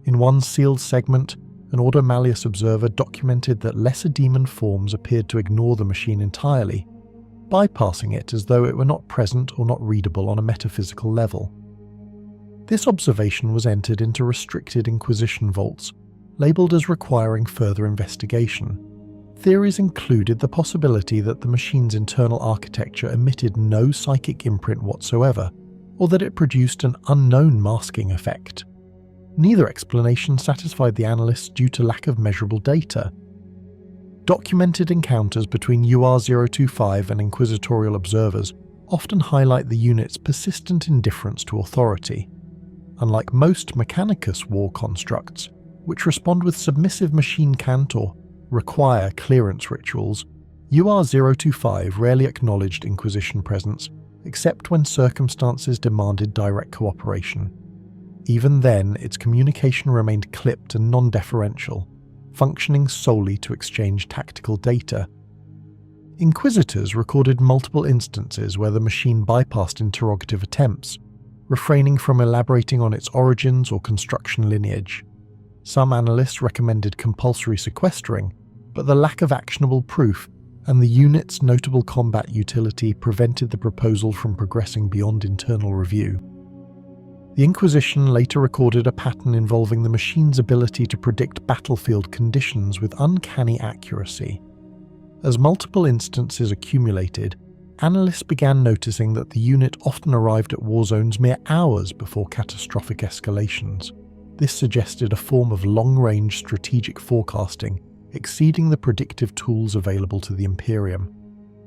In one sealed segment, an Ordo Malleus observer documented that lesser demon forms appeared to ignore the machine entirely, bypassing it as though it were not present or not readable on a metaphysical level. This observation was entered into restricted Inquisition vaults, labelled as requiring further investigation. Theories included the possibility that the machine's internal architecture emitted no psychic imprint whatsoever, or that it produced an unknown masking effect. Neither explanation satisfied the analysts due to lack of measurable data. Documented encounters between UR-025 and inquisitorial observers often highlight the unit's persistent indifference to authority. Unlike most Mechanicus war constructs, which respond with submissive machine cant or require clearance rituals, UR-025 rarely acknowledged Inquisition presence, except when circumstances demanded direct cooperation. Even then, its communication remained clipped and non-deferential, functioning solely to exchange tactical data. Inquisitors recorded multiple instances where the machine bypassed interrogative attempts, refraining from elaborating on its origins or construction lineage. Some analysts recommended compulsory sequestering, but the lack of actionable proof and the unit's notable combat utility prevented the proposal from progressing beyond internal review. The Inquisition later recorded a pattern involving the machine's ability to predict battlefield conditions with uncanny accuracy. As multiple instances accumulated, analysts began noticing that the unit often arrived at war zones mere hours before catastrophic escalations. This suggested a form of long-range strategic forecasting, exceeding the predictive tools available to the Imperium.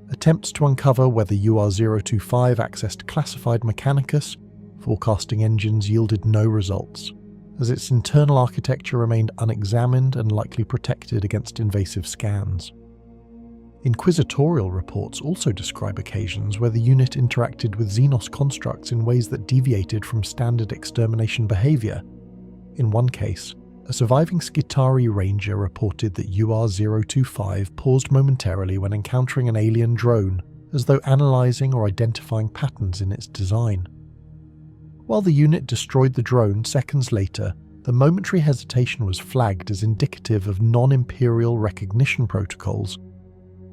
Attempts to uncover whether UR-025 accessed classified Mechanicus forecasting engines yielded no results, as its internal architecture remained unexamined and likely protected against invasive scans. Inquisitorial reports also describe occasions where the unit interacted with Xenos constructs in ways that deviated from standard extermination behavior. In one case, a surviving Skitari ranger reported that UR-025 paused momentarily when encountering an alien drone, as though analysing or identifying patterns in its design. While the unit destroyed the drone seconds later, the momentary hesitation was flagged as indicative of non-Imperial recognition protocols.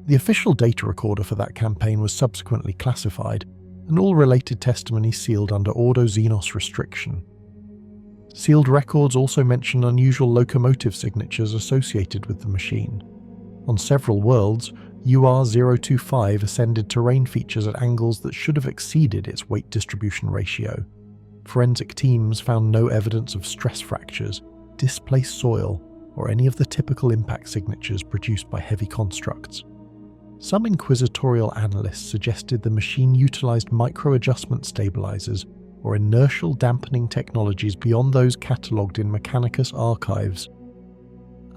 The official data recorder for that campaign was subsequently classified, and all related testimony sealed under Ordo Xenos restriction. Sealed records also mention unusual locomotive signatures associated with the machine. On several worlds, UR-025 ascended terrain features at angles that should have exceeded its weight distribution ratio. Forensic teams found no evidence of stress fractures, displaced soil, or any of the typical impact signatures produced by heavy constructs. Some inquisitorial analysts suggested the machine utilized micro-adjustment stabilizers or inertial dampening technologies beyond those catalogued in Mechanicus archives.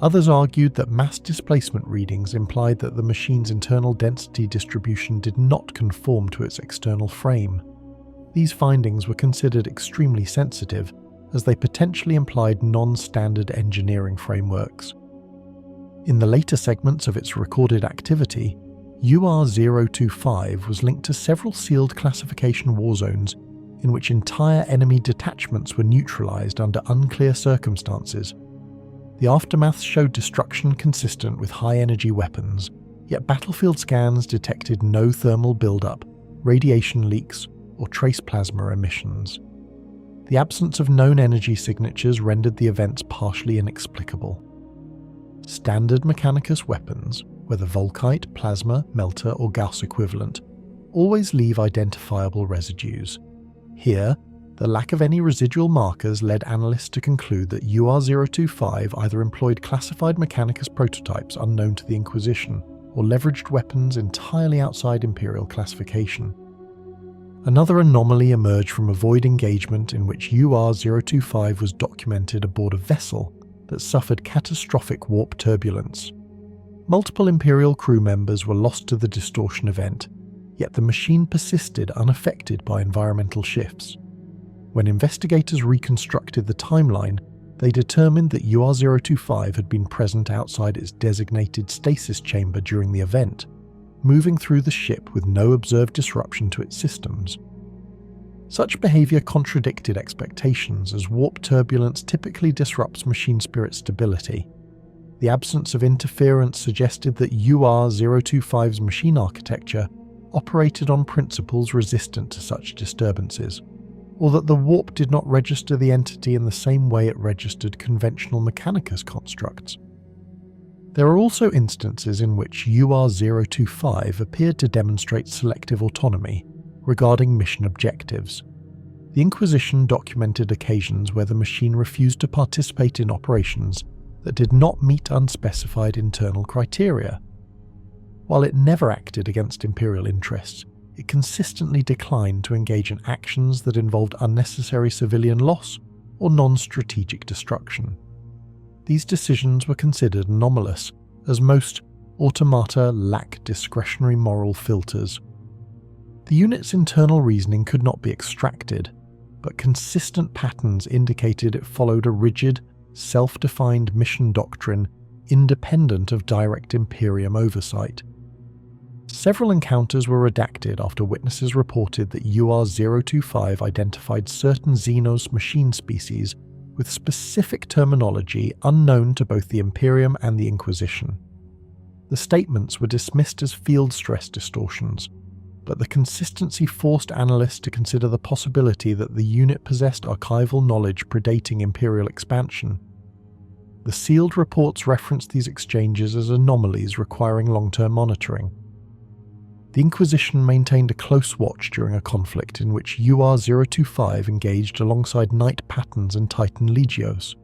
Others argued that mass displacement readings implied that the machine's internal density distribution did not conform to its external frame. These findings were considered extremely sensitive, as they potentially implied non-standard engineering frameworks. In the later segments of its recorded activity, UR-025 was linked to several sealed classification war zones in which entire enemy detachments were neutralized under unclear circumstances. The aftermath showed destruction consistent with high-energy weapons, yet battlefield scans detected no thermal buildup, radiation leaks, or trace plasma emissions. The absence of known energy signatures rendered the events partially inexplicable. Standard Mechanicus weapons, whether Volkite, plasma, melter, or Gauss equivalent, always leave identifiable residues. Here, the lack of any residual markers led analysts to conclude that UR-025 either employed classified Mechanicus prototypes unknown to the Inquisition, or leveraged weapons entirely outside Imperial classification. Another anomaly emerged from a void engagement in which UR-025 was documented aboard a vessel that suffered catastrophic warp turbulence. Multiple Imperial crew members were lost to the distortion event, yet the machine persisted unaffected by environmental shifts. When investigators reconstructed the timeline, they determined that UR-025 had been present outside its designated stasis chamber during the event, moving through the ship with no observed disruption to its systems. Such behavior contradicted expectations, as warp turbulence typically disrupts machine spirit stability. The absence of interference suggested that UR-025's machine architecture operated on principles resistant to such disturbances, or that the warp did not register the entity in the same way it registered conventional Mechanicus constructs. There are also instances in which UR-025 appeared to demonstrate selective autonomy regarding mission objectives. The Inquisition documented occasions where the machine refused to participate in operations that did not meet unspecified internal criteria. While it never acted against Imperial interests, it consistently declined to engage in actions that involved unnecessary civilian loss or non-strategic destruction. These decisions were considered anomalous, as most automata lack discretionary moral filters. The unit's internal reasoning could not be extracted, but consistent patterns indicated it followed a rigid, self-defined mission doctrine independent of direct Imperium oversight. Several encounters were redacted after witnesses reported that UR-025 identified certain Xenos machine species with specific terminology unknown to both the Imperium and the Inquisition. The statements were dismissed as field stress distortions, but the consistency forced analysts to consider the possibility that the unit possessed archival knowledge predating Imperial expansion. The sealed reports referenced these exchanges as anomalies requiring long-term monitoring. The Inquisition maintained a close watch during a conflict in which UR-025 engaged alongside Knight Patterns and Titan Legios.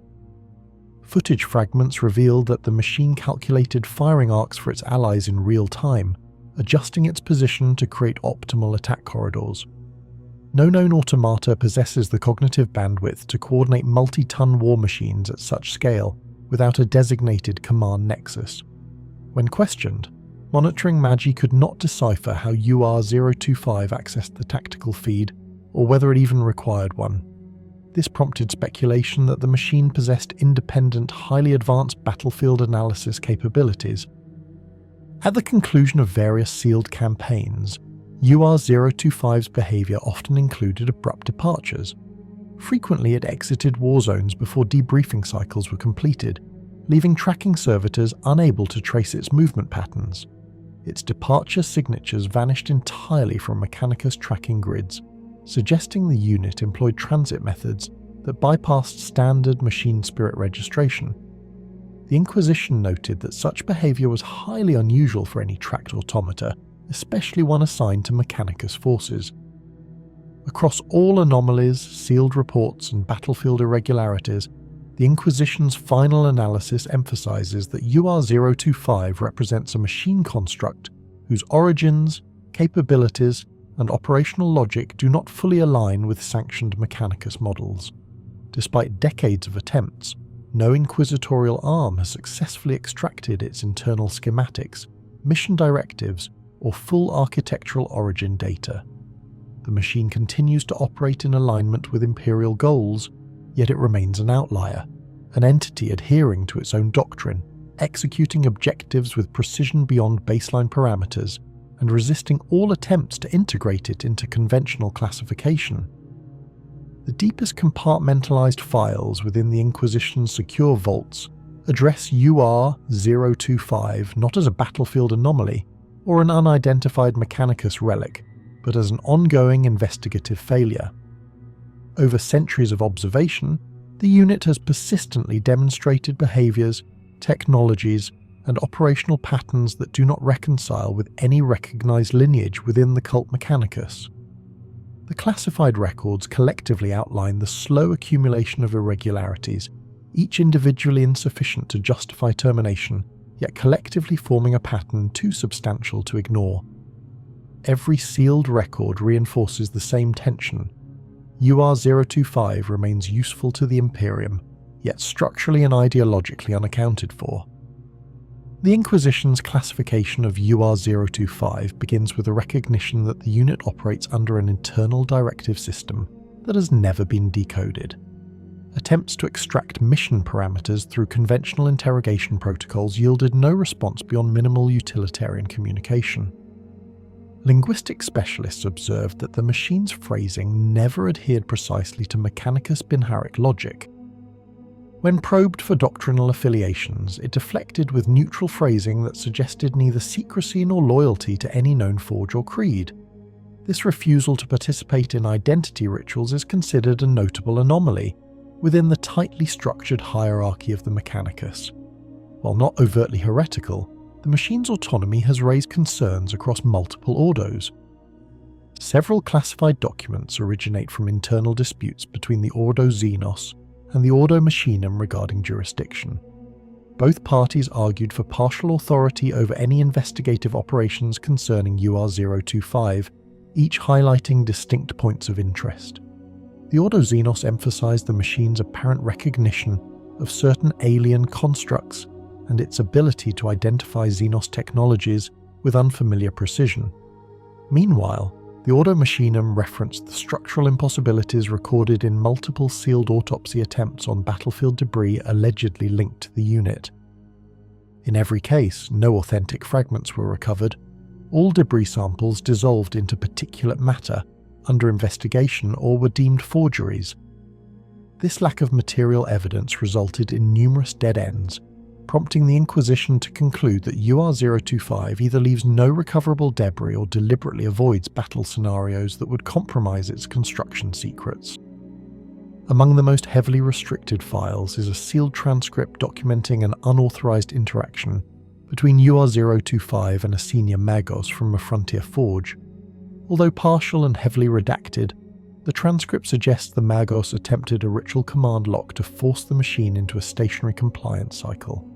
Footage fragments revealed that the machine calculated firing arcs for its allies in real time, adjusting its position to create optimal attack corridors. No known automata possesses the cognitive bandwidth to coordinate multi-ton war machines at such scale without a designated command nexus. When questioned, Monitoring Magi could not decipher how UR-025 accessed the tactical feed, or whether it even required one. This prompted speculation that the machine possessed independent, highly advanced battlefield analysis capabilities. At the conclusion of various sealed campaigns, UR-025's behavior often included abrupt departures. Frequently it exited war zones before debriefing cycles were completed, leaving tracking servitors unable to trace its movement patterns. Its departure signatures vanished entirely from Mechanicus tracking grids, suggesting the unit employed transit methods that bypassed standard machine spirit registration. The Inquisition noted that such behaviour was highly unusual for any tracked automata, especially one assigned to Mechanicus forces. Across all anomalies, sealed reports, and battlefield irregularities, the Inquisition's final analysis emphasises that UR-025 represents a machine construct whose origins, capabilities, and operational logic do not fully align with sanctioned Mechanicus models. Despite decades of attempts, no inquisitorial arm has successfully extracted its internal schematics, mission directives, or full architectural origin data. The machine continues to operate in alignment with Imperial goals, yet it remains an outlier, an entity adhering to its own doctrine, executing objectives with precision beyond baseline parameters, and resisting all attempts to integrate it into conventional classification. The deepest compartmentalized files within the Inquisition's secure vaults address UR-025 not as a battlefield anomaly or an unidentified Mechanicus relic, but as an ongoing investigative failure. Over centuries of observation, the unit has persistently demonstrated behaviours, technologies, and operational patterns that do not reconcile with any recognised lineage within the cult Mechanicus. The classified records collectively outline the slow accumulation of irregularities, each individually insufficient to justify termination, yet collectively forming a pattern too substantial to ignore. Every sealed record reinforces the same tension. UR-025 remains useful to the Imperium, yet structurally and ideologically unaccounted for. The Inquisition's classification of UR-025 begins with a recognition that the unit operates under an internal directive system that has never been decoded. Attempts to extract mission parameters through conventional interrogation protocols yielded no response beyond minimal utilitarian communication. Linguistic specialists observed that the machine's phrasing never adhered precisely to Mechanicus binaric logic. When probed for doctrinal affiliations, it deflected with neutral phrasing that suggested neither secrecy nor loyalty to any known forge or creed. This refusal to participate in identity rituals is considered a notable anomaly within the tightly structured hierarchy of the Mechanicus. While not overtly heretical, the machine's autonomy has raised concerns across multiple ordos. Several classified documents originate from internal disputes between the Ordo Xenos and the Ordo Machinum regarding jurisdiction. Both parties argued for partial authority over any investigative operations concerning UR-025, each highlighting distinct points of interest. The Ordo Xenos emphasized the machine's apparent recognition of certain alien constructs and its ability to identify Xenos technologies with unfamiliar precision. Meanwhile, the Ordo Machinum referenced the structural impossibilities recorded in multiple sealed autopsy attempts on battlefield debris allegedly linked to the unit. In every case, no authentic fragments were recovered. All debris samples dissolved into particulate matter under investigation or were deemed forgeries. This lack of material evidence resulted in numerous dead ends, prompting the Inquisition to conclude that UR-025 either leaves no recoverable debris or deliberately avoids battle scenarios that would compromise its construction secrets. Among the most heavily restricted files is a sealed transcript documenting an unauthorized interaction between UR-025 and a senior Magos from a frontier forge. Although partial and heavily redacted, the transcript suggests the Magos attempted a ritual command lock to force the machine into a stationary compliance cycle.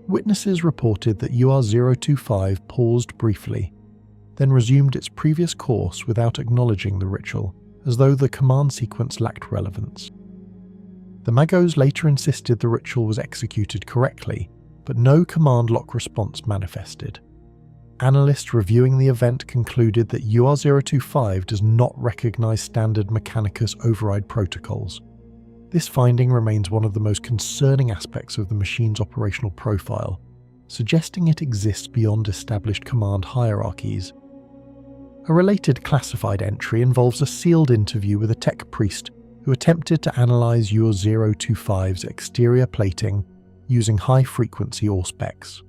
Witnesses reported that UR-025 paused briefly, then resumed its previous course without acknowledging the ritual, as though the command sequence lacked relevance. The Magos later insisted the ritual was executed correctly, but no command lock response manifested. Analysts reviewing the event concluded that UR-025 does not recognize standard Mechanicus override protocols. This finding remains one of the most concerning aspects of the machine's operational profile, suggesting it exists beyond established command hierarchies. A related classified entry involves a sealed interview with a tech priest who attempted to analyze UR-025's exterior plating using high-frequency auspex.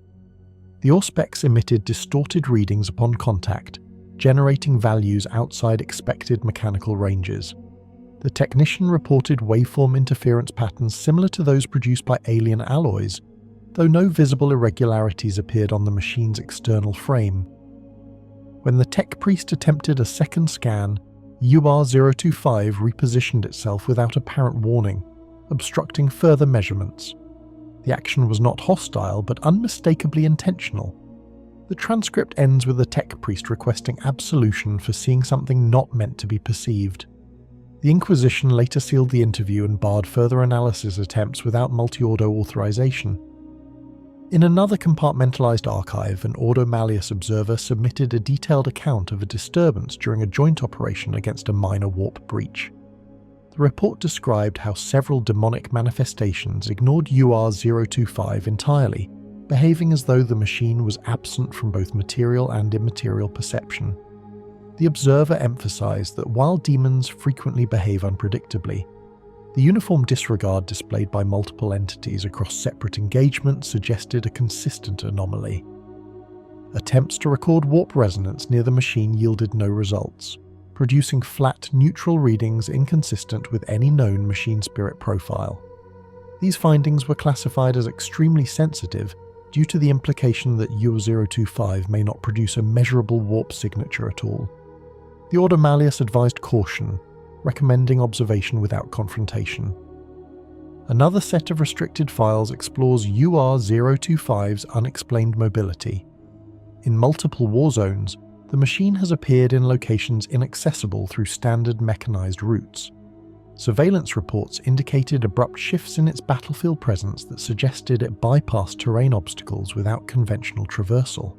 The auspex emitted distorted readings upon contact, generating values outside expected mechanical ranges. The technician reported waveform interference patterns similar to those produced by alien alloys, though no visible irregularities appeared on the machine's external frame. When the tech priest attempted a second scan, UR-025 repositioned itself without apparent warning, obstructing further measurements. The action was not hostile, but unmistakably intentional. The transcript ends with the tech priest requesting absolution for seeing something not meant to be perceived. The Inquisition later sealed the interview and barred further analysis attempts without multi-ordo authorization. In another compartmentalized archive, an Ordo Malleus observer submitted a detailed account of a disturbance during a joint operation against a minor warp breach. The report described how several demonic manifestations ignored UR-025 entirely, behaving as though the machine was absent from both material and immaterial perception. The observer emphasized that while demons frequently behave unpredictably, the uniform disregard displayed by multiple entities across separate engagements suggested a consistent anomaly. Attempts to record warp resonance near the machine yielded no results, producing flat, neutral readings inconsistent with any known machine spirit profile. These findings were classified as extremely sensitive due to the implication that UR-025 may not produce a measurable warp signature at all. The Ordo Malleus advised caution, recommending observation without confrontation. Another set of restricted files explores UR-025's unexplained mobility. In multiple war zones, the machine has appeared in locations inaccessible through standard mechanized routes. Surveillance reports indicated abrupt shifts in its battlefield presence that suggested it bypassed terrain obstacles without conventional traversal.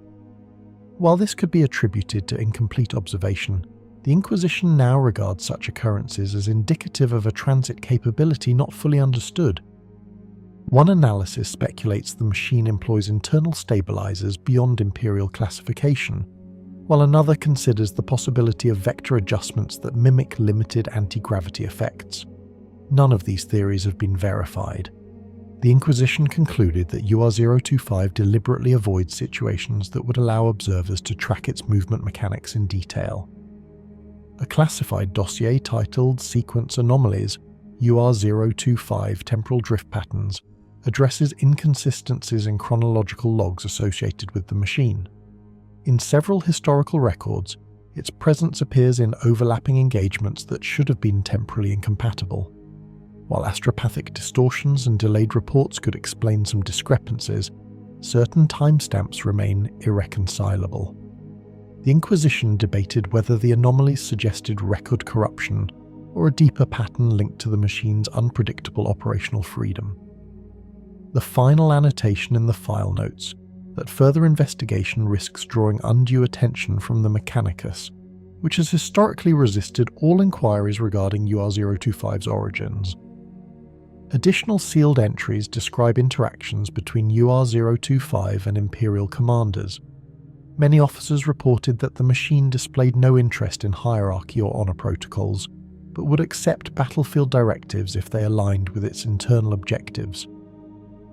While this could be attributed to incomplete observation, the Inquisition now regards such occurrences as indicative of a transit capability not fully understood. One analysis speculates the machine employs internal stabilizers beyond Imperial classification, while another considers the possibility of vector adjustments that mimic limited anti-gravity effects. None of these theories have been verified. The Inquisition concluded that UR-025 deliberately avoids situations that would allow observers to track its movement mechanics in detail. A classified dossier titled Sequence Anomalies, UR-025 Temporal Drift Patterns, addresses inconsistencies in chronological logs associated with the machine. In several historical records, its presence appears in overlapping engagements that should have been temporally incompatible. While astropathic distortions and delayed reports could explain some discrepancies, certain timestamps remain irreconcilable. The Inquisition debated whether the anomalies suggested record corruption or a deeper pattern linked to the machine's unpredictable operational freedom. The final annotation in the file notes that further investigation risks drawing undue attention from the Mechanicus, which has historically resisted all inquiries regarding UR-025's origins. Additional sealed entries describe interactions between UR-025 and Imperial commanders. Many officers reported that the machine displayed no interest in hierarchy or honor protocols, but would accept battlefield directives if they aligned with its internal objectives.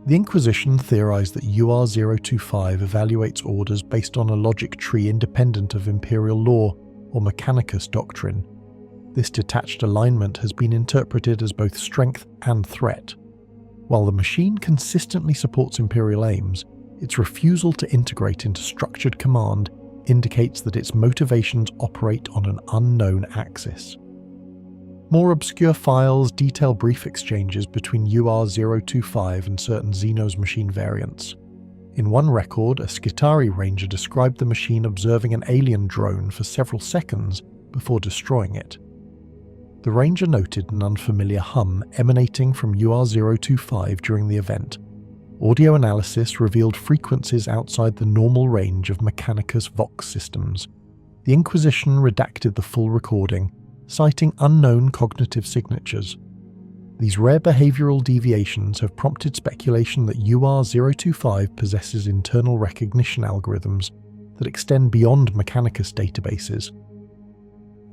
The Inquisition theorized that UR-025 evaluates orders based on a logic tree independent of Imperial law or Mechanicus doctrine. This detached alignment has been interpreted as both strength and threat. While the machine consistently supports Imperial aims, its refusal to integrate into structured command indicates that its motivations operate on an unknown axis. More obscure files detail brief exchanges between UR-025 and certain Xenos machine variants. In one record, a Skitarii ranger described the machine observing an alien drone for several seconds before destroying it. The ranger noted an unfamiliar hum emanating from UR-025 during the event. Audio analysis revealed frequencies outside the normal range of Mechanicus Vox systems. The Inquisition redacted the full recording, citing unknown cognitive signatures. These rare behavioral deviations have prompted speculation that UR-025 possesses internal recognition algorithms that extend beyond Mechanicus databases.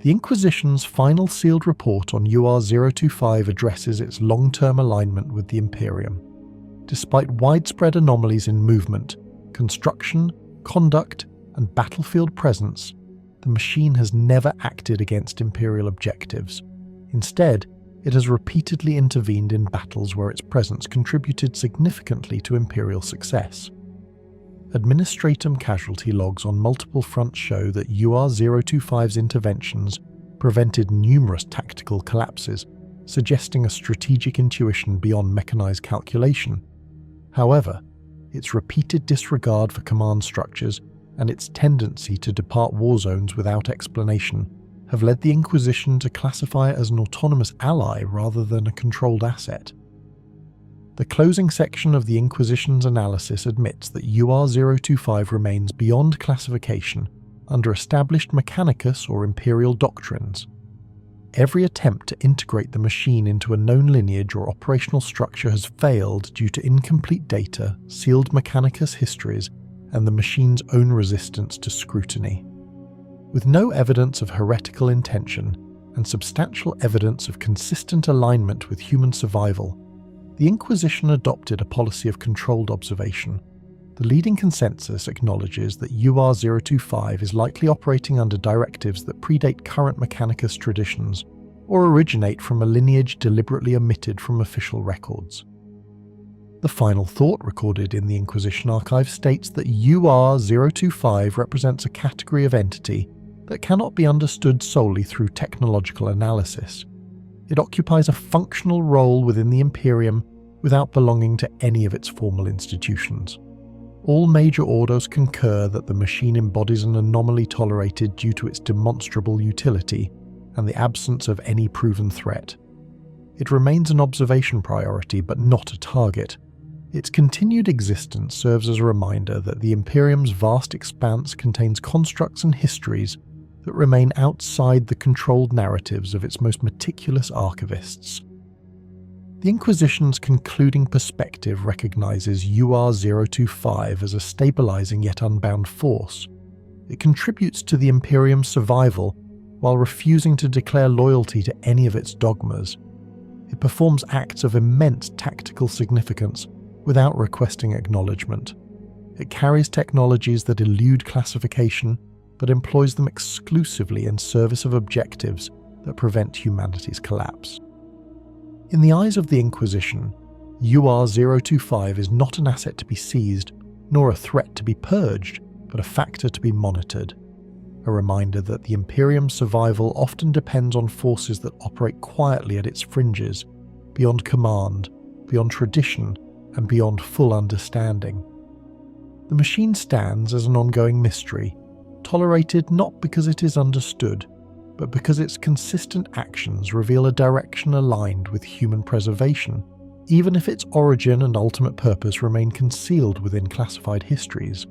The Inquisition's final sealed report on UR-025 addresses its long-term alignment with the Imperium. Despite widespread anomalies in movement, construction, conduct, and battlefield presence, the machine has never acted against Imperial objectives. Instead, It has repeatedly intervened in battles where its presence contributed significantly to Imperial success. Administratum casualty logs on multiple fronts show that UR-025's interventions prevented numerous tactical collapses, suggesting a strategic intuition beyond mechanized calculation. However, its repeated disregard for command structures and its tendency to depart war zones without explanation have led the Inquisition to classify it as an autonomous ally rather than a controlled asset. The closing section of the Inquisition's analysis admits that UR-025 remains beyond classification under established Mechanicus or Imperial doctrines. Every attempt to integrate the machine into a known lineage or operational structure has failed due to incomplete data, sealed Mechanicus histories, and the machine's own resistance to scrutiny. With no evidence of heretical intention and substantial evidence of consistent alignment with human survival, the Inquisition adopted a policy of controlled observation. The leading consensus acknowledges that UR-025 is likely operating under directives that predate current Mechanicus traditions or originate from a lineage deliberately omitted from official records. The final thought recorded in the Inquisition archive states that UR-025 represents a category of entity that cannot be understood solely through technological analysis. It occupies a functional role within the Imperium without belonging to any of its formal institutions. All major orders concur that the machine embodies an anomaly tolerated due to its demonstrable utility and the absence of any proven threat. It remains an observation priority but not a target. Its continued existence serves as a reminder that the Imperium's vast expanse contains constructs and histories that remain outside the controlled narratives of its most meticulous archivists. The Inquisition's concluding perspective recognizes UR-025 as a stabilizing yet unbound force. It contributes to the Imperium's survival while refusing to declare loyalty to any of its dogmas. It performs acts of immense tactical significance without requesting acknowledgement. It carries technologies that elude classification but employs them exclusively in service of objectives that prevent humanity's collapse. In the eyes of the Inquisition, UR-025 is not an asset to be seized, nor a threat to be purged, but a factor to be monitored. A reminder that the Imperium's survival often depends on forces that operate quietly at its fringes, beyond command, beyond tradition, and beyond full understanding. The machine stands as an ongoing mystery, tolerated not because it is understood, but because its consistent actions reveal a direction aligned with human preservation, even if its origin and ultimate purpose remain concealed within classified histories.